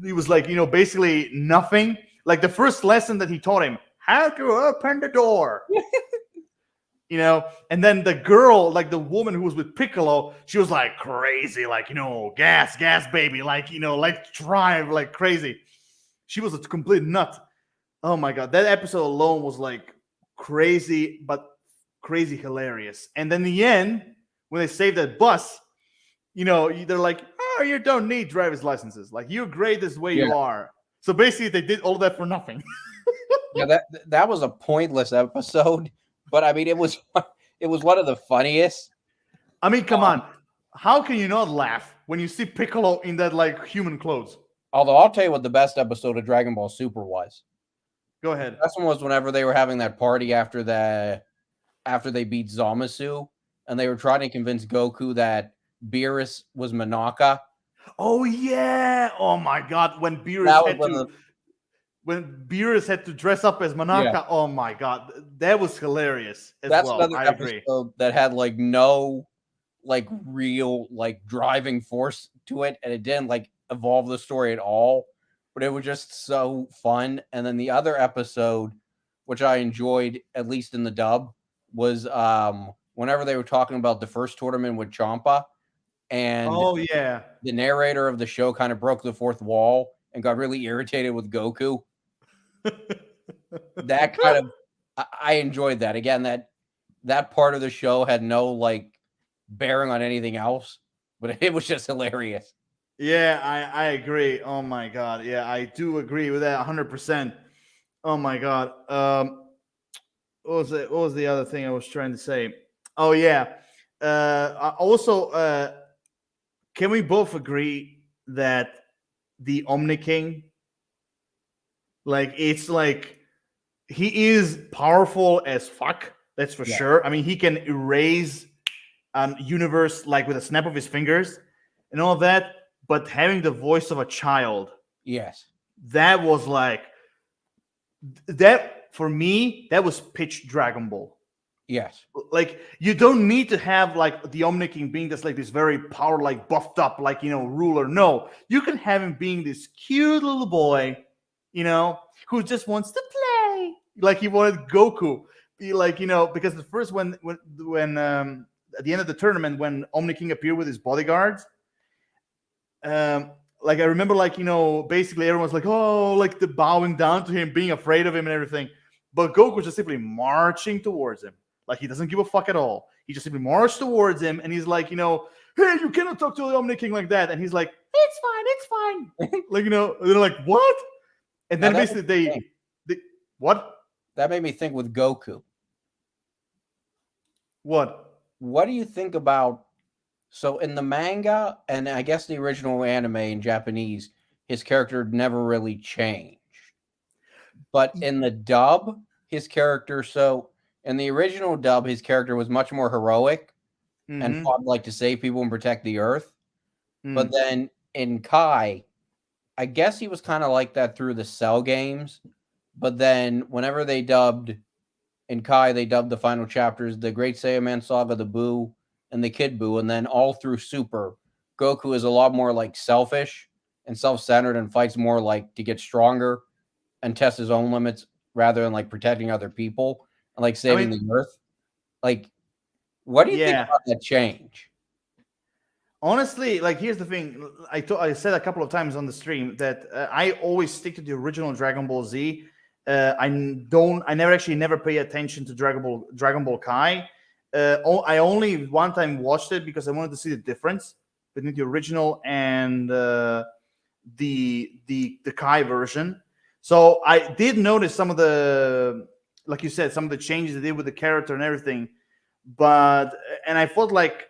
he was like basically nothing. Like the first lesson that he taught him, how to open the door. And then the girl, like the woman who was with Piccolo, she was like crazy, like gas baby, like like drive like crazy. She was a complete nut. Oh my God, that episode alone was like crazy, but crazy hilarious. And then in the end, when they saved that bus, they're like, oh, you don't need driver's licenses, like you're great this way you are. So basically, they did all that for nothing. Yeah, that was a pointless episode, but I mean, it was one of the funniest. I mean, come on, how can you not laugh when you see Piccolo in that like human clothes? Although I'll tell you what the best episode of Dragon Ball Super was. Go ahead. The best one was whenever they were having that party after they beat Zamasu, and they were trying to convince Goku that Beerus was Monaka. Oh yeah! Oh my god! When That was one of the Beerus had to dress up as yeah. Manaka, oh my god, that was hilarious as That's well. another I agree. episode that had like no like real like driving force to it, and it didn't like evolve the story at all. But it was just so fun. And then the other episode, which I enjoyed at least in the dub, was whenever they were talking about the first tournament with Champa, and Oh yeah. the narrator of the show kind of broke the fourth wall and got really irritated with Goku. That kind of I enjoyed that. Again, that part of the show had no like bearing on anything else, but it was just hilarious. Yeah, I agree. Oh my god. Yeah, I do agree with that 100%. Oh my god. What was the other thing I was trying to say? Oh yeah. Also, can we both agree that the Omni King, like, it's like he is powerful as fuck. That's for Yeah. sure. I mean, he can erase universe like with a snap of his fingers and all of that. But having the voice of a child, Yes. that was like that for me. That was pitch Dragon Ball. Yes. Like, you don't need to have like the Omni King being this like this very power, like buffed up, like, you know, ruler. No, you can have him being this cute little boy, you know, who just wants to play. Like he wanted Goku be like, you know, because the first when at the end of the tournament when Omni King appeared with his bodyguards, like I remember, like, you know, basically everyone's like, oh, like the bowing down to him, being afraid of him and everything. But Goku just simply marching towards him. Like he doesn't give a fuck at all. He just simply marched towards him and he's like, you know, hey, you cannot talk to the Omni King like that. And he's like, it's fine. Like, you know, they're like, what? And then Now, basically they what? that made me think with Goku. What? What do you think about so in the manga and I guess the original anime in Japanese, his character never really changed. But in the dub, his character so in the original dub, his character was much more heroic and fought like to save people and protect the earth. But then in Kai, I guess he was kind of like that through the Cell games. But then whenever they dubbed in Kai, they dubbed the final chapters the Great Saiyaman Saga, the Buu, and the Kid Buu. And then all through Super, Goku is a lot more like selfish and self-centered and fights more like to get stronger and test his own limits rather than like protecting other people and like saving the earth. Like, what do you think about that change? Honestly, like, here's the thing. I said a couple of times on the stream that I always stick to the original Dragon Ball Z. I never pay attention to Dragon Ball Kai. I only one time watched it because I wanted to see the difference between the original and the Kai version. So I did notice some of the, like you said, some of the changes they did with the character and everything. And I felt like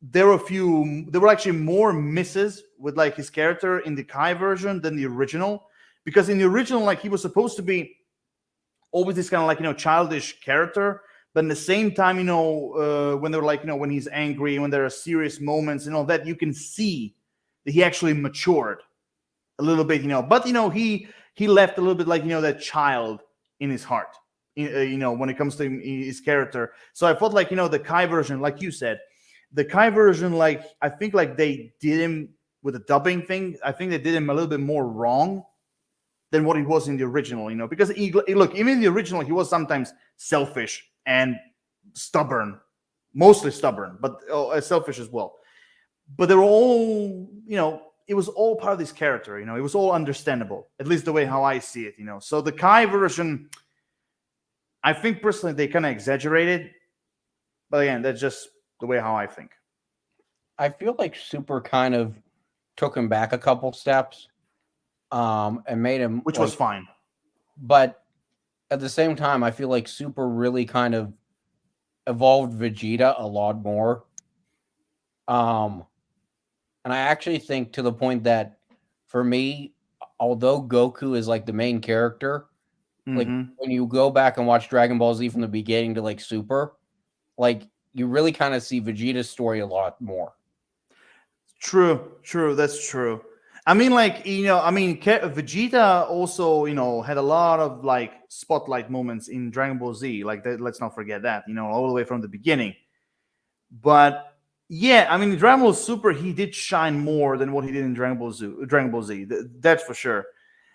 there were actually more misses with like his character in the Kai version than the original, because in the original, like, he was supposed to be always this kind of like, you know, childish character, but in the same time, you know, when they're like, you know, when he's angry, when there are serious moments and all that, you can see that he actually matured a little bit, you know. But you know, he left a little bit like, you know, that child in his heart, you know, when it comes to his character. So I felt like, you know, the Kai version, like you said, the Kai version, like, I think like they did him with the dubbing thing. I think they did him a little bit more wrong than what he was in the original, you know, because look, even in the original, he was sometimes selfish and stubborn, mostly stubborn, but selfish as well. But they were all, you know, it was all part of this character, you know, it was all understandable, at least the way how I see it, you know. So the Kai version, I think personally they kind of exaggerated, but again, that's just the way how I think. I feel like Super kind of took him back a couple steps, and made him, which like, was fine. But at the same time, I feel like Super really kind of evolved Vegeta a lot more. And I actually think to the point that for me, although Goku is like the main character, like when you go back and watch Dragon Ball Z from the beginning to like Super, like you really kind of see Vegeta's story a lot more. True, that's true. I mean, like, Vegeta also, had a lot of like spotlight moments in Dragon Ball Z. Like, let's not forget that, all the way from the beginning. But yeah, I mean, Dragon Ball Super, he did shine more than what he did in Dragon Ball Z. That's for sure.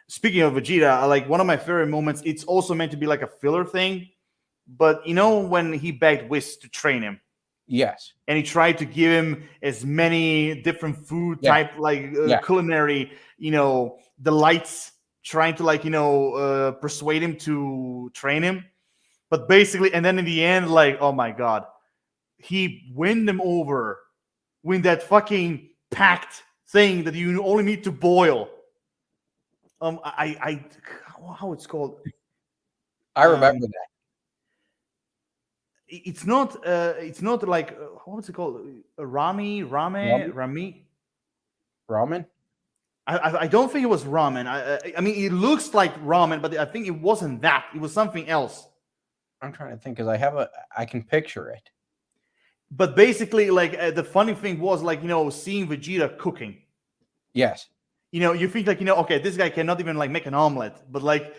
Speaking of Vegeta, like one of my favorite moments, it's also meant to be like a filler thing. But when he begged Whis to train him, Yes. and he tried to give him as many different food type, like culinary, delights, trying to like, persuade him to train him. But basically, and then in the end, like, oh my God, he win them over with that fucking packed thing that you only need to boil. How it's called? I remember that. It's not like what's it called? Rami. Ramen? I don't think it was ramen. I mean, it looks like ramen, but I think it wasn't that. It was something else. I'm trying to think because I can picture it. But basically, like the funny thing was, like, seeing Vegeta cooking. Yes. You think like, okay, this guy cannot even like make an omelet, but like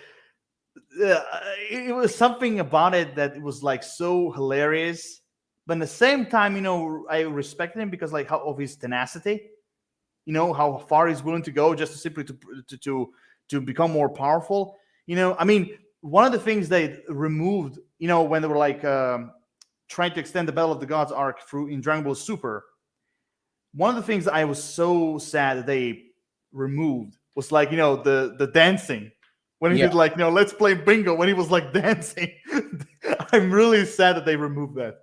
it was something about it that it was like so hilarious. But at the same time, I respected him because like of his tenacity. How far he's willing to go just to simply to become more powerful. I mean, one of the things they removed, when they were like trying to extend the Battle of the Gods arc through in Dragon Ball Super, one of the things I was so sad that they removed was like, the dancing. When he did like, let's play bingo, when he was like dancing. I'm really sad that they removed that.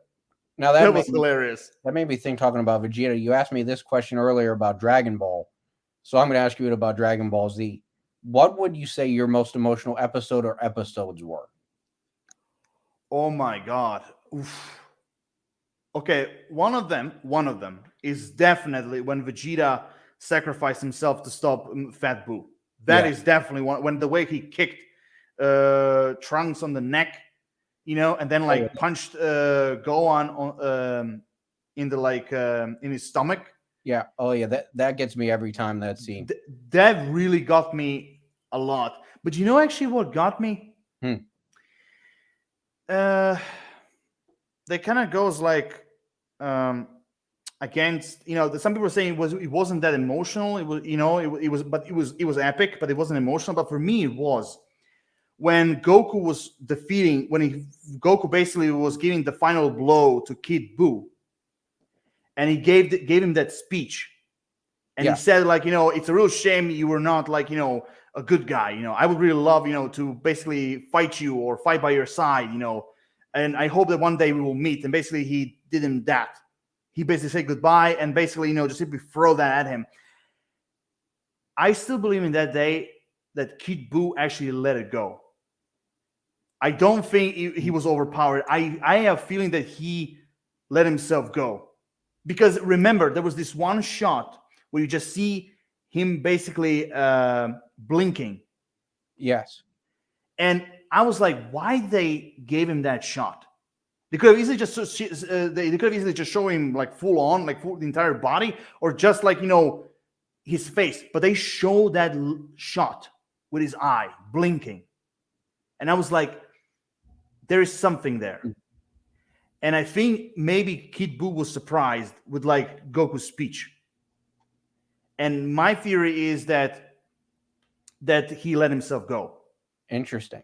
Now that was hilarious. That made me think, talking about Vegeta. You asked me this question earlier about Dragon Ball. So I'm going to ask you about Dragon Ball Z. What would you say your most emotional episode or episodes were? Oh my God. Oof. Okay, one of them is definitely when Vegeta sacrificed himself to stop Fat Buu. That is definitely one. When the way he kicked Trunks on the neck, and then like punched Gohan on in the like in his stomach. Yeah. Oh yeah. That gets me every time, that scene. That really got me a lot. But actually what got me? That kind of goes like against, some people are saying it wasn't that emotional. It was, it was epic, but it wasn't emotional. But for me, it was when Goku was Goku basically was giving the final blow to Kid Buu, and he gave him that speech, and he said like, it's a real shame you were not like, a good guy. I would really love, to basically fight you or fight by your side, and I hope that one day we will meet. And basically he did him that. He basically said goodbye and basically, just simply throw that at him. I still believe in that day that Kid Buu actually let it go. I don't think he was overpowered. I have a feeling that he let himself go. Because remember, there was this one shot where you just see him basically blinking. Yes. And I was like, why they gave him that shot? They could have easily just show him like full on, like the entire body, or just like, his face. But they show that shot with his eye blinking. And I was like, there is something there. And I think maybe Kid Buu was surprised with like Goku's speech. And my theory is that he let himself go. Interesting.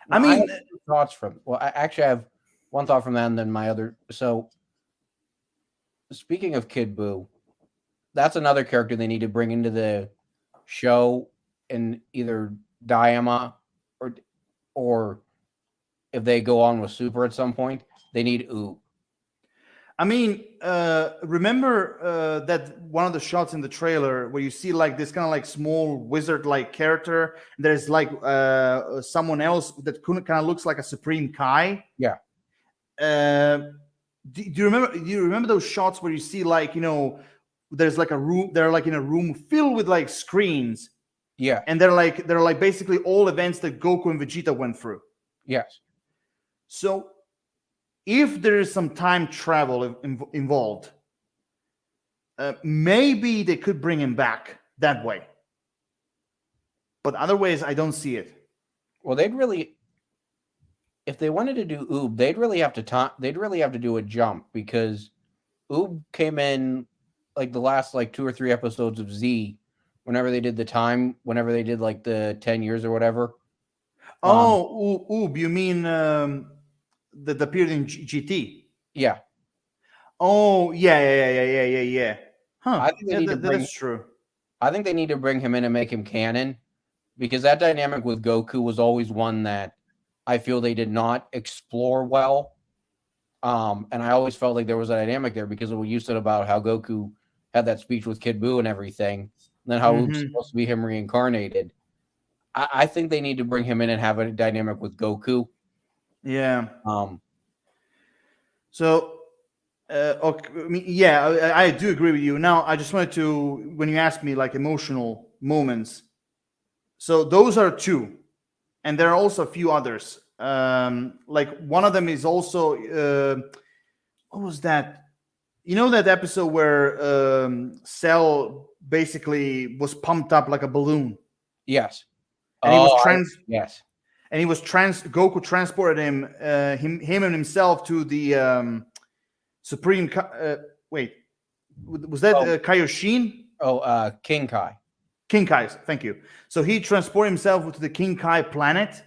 I mean, thoughts from, I actually have one thought from that and then my other. So speaking of Kid Buu, that's another character they need to bring into the show in either Daima or if they go on with Super at some point, they need Ooh. I mean, remember that one of the shots in the trailer where you see like this kind of like small wizard-like character. There's like someone else that kind of looks like a Supreme Kai. Yeah. Do you remember? Do you remember those shots where you see like there's like a room? They're like in a room filled with like screens. Yeah. And they're like basically all events that Goku and Vegeta went through. Yes. So if there is some time travel involved, maybe they could bring him back that way. But other ways, I don't see it. Well, if they wanted to do Oob, they'd really have to do a jump, because Oob came in like the last like 2 or 3 episodes of Z, whenever they did like the 10 years or whatever. Oob, you mean that appeared in GT? Yeah. Oh, yeah. Huh. I think that's true. I think they need to bring him in and make him canon, because that dynamic with Goku was always one that I feel they did not explore well. And I always felt like there was a dynamic there, because of what you said about how Goku had that speech with Kid Buu and everything, and then how Oob's supposed to be him reincarnated. I think they need to bring him in and have a dynamic with Goku. Yeah. So, okay, I do agree with you. Now, I just wanted to, when you asked me like emotional moments, so those are 2, and there are also a few others. Like one of them is also what was that? You know that episode where Cell basically was pumped up like a balloon? Yes. And he was yes. And he was Goku transported him and himself to the Supreme. Wait, was that Kaioshin? King Kai. King Kai. Thank you. So he transported himself to the King Kai planet.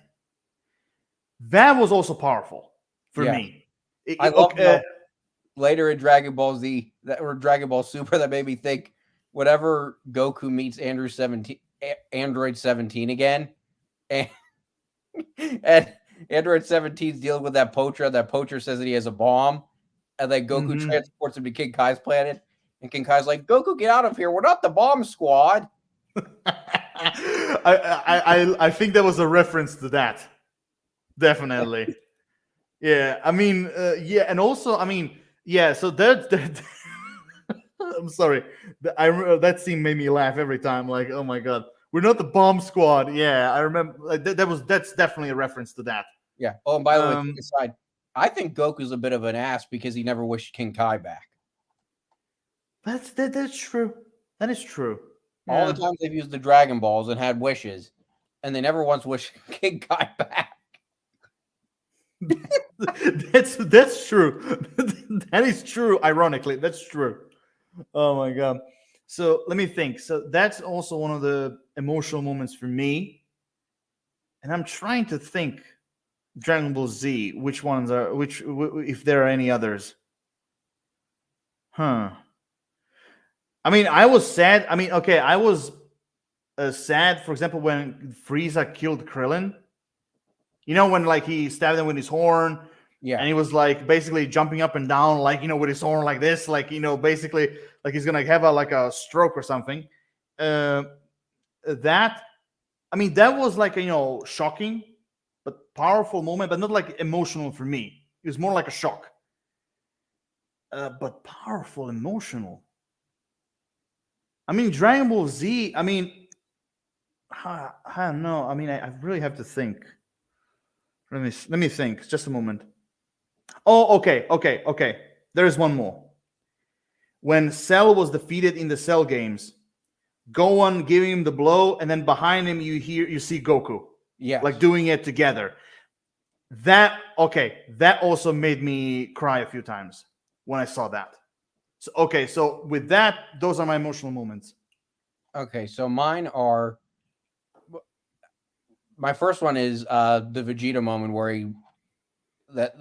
That was also powerful for me. I love later in Dragon Ball Z or Dragon Ball Super, that made me think, whatever Goku meets Android 17 again, and Android 17's dealing with that poacher. That poacher says that he has a bomb, and then Goku transports him to King Kai's planet, and King Kai's like, "Goku, get out of here! We're not the bomb squad." I think that was a reference to that. Definitely. Yeah. I mean, and also, I mean, yeah. So that I'm sorry. That scene made me laugh every time. Like, oh my god, we're not the bomb squad. Yeah, I remember. That's definitely a reference to that. Yeah. Oh, and by the way, aside, I think Goku's a bit of an ass because he never wished King Kai back. That's true. That is true. All the times they've used the Dragon Balls and had wishes, and they never once wished King Kai back. That's true. That is true. Ironically, that's true. Oh my god. So let me think. So that's also one of the emotional moments for me. And I'm trying to think, Dragon Ball Z, which ones are if there are any others. I mean, I was sad. I mean, okay, I was sad, for example, when Frieza killed Krillin. You know, when like he stabbed him with his horn, and he was like basically jumping up and down, like, you know, with his horn like this, like, you know, basically like he's gonna have a stroke or something. That, I mean, that was like, you know, shocking but powerful moment, but not like emotional for me. It was more like a shock, but powerful, emotional. I mean, Dragon Ball Z. I mean, I don't know. I mean, I really have to think. Let me think. Just a moment. Oh, okay. There is one more. When Cell was defeated in the Cell games, Gohan giving him the blow, and then behind him you see Goku. Yeah, like doing it together. That also made me cry a few times when I saw that. So with that, those are my emotional moments. Okay, so mine are. My first one is the Vegeta moment where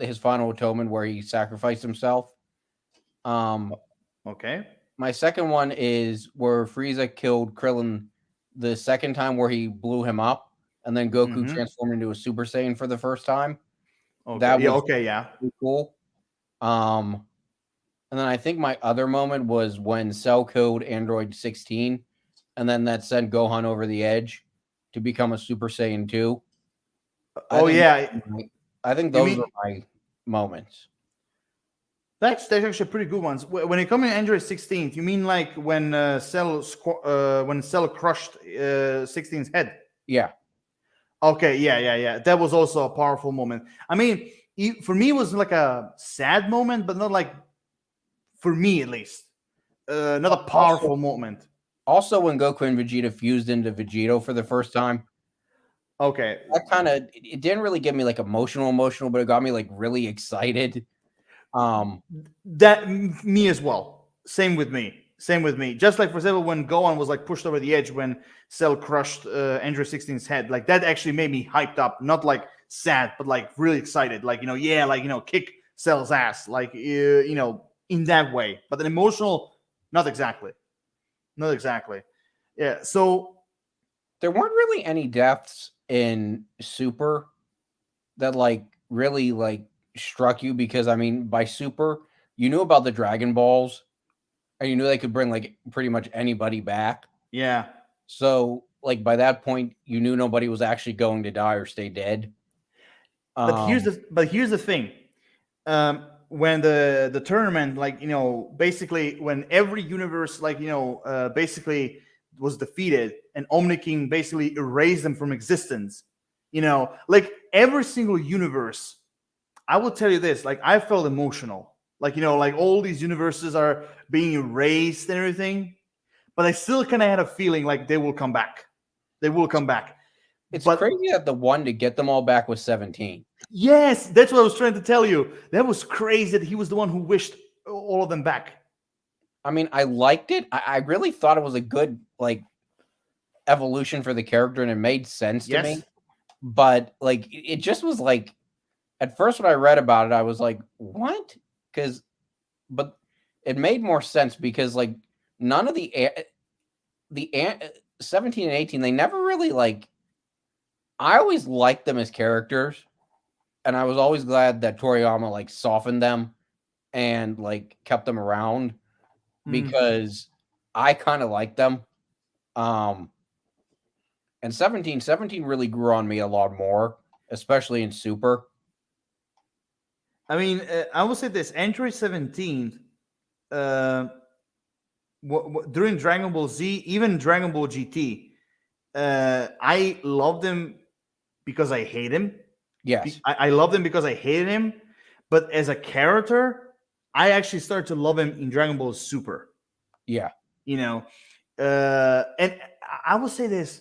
his final atonement where he sacrificed himself. Okay. My second one is where Frieza killed Krillin the second time, where he blew him up, and then Goku transformed into a Super Saiyan for the first time. Okay. That was pretty cool. And then I think my other moment was when Cell killed Android 16, and then that sent Gohan over the edge to become a Super Saiyan 2. I think those are my moments. That's actually pretty good ones. When it comes to Android 16, you mean like when Cell crushed 16's head? Yeah. Okay, yeah. That was also a powerful moment. I mean, for me, it was like a sad moment, but not like, for me at least, not a powerful moment. Also, when Goku and Vegeta fused into Vegito for the first time, Okay, that kind of, it didn't really get me like emotional, but it got me like really excited. that me as well. Same with me. Same with me. Just like, for example, when Gohan was like pushed over the edge when Cell crushed Android 16's head, like that actually made me hyped up. Not like sad, but like really excited. Like, yeah, like, kick Cell's ass. Like, in that way. But an emotional, not exactly. Not exactly. Yeah. So There weren't really any deaths in Super that like really like struck you, because I mean, by Super, you knew about the Dragon Balls and you knew they could bring like pretty much anybody back. yeah. So like by that point, you knew nobody was actually going to die or stay dead. But here's the thing. When the tournament, like, basically when every universe, like, basically was defeated and Omni King basically erased them from existence, like every single universe, I will tell you this, like I felt emotional, like, like all these universes are being erased and everything, but I still kind of had a feeling like they will come back. It's But crazy that the one to get them all back was 17. yes, that's what I was trying to tell you. That was crazy that he was the one who wished all of them back. I mean, I liked it. I really thought it was a good like evolution for the character, and it made sense to me. But like, it just was like, at first when I read about it, I was like, what? But it made more sense because like none of the 17 and 18, they never really like, I always liked them as characters, and I was always glad that Toriyama like softened them and like kept them around, because I kind of liked them. And 17 really grew on me a lot more, especially in Super. I mean, I will say this: Android 17, during Dragon Ball Z, even Dragon Ball GT, I loved him because I hate him. Yes. I loved him because I hated him, but as a character, I actually started to love him in Dragon Ball Super. Yeah. And I will say this.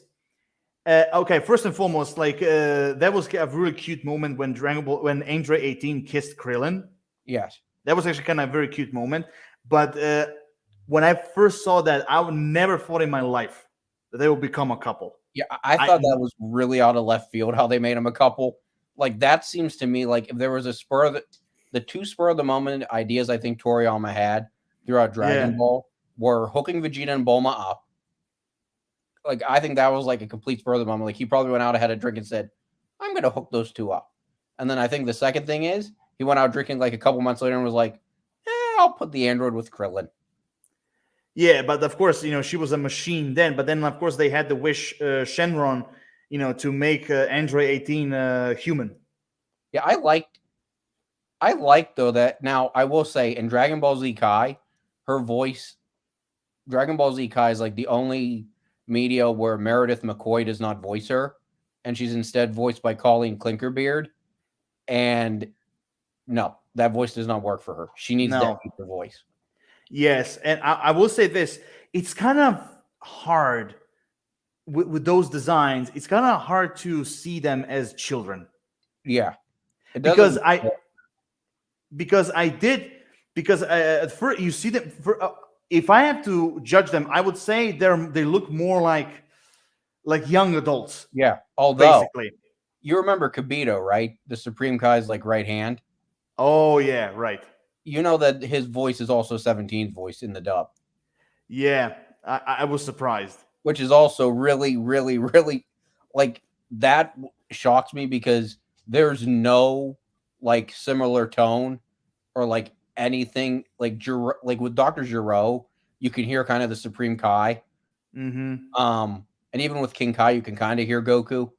Okay, first and foremost, like that was a really cute moment when Android 18 kissed Krillin. Yes. That was actually kind of a very cute moment. But when I first saw that, I would never thought in my life that they would become a couple. Yeah, I thought that was really out of left field how they made them a couple. Like that seems to me like if there was the two spur of the moment ideas I think Toriyama had throughout Dragon Ball were hooking Vegeta and Bulma up. Like I think that was like a complete spur of the moment. Like he probably went out, had a drink, and said, "I'm going to hook those two up." And then I think the second thing is he went out drinking like a couple months later and was like, "I'll put the android with Krillin." Yeah, but of course, she was a machine then. But then, of course, they had to wish Shenron, to make Android 18 human. Yeah, I liked though that now I will say in Dragon Ball Z Kai, her voice, Dragon Ball Z Kai is like the only media where Meredith McCoy does not voice her, and she's instead voiced by Colleen Clinkerbeard. And no, that voice does not work for her. She needs that deeper voice. Yes, and I will say this: it's kind of hard with those designs. It's kind of hard to see them as children. Yeah, because at first you see them. If I have to judge them, I would say they look more like young adults. Yeah, although basically, you remember Kibito, right? The Supreme Kai's like right hand. Oh yeah, right. You know that his voice is also 17's voice in the dub. Yeah, I was surprised. Which is also really, really, really like that shocks me because there's no like similar tone or like anything like with Dr. Gero, you can hear kind of the Supreme Kai. And even with King Kai, you can kind of hear Goku,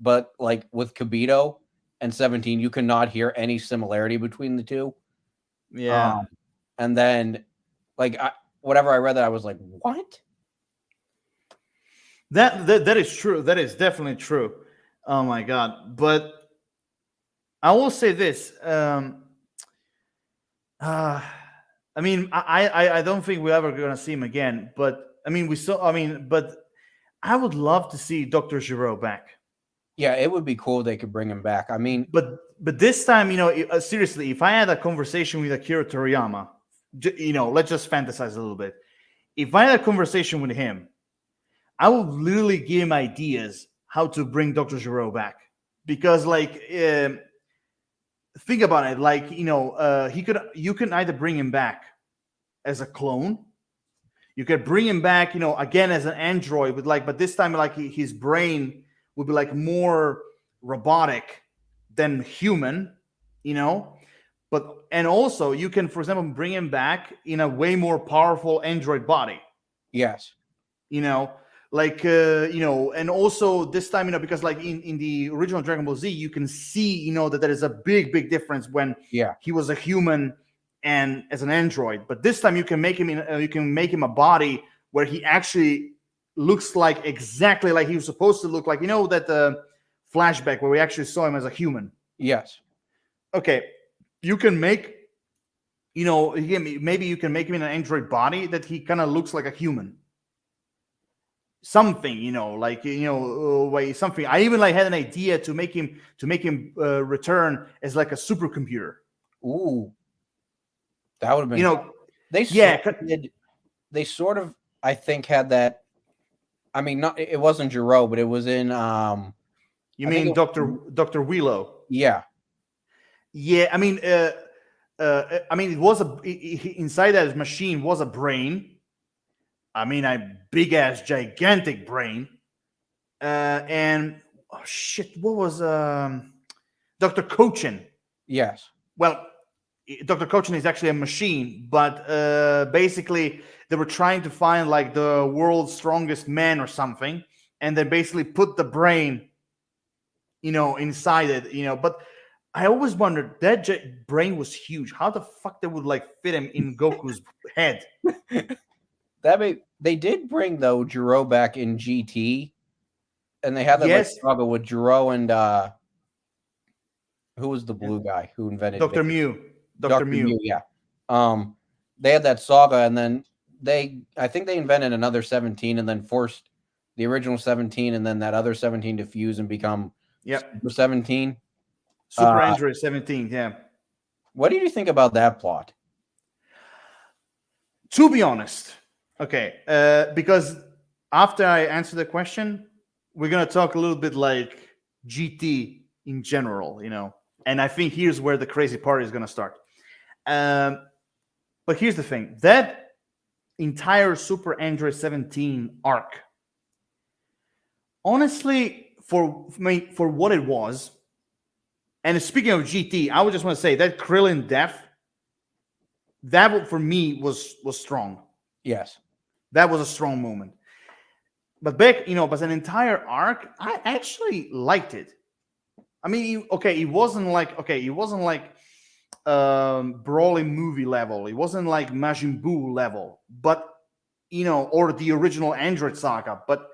but like with Kibito and 17, you cannot hear any similarity between the two. Yeah. And then like whatever I read that I was like, what? That is true. That is definitely true. Oh my god. But I will say this. I mean, I don't think we're ever gonna see him again. But I mean, we saw. I mean, but I would love to see Doctor Giro back. Yeah, it would be cool if they could bring him back. I mean, But this time, seriously, if I had a conversation with Akira Toriyama, let's just fantasize a little bit. If I had a conversation with him, I would literally give him ideas how to bring Doctor Giro back, because think about it, you can either bring him back as a clone, you could bring him back, again as an android, but this time his brain would be like more robotic than human, but and also you can, for example, bring him back in a way more powerful android body. yes, And also this time, because like in the original Dragon Ball Z, you can see, that there is a big difference when he was a human and as an android. But this time you can make him a body where he actually looks like exactly like he was supposed to look like. That flashback where we actually saw him as a human. yes. Okay, you can make, maybe you can make him in an android body that he kind of looks like a human. Something, something. I even had an idea to make him return as like a supercomputer. Ooh, that would have been. They sort of, I think, had that. I mean, it wasn't Giro, but it was in. You mean Dr. Wheelo? Yeah. Yeah, I mean, it was inside that machine was a brain. I mean, a big ass, gigantic brain. And oh shit, what was Dr. Cochin? Yes. Well, Dr. Cochin is actually a machine, but basically they were trying to find like the world's strongest man or something, and they basically put the brain, inside it, But I always wondered, that brain was huge. How the fuck they would fit him in Goku's head? They did bring though Giro back in GT, and they had that struggle with Giro and who was the blue guy who invented Dr. Mew. Dr. Mew, yeah. They had that saga, and then I think they invented another 17, and then forced the original 17, and then that other 17 to fuse and become Super 17. Super Android 17, yeah. What did you think about that plot? To be honest, okay, because after I answer the question, we're going to talk a little bit like GT in general, and I think here's where the crazy part is going to start. But here's the thing, that entire Super Android 17 arc, honestly, for what it was, and speaking of GT, I would just want to say that Krillin death, that for me was strong. Yes. That was a strong moment. But back, but an entire arc, I actually liked it. I mean, it wasn't like Broly movie level. It wasn't like Majin Buu level, but or the original Android saga. But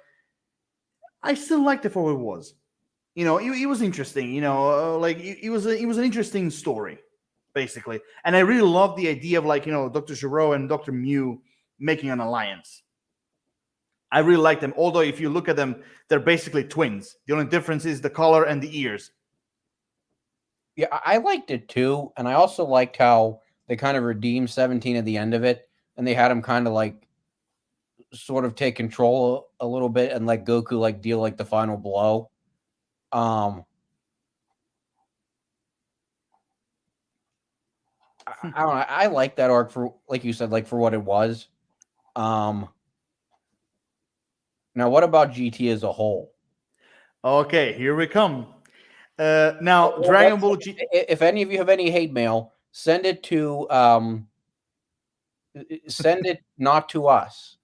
I still liked it for what it was. It was interesting. It was an interesting story, basically. And I really love the idea of Dr. Giro and Dr. Mew making an alliance. I really like them. Although if you look at them, they're basically twins. The only difference is the color and the ears. Yeah, I liked it too. And I also liked how they kind of redeemed 17 at the end of it. And they had him kind of sort of take control a little bit and let Goku deal the final blow. I don't know. I like that arc for, like you said, for what it was. Now, what about GT as a whole? Okay, here we come. Now, Dragon Ball GT. If any of you have any hate mail, send it to send it not to us.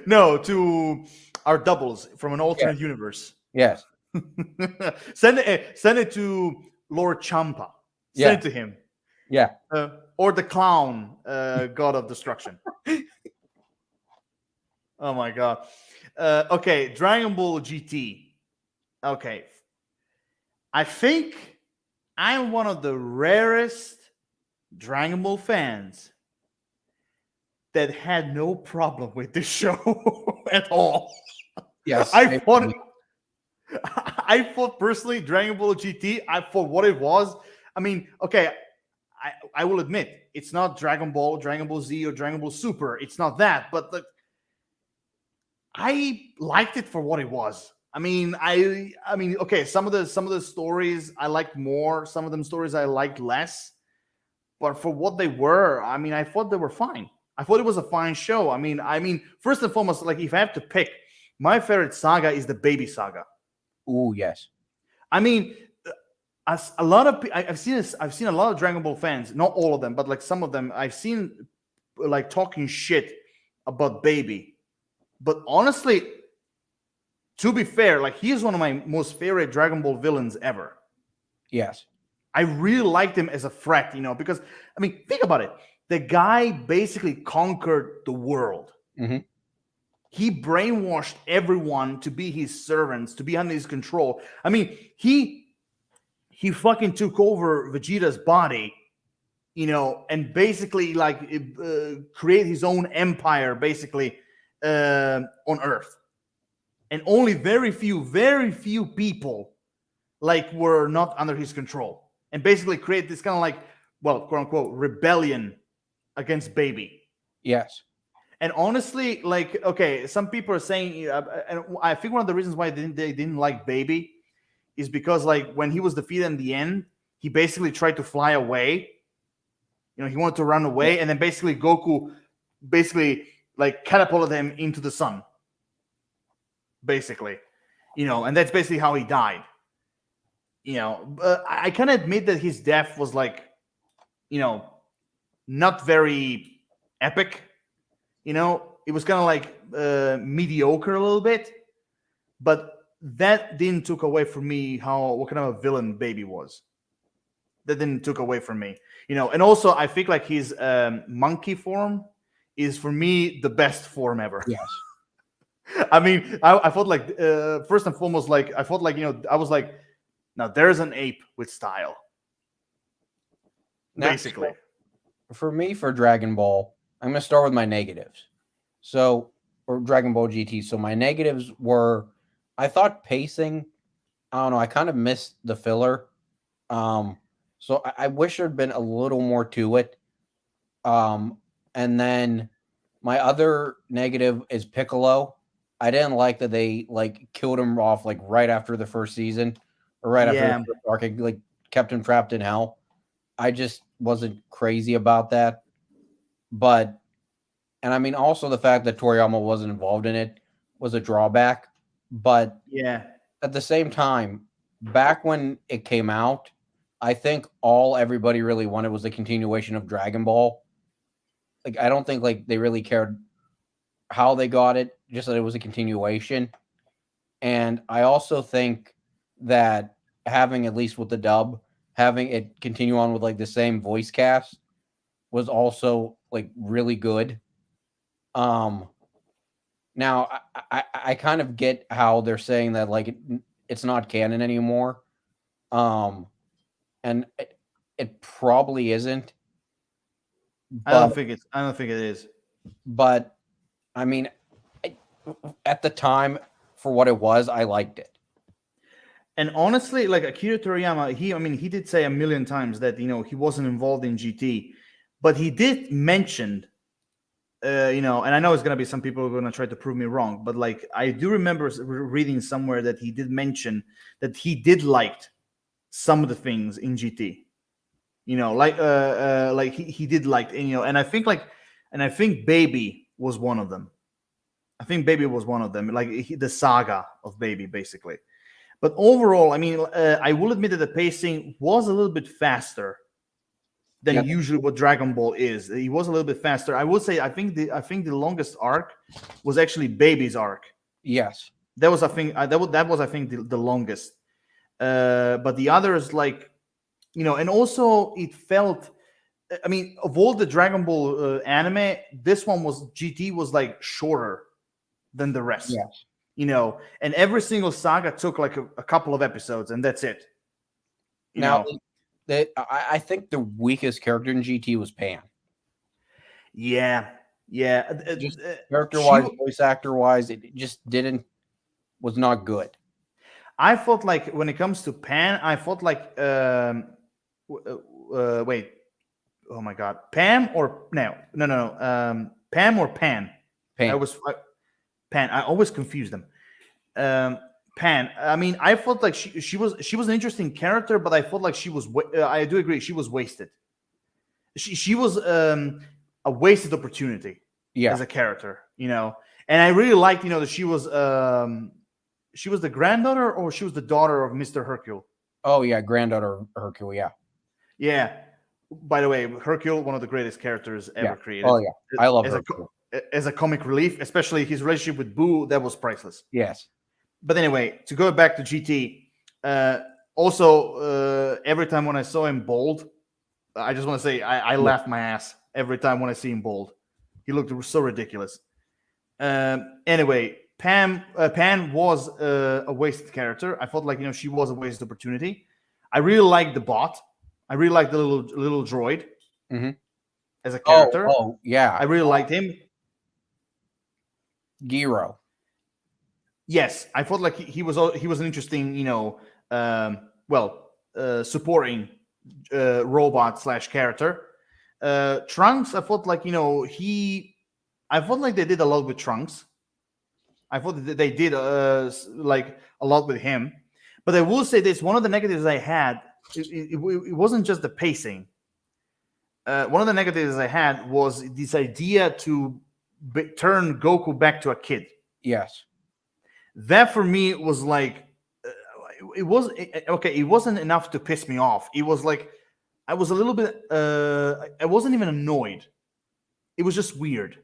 No, to our doubles from an alternate universe. Yes. Send it to Lord Champa. Send it to him. Yeah. Or the clown, god of destruction. Oh my god. Okay, Dragon Ball GT. Okay. I think I'm one of the rarest Dragon Ball fans that had no problem with this show at all. Yes. I thought personally, Dragon Ball GT, I thought what it was. I mean, okay, I will admit it's not Dragon Ball Z, or Dragon Ball Super. It's not that, but I liked it for what it was. I mean, okay, some of the stories I liked more, some of them stories I liked less, but for what they were, I mean, I thought they were fine. I thought it was a fine show. I mean, first and foremost, like if I have to pick, my favorite saga is the Baby Saga. Oh yes. I mean, as a lot of I've seen a lot of Dragon Ball fans, not all of them, but like some of them, I've seen like talking shit about Baby. But honestly, to be fair, like he is one of my most favorite Dragon Ball villains ever. Yes. I really liked him as a threat, because I mean, think about it. The guy basically conquered the world. Mm-hmm. He brainwashed everyone to be his servants, to be under his control. I mean, he fucking took over Vegeta's body, and basically like create his own empire, basically on Earth. And only very few people like were not under his control, and basically create this kind of like, well, quote unquote, rebellion against Baby. Yes. And honestly, like, okay, some people are saying, and I think one of the reasons why they didn't like Baby is because, like, when he was defeated in the end, he basically tried to fly away. He wanted to run away, and then basically Goku basically like catapulted him into the sun. Basically, and that's basically how he died. I can admit that his death was like, not very epic. It was kind of like mediocre a little bit, but that didn't took away from me what kind of a villain Baby was. That didn't took away from me, And also, I think like his monkey form is for me the best form ever. Yes. I mean, I thought like first and foremost, like I thought like I was like, now there's an ape with style. Basically, for me, for Dragon Ball, I'm going to start with my negatives. So, or Dragon Ball GT. So my negatives were, I thought pacing, I don't know, I kind of missed the filler. So I wish there'd been a little more to it. And then my other negative is Piccolo. I didn't like that they like killed him off like right after the first season, or right after the first arc, like kept him trapped in hell. I just wasn't crazy about that. But, and I mean, also the fact that Toriyama wasn't involved in it was a drawback. But yeah, at the same time, back when it came out, I think all everybody really wanted was a continuation of Dragon Ball. Like, I don't think like they really cared how they got it, just that it was a continuation. And I also think that having, at least with the dub, having it continue on with like the same voice cast was also like really good. Now I kind of get how they're saying that like it's not canon anymore. And it probably isn't. I don't think it is. But I mean, at the time, for what it was, I liked it. And honestly, like Akira Toriyama, he did say a million times that he wasn't involved in GT, but he did mention, and I know it's gonna be some people who are gonna try to prove me wrong, but like I do remember reading somewhere that he did mention that he did liked some of the things in GT. Like he did like, and I think Baby was one of them. I think Baby was one of them, like the saga of Baby, basically. But overall, I mean, I will admit that the pacing was a little bit faster than usually what Dragon Ball is. It was a little bit faster. I would say I think the longest arc was actually Baby's arc. Yes, that was I think the longest. But the others, like, and also it felt. I mean, of all the Dragon Ball anime, this one GT was like shorter than the rest. Yes. And every single saga took like a couple of episodes, and that's it. Now, I think the weakest character in GT was Pan. Yeah. Just character-wise, voice actor-wise, it just was not good. I felt like when it comes to Pan, I felt like wait, oh my god, Pam or no, Pam or Pan. Pan. Pan. I always confuse them. Pan. I mean, I felt like she was an interesting character, but I felt like she was. I do agree, she was wasted. She was a wasted opportunity as a character, And I really liked, that she was the granddaughter, or she was the daughter of Mr. Hercule. Oh yeah, granddaughter of Hercule. Yeah. Yeah. By the way, Hercule, one of the greatest characters ever created. Oh yeah, I love Hercule. As a comic relief, especially his relationship with Boo, that was priceless. Yes. But anyway, to go back to GT, also every time when I saw him bald, I just want to say I laughed my ass every time when I see him bald. He looked so ridiculous. Anyway, Pan was a wasted character. I felt like she was a wasted opportunity. I really liked the bot. I really liked the little droid as a character. Oh yeah, I really liked him. Giro. Yes, I felt like he was an interesting, supporting robot / character. Trunks, I felt like I felt like they did a lot with Trunks. I thought that they did like a lot with him. But I will say this: one of the negatives I had, it wasn't just the pacing. One of the negatives I had was this idea to turn Goku back to a kid. Yes. That for me was like, it wasn't enough to piss me off. It was like, I was a little bit, I wasn't even annoyed. It was just weird.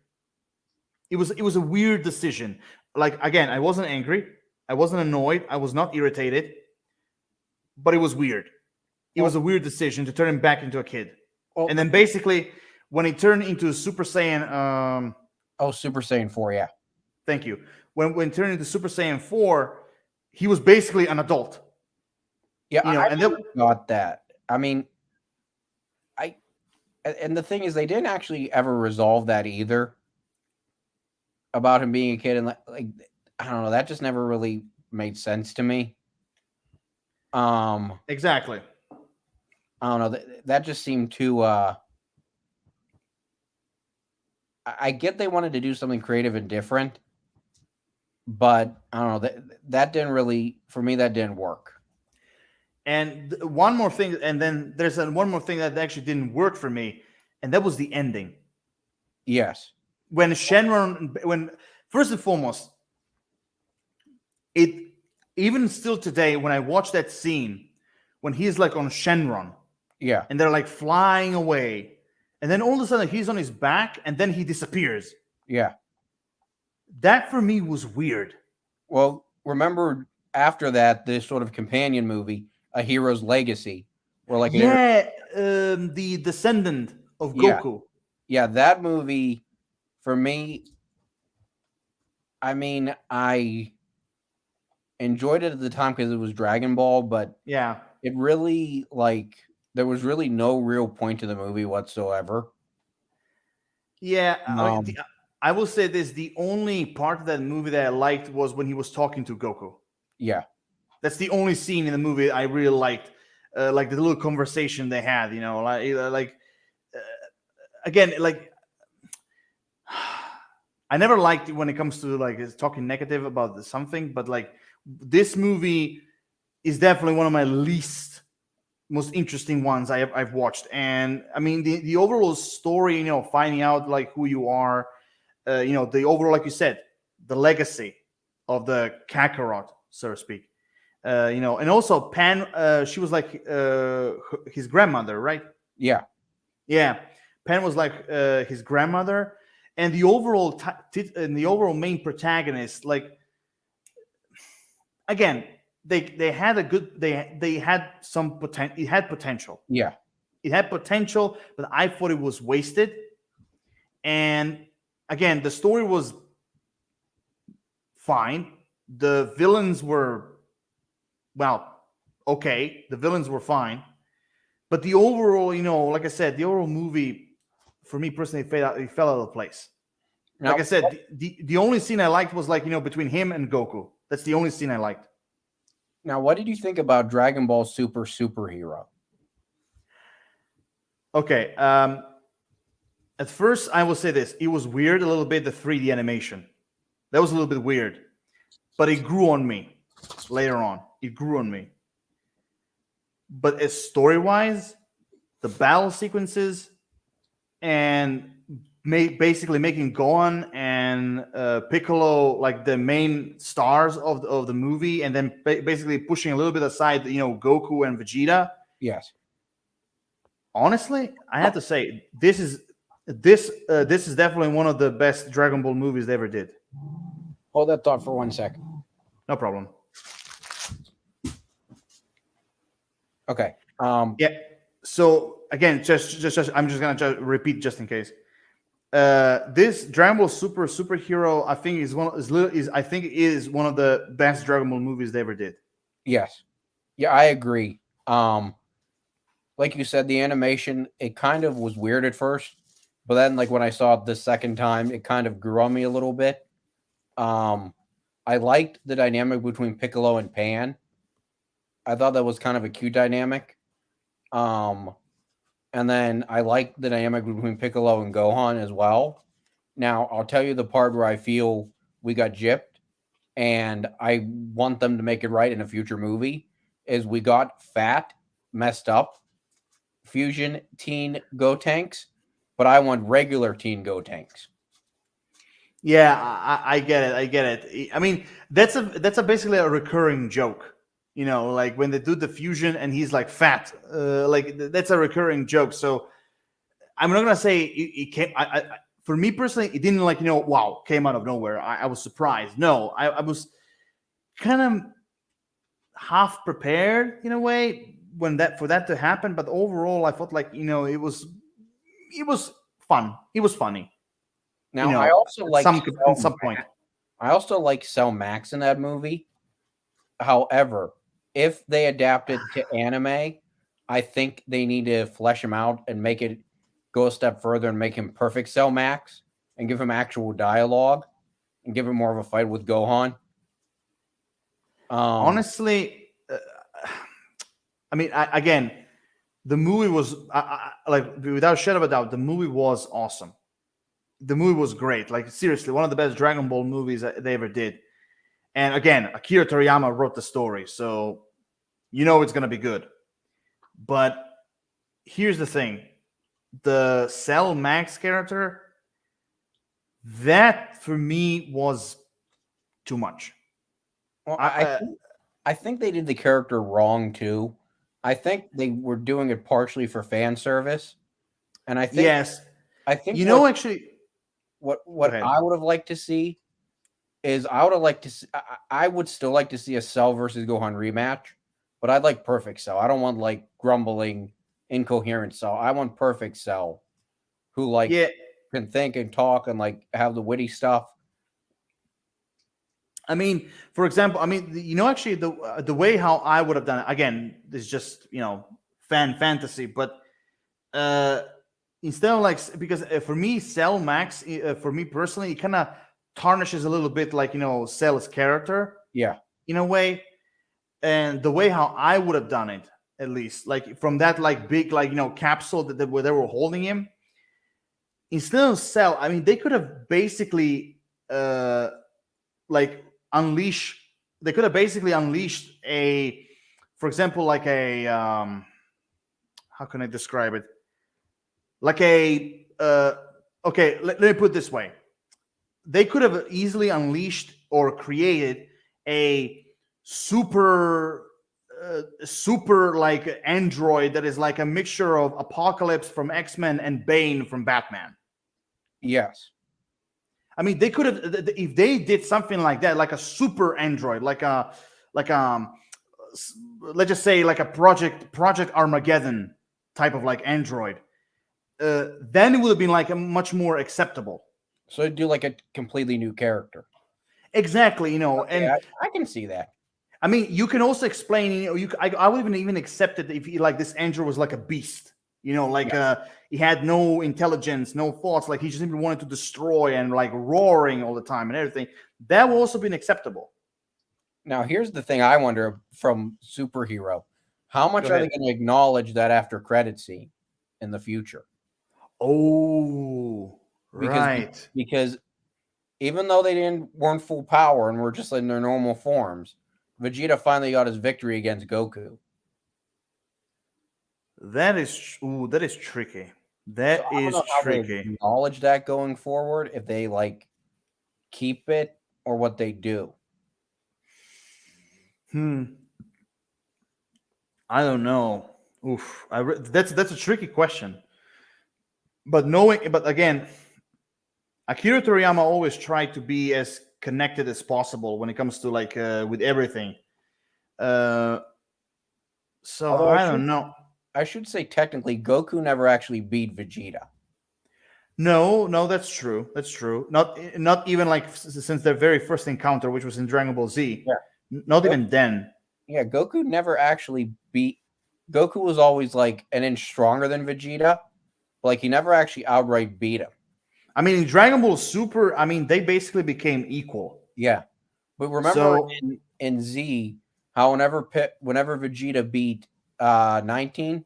It was a weird decision. Like, again, I wasn't angry. I wasn't annoyed. I was not irritated. But it was weird. It was a weird decision to turn him back into a kid. And then basically, when he turned into Super Saiyan... Super Saiyan 4, yeah. Thank you. When he turned into Super Saiyan 4, he was basically an adult. Yeah, I got that. I mean, and the thing is, they didn't actually ever resolve that either. About him being a kid, and like I don't know, that just never really made sense to me. Exactly. I don't know, that just seemed too I get they wanted to do something creative and different, but I don't know, that didn't really, for me, that didn't work. And one more thing, and then there's one more thing that actually didn't work for me, and that was the ending. Yes. When Shenron, first and foremost, it even still today, when I watch that scene, when he's like on Shenron, yeah, and they're like flying away, and then all of a sudden he's on his back, and then he disappears. Yeah, that for me was weird. Well, remember after that, this sort of companion movie, A Hero's Legacy, where like the descendant of Goku. Yeah, that movie. For me, I mean, I enjoyed it at the time because it was Dragon Ball, but yeah, it really, like, there was really no real point to the movie whatsoever. Yeah, I will say this: the only part of that movie that I liked was when he was talking to Goku. Yeah, that's the only scene in the movie I really liked, like the little conversation they had. Again, like. I never liked it when it comes to like talking negative about something, but like this movie is definitely one of my most interesting ones I've watched. And I mean, the overall story, finding out like who you are, the overall, like you said, the legacy of the Kakarot, so to speak, and also Pan, she was like his grandmother, right? Yeah. Pan was like his grandmother. And the overall main protagonist, like, again, they had a good, they had some potential. It had potential. Yeah, it had potential, but I thought it was wasted. And again, the story was fine. The villains were, well, okay. The villains were fine, but the overall, like I said, the overall movie for me personally it fell out of place. Like Now, I said, the only scene I liked was like between him and Goku. That's the only scene I liked. now, what did you think about Dragon Ball Super Superhero? Okay. At first, I will say this: it was weird a little bit, the 3D animation. That was a little bit weird, but it grew on me later on. It grew on me. But as story-wise, the battle sequences and basically making Gohan and Piccolo like the main stars of the movie, and then basically pushing a little bit aside, Goku and Vegeta. Yes. Honestly, I have to say this is definitely one of the best Dragon Ball movies they ever did. Hold that thought for 1 second. No problem. Okay. Yeah. So again, just I'm just gonna repeat just in case. This Dragon Ball Superhero, I think is one of the best Dragon Ball movies they ever did. Yes. Yeah, I agree. Like you said, the animation, it kind of was weird at first, but then like when I saw it the second time, it kind of grew on me a little bit. I liked the dynamic between Piccolo and Pan. I thought that was kind of a cute dynamic. And then I liked the dynamic between Piccolo and Gohan as well. Now, I'll tell you the part where I feel we got gypped, and I want them to make it right in a future movie, is we got fat, messed up, Fusion Teen Gotenks, but I want regular Teen Gotenks. Yeah, I get it. I get it. I mean, that's basically a recurring joke. Like when they do the fusion and he's like fat, like that's a recurring joke. So I'm not gonna say it came. For me personally, it didn't like wow, came out of nowhere. I was surprised. No, I was kind of half prepared in a way for that to happen. But overall, I felt like it was fun. It was funny. Now, I also like at some point. I also like Cell Max in that movie. However, if they adapt it to anime, I think they need to flesh him out and make it go a step further and make him perfect Cell Max and give him actual dialogue and give him more of a fight with Gohan. Honestly, I mean, again, the movie was like without a shadow of a doubt, the movie was awesome. The movie was great. Like seriously, one of the best Dragon Ball movies that they ever did. And again, Akira Toriyama wrote the story, so it's going to be good. But here's the thing. The Cell Max character, that for me was too much. Well, I think they did the character wrong too. I think they were doing it partially for fan service. And I think I think actually what I would have liked to see is I would still like to see a Cell versus Gohan rematch, but I'd like perfect Cell. I don't want like grumbling, incoherent Cell. I want perfect Cell who can think and talk and like have the witty stuff. I mean, for example, actually the way how I would have done it, again, is just fantasy, but instead of like, because for me Cell Max, for me personally, it kind of tarnishes a little bit like Cell's character, in a way. And the way how I would have done it, at least like from that like big like capsule where they were holding him, instead of Cell, I mean, they could have basically like unleashed a, for example, like a how can I describe it, like a okay, let me put it this way. They could have easily unleashed or created a super like android that is like a mixture of Apocalypse from X-Men and Bane from Batman. Yes. I mean, they could have, if they did something like that, like a super android, like let's just say like a Project Armageddon type of like android, then it would have been like a much more acceptable. So do like a completely new character. Exactly, and I can see that. I mean, you can also explain. I would even accept it if like this Andrew was like a beast. Like he had no intelligence, no thoughts. Like he just simply wanted to destroy and like roaring all the time and everything. That would also be acceptable. Now, here's the thing I wonder from superhero: how much Go are they ahead. going to acknowledge that after credit scene in the future? Oh, Because right. because even though they weren't full power and were just in their normal forms, Vegeta finally got his victory against Goku. That is tricky. So That I don't is know how they tricky. acknowledge that going forward, if they like keep it or what they do. I don't know. Oof. That's a tricky question. But again, Akira Toriyama always tried to be as connected as possible when it comes to like with everything. Uh, so Although I don't know. I should say technically Goku never actually beat Vegeta. No, that's true. That's true. Not even like since their very first encounter, which was in Dragon Ball Z. Yeah. Not even then. Yeah, Goku never actually beat. Goku was always like an inch stronger than Vegeta, but like he never actually outright beat him. I mean, in Dragon Ball Super, I mean, they basically became equal. Yeah, but remember So in Z how whenever Vegeta beat 19,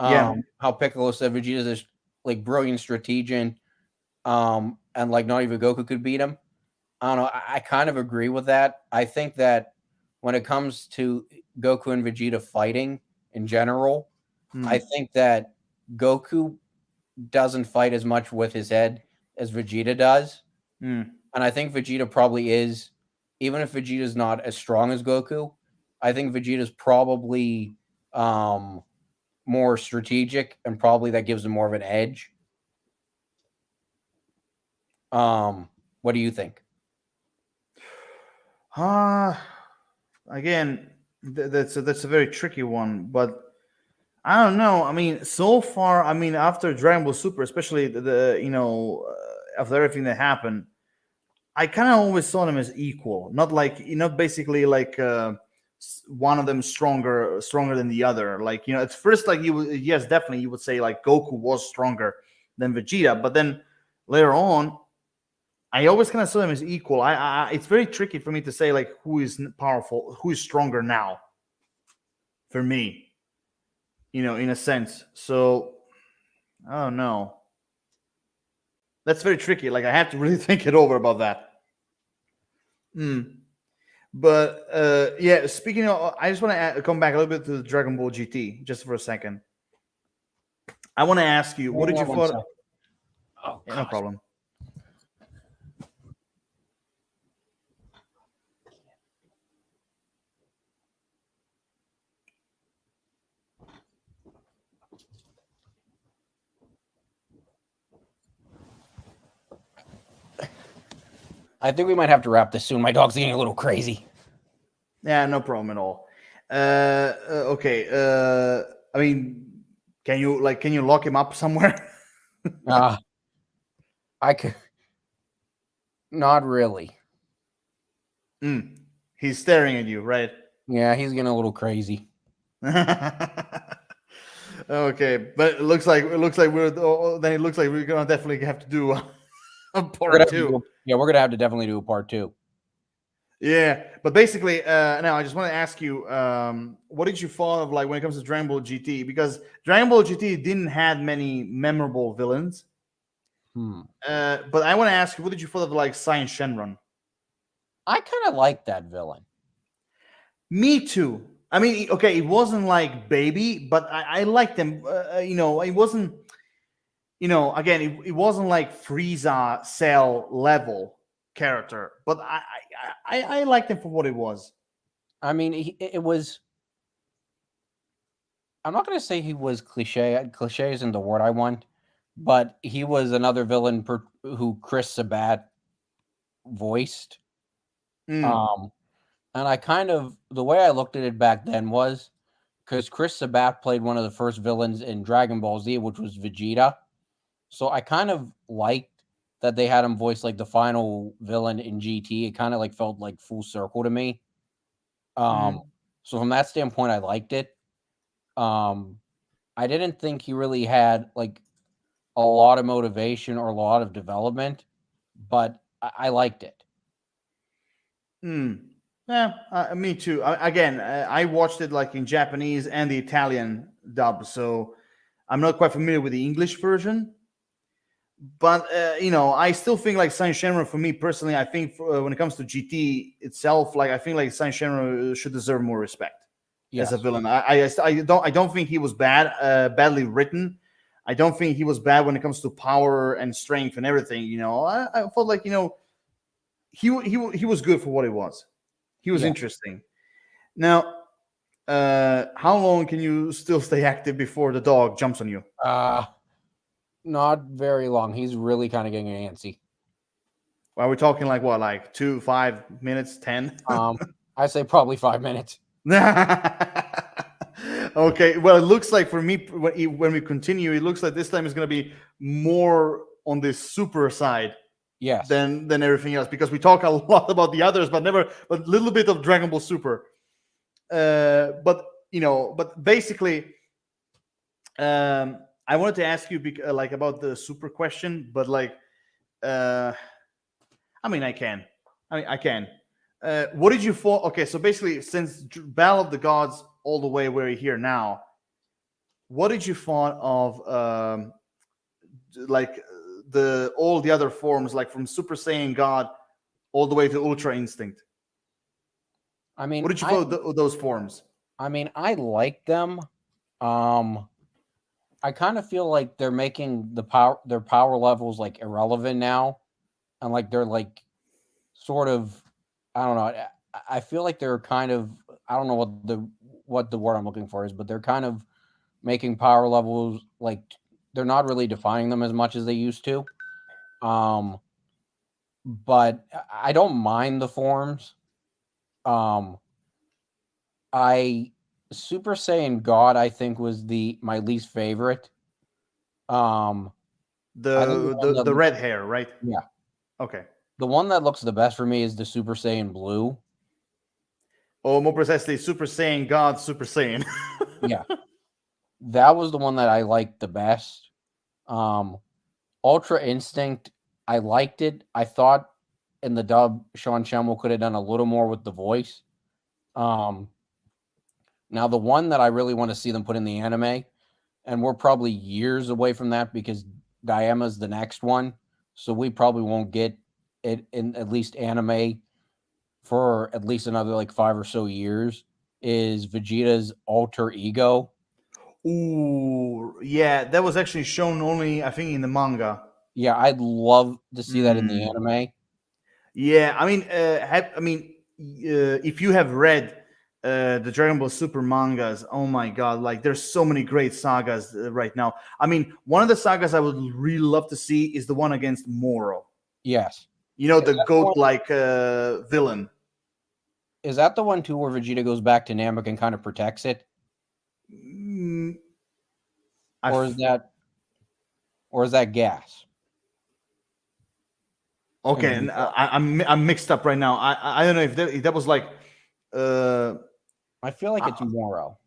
yeah, how Piccolo said Vegeta's this like brilliant strategian, and like not even Goku could beat him. I don't know. I kind of agree with that. I think that when it comes to Goku and Vegeta fighting in general, I think that Goku doesn't fight as much with his head as Vegeta does. And I think Vegeta probably is, even if Vegeta's not as strong as Goku, I think Vegeta's probably more strategic and probably that gives him more of an edge. What do you think? Again, that's a very tricky one, but I don't know. I mean, so far, I mean, after Dragon Ball Super, especially after everything that happened, I kind of always saw them as equal, not like basically like one of them stronger than the other. Like at first, like yes, definitely you would say like Goku was stronger than Vegeta, but then later on, I always kind of saw them as equal. It's very tricky for me to say like who is powerful, who is stronger now. For me, in a sense. So I don't know. That's very tricky. Like I have to really think it over about that. But yeah, speaking of, I just want to come back a little bit to the Dragon Ball GT just for a second. I want to ask you, what did you thought? Oh, Yeah, no problem. I think we might have to wrap this soon. My dog's getting a little crazy. Yeah, no problem at all. Okay. I mean, can you lock him up somewhere? I could not really. He's staring at you, right? Yeah, he's getting a little crazy. Okay, but it looks like we're gonna definitely have to do a part two. We're gonna have to definitely do a part 2. Yeah, but basically, now I just want to ask you, what did you thought of like when it comes to Dragon Ball GT? Because Dragon Ball GT didn't have many memorable villains. But I want to ask you, what did you thought of like Science Shenron? I kind of like that villain. Me too. I mean, okay, it wasn't like Baby, but I liked him. It wasn't. Again, it wasn't like Frieza Cell level character, but I liked him for what it was. I mean, it was. I'm not going to say he was cliche. Cliche isn't the word I want, but he was another villain who Chris Sabat voiced. And I kind of, the way I looked at it back then was because Chris Sabat played one of the first villains in Dragon Ball Z, which was Vegeta. So I kind of liked that they had him voice like the final villain in GT. It kind of like felt like full circle to me. So from that standpoint, I liked it. I didn't think he really had like a lot of motivation or a lot of development, but I liked it. Yeah, me too. I watched it like in Japanese and the Italian dub, so I'm not quite familiar with the English version. But I still think like Saint Shenmue, for me personally, I think when it comes to GT itself, like I think like Saint Shenmue should deserve more respect as a Yes. villain. I don't think he was badly written. I don't think he was bad when it comes to power and strength and everything. I felt like he was good for what he was. He was Yeah. interesting. Now, how long can you still stay active before the dog jumps on you? Not very long. He's really kind of getting antsy. Are we talking like what, like 2, 5 minutes, 10? I say probably 5 minutes. Okay. Well, it looks like for me, when we continue, it looks like this time is going to be more on the super side. Yes. Than everything else, because we talk a lot about the others, but a little bit of Dragon Ball Super. But basically, I wanted to ask you like about the Super question, but like, I can. What did you thought? Okay, so basically, since Battle of the Gods all the way where we're here now, what did you thought of like all the other forms, like from Super Saiyan God all the way to Ultra Instinct? I mean, what did you thought of those forms? I mean, I like them. I kind of feel like they're making their power levels like irrelevant now, and like they're like sort of, I don't know. I feel like they're kind of, I don't know what the word I'm looking for is, but they're kind of making power levels like they're not really defining them as much as they used to. But I don't mind the forms. Super Saiyan God, I think, was my least favorite. The red hair, right? Yeah. Okay. The one that looks the best for me is the Super Saiyan Blue. Or more precisely, Super Saiyan God, Super Saiyan. Yeah. That was the one that I liked the best. Ultra Instinct, I liked it. I thought in the dub, Sean Shenmue could have done a little more with the voice. Now, the one that I really want to see them put in the anime, and we're probably years away from that because Daema's the next one, so we probably won't get it in at least anime for at least another like 5 or so years, is Vegeta's alter ego. Ooh, yeah, that was actually shown only, I think, in the manga. Yeah, I'd love to see that in the anime. Yeah, if you have read the Dragon Ball Super mangas, oh my god, like there's so many great sagas right now. I mean, one of the sagas I would really love to see is the one against Moro. Yes. The goat-like villain. Is that the one too where Vegeta goes back to Namek and kind of protects it? Or is that Gas? Okay, and I'm mixed up right now. I don't know if that was like. I feel like it's Moro.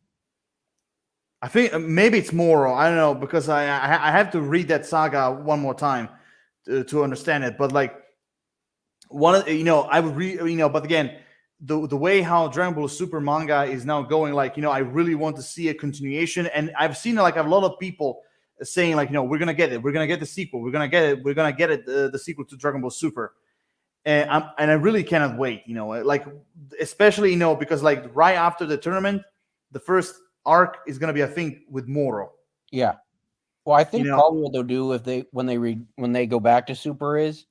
I think maybe it's Moro. I don't know, because I have to read that saga one more time to understand it. But like I would read. But again, the way how Dragon Ball Super manga is now going, like I really want to see a continuation, and I've seen like a lot of people saying like we're gonna get it, we're gonna get the sequel, we're gonna get it, the sequel to Dragon Ball Super, and I really cannot wait. Like especially because like right after the tournament, the first arc is gonna be, I think, with Moro. Yeah. Well, I think probably what they'll do when they go back to Super is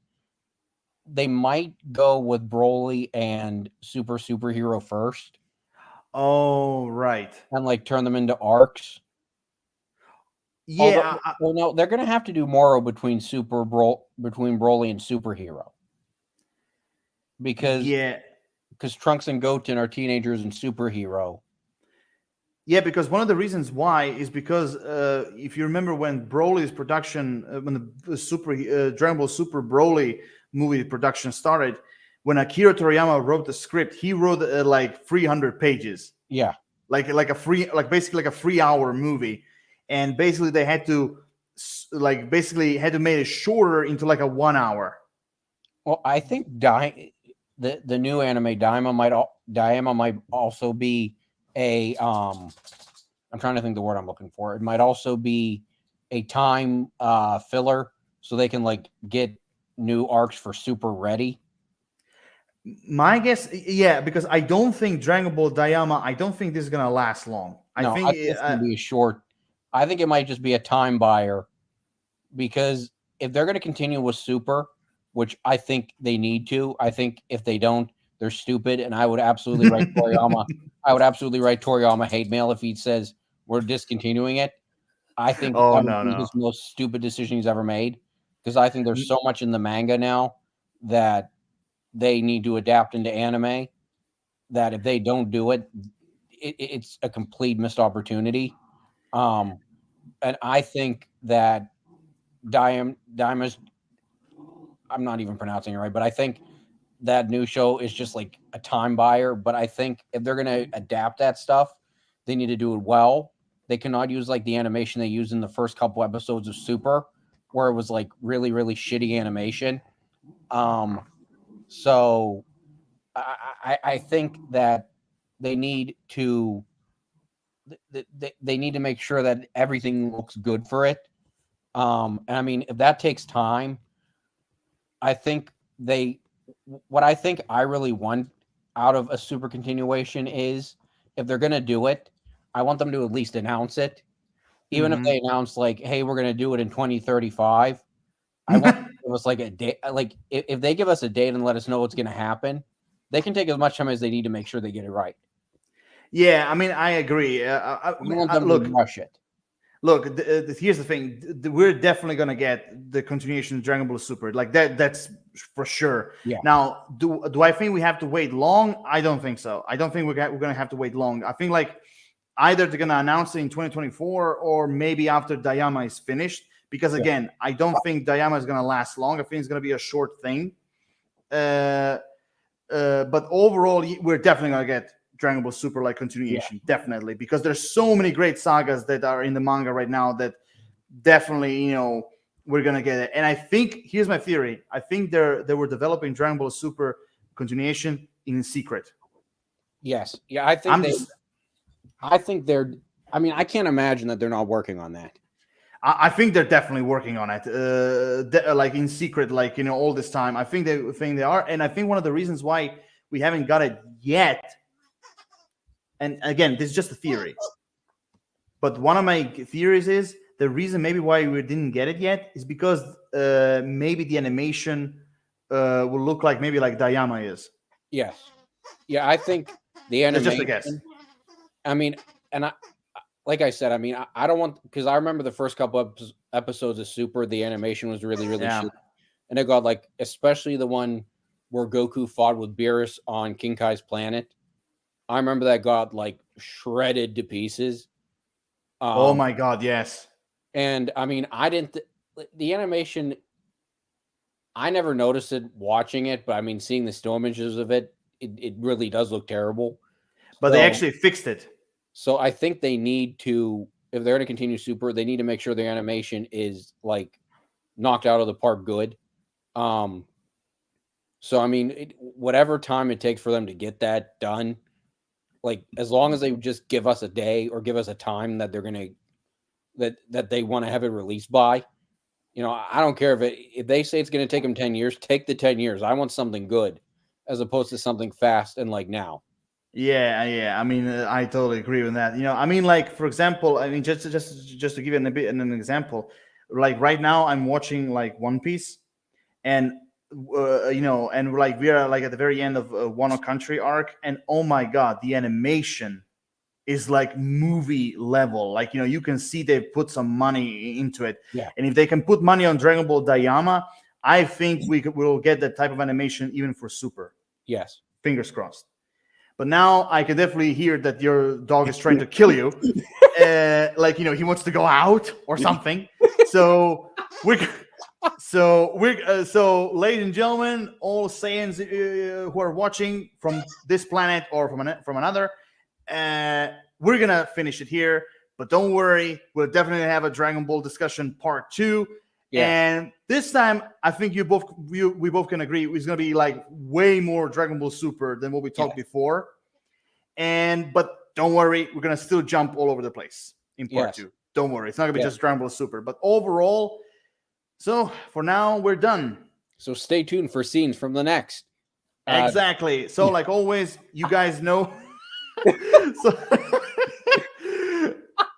they might go with Broly and Superhero first. Oh, right. And like turn them into arcs. Yeah. No, they're gonna have to do Moro between Broly and Superhero. Because Trunks and Goten are teenagers and Superhero. Yeah, because one of the reasons why is because if you remember when Broly's production, when the Dragon Ball Super Broly movie production started, when Akira Toriyama wrote the script, he wrote like 300 pages, Yeah. like basically like a 3-hour movie, and basically they had to make it shorter into like a 1 hour. Well, I think the new anime Daima might also be a I'm trying to think the word I'm looking for. It might also be a time filler, so they can like get new arcs for Super ready. My guess, yeah, because I don't think Dragon Ball Daima, I don't think this is gonna last long. I think it's gonna be a short. I think it might just be a time buyer, because if they're going to continue with Super, which I think they need to, I think if they don't, they're stupid. And I would absolutely write Toriyama. I would absolutely write Toriyama hate mail if he says we're discontinuing it. I think that would be his most stupid decision he's ever made, because I think there's so much in the manga now that they need to adapt into anime, that if they don't do it, it's a complete missed opportunity. And I think that Daima's, I'm not even pronouncing it right, but I think that new show is just like a time buyer. But I think if they're going to adapt that stuff, they need to do it well. They cannot use like the animation they used in the first couple episodes of Super, where it was like really, really shitty animation. So I think that they need to they need to make sure that everything looks good for it. And I mean, if that takes time, I think what I think I really want out of a Super continuation is, if they're going to do it, I want them to at least announce it. Even if they announce like, hey, we're going to do it in 2035. I want it was like a date. Like if they give us a date and let us know what's going to happen, they can take as much time as they need to make sure they get it right. Yeah, I mean, I agree. I want them to rush it. Look, here's the thing. We're definitely going to get the continuation of Dragon Ball Super. Like that's for sure. Yeah. Now, do I think we have to wait long? I don't think so. I don't think we're going to have to wait long. I think like either they're going to announce it in 2024 or maybe after Daima is finished. Because again, I don't think Daima is going to last long. I think it's going to be a short thing. But overall, we're definitely going to get Dragon Ball Super like continuation, definitely, because there's so many great sagas that are in the manga right now that definitely, we're gonna get it. And I think here's my theory: I think they were developing Dragon Ball Super continuation in secret. Yes, yeah, I think they're. I mean, I can't imagine that they're not working on that. I think they're definitely working on it, like in secret, like all this time. I think they are, and I think one of the reasons why we haven't got it yet. And again, this is just a theory. But one of my theories is the reason maybe why we didn't get it yet is because maybe the animation will look like maybe like Daima is. Yes. Yeah, I think the animation. That's just a guess. I mean, and like I said, I mean, I don't want, because I remember the first couple episodes of Super, the animation was really, really shitty. And it got like, especially the one where Goku fought with Beerus on King Kai's planet. I remember that got like shredded to pieces. Oh my God, yes. And I mean, the animation, I never noticed it watching it, but I mean, seeing the still images of it, it really does look terrible. But they actually fixed it. So I think they need to, if they're going to continue Super, they need to make sure the animation is like knocked out of the park good. So I mean, whatever time it takes for them to get that done, like as long as they just give us a day or give us a time that they're gonna that they want to have it released by, I don't care if they say it's gonna take them 10 years, take the 10 years. I want something good as opposed to something fast and like now. Yeah. I mean, I totally agree with that. I mean, like for example, I mean, just to give you an example, like right now I'm watching like One Piece, and and like we are like at the very end of Wano Country arc, and oh my God, the animation is like movie level. Like you can see they put some money into it. Yeah. And if they can put money on Dragon Ball Daima, I think we'll get that type of animation even for Super. Yes. Fingers crossed. But now I can definitely hear that your dog is trying to kill you. Like he wants to go out or something. So So so ladies and gentlemen, all Saiyans who are watching from this planet or from another, we're gonna finish it here. But don't worry, we'll definitely have a Dragon Ball discussion part 2. Yeah. And this time, I think we both can agree it's gonna be like way more Dragon Ball Super than what we talked before. But don't worry, we're gonna still jump all over the place in part 2. Don't worry, it's not gonna be just Dragon Ball Super. But overall, so for now, we're done. So stay tuned for scenes from the next. Exactly. So like always, you guys know. So,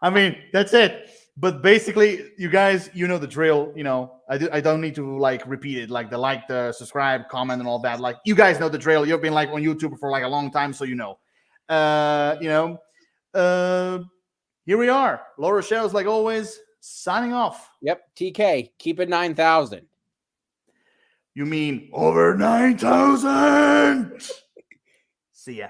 I mean, that's it. But basically, you guys, you know the drill. You know, I don't need to like repeat it. Like the subscribe, comment, and all that. Like you guys know the drill. You've been like on YouTube for like a long time, so you know. Here we are. Laura Shell's like always signing off. Yep. TK, keep it 9,000. You mean over 9,000? See ya.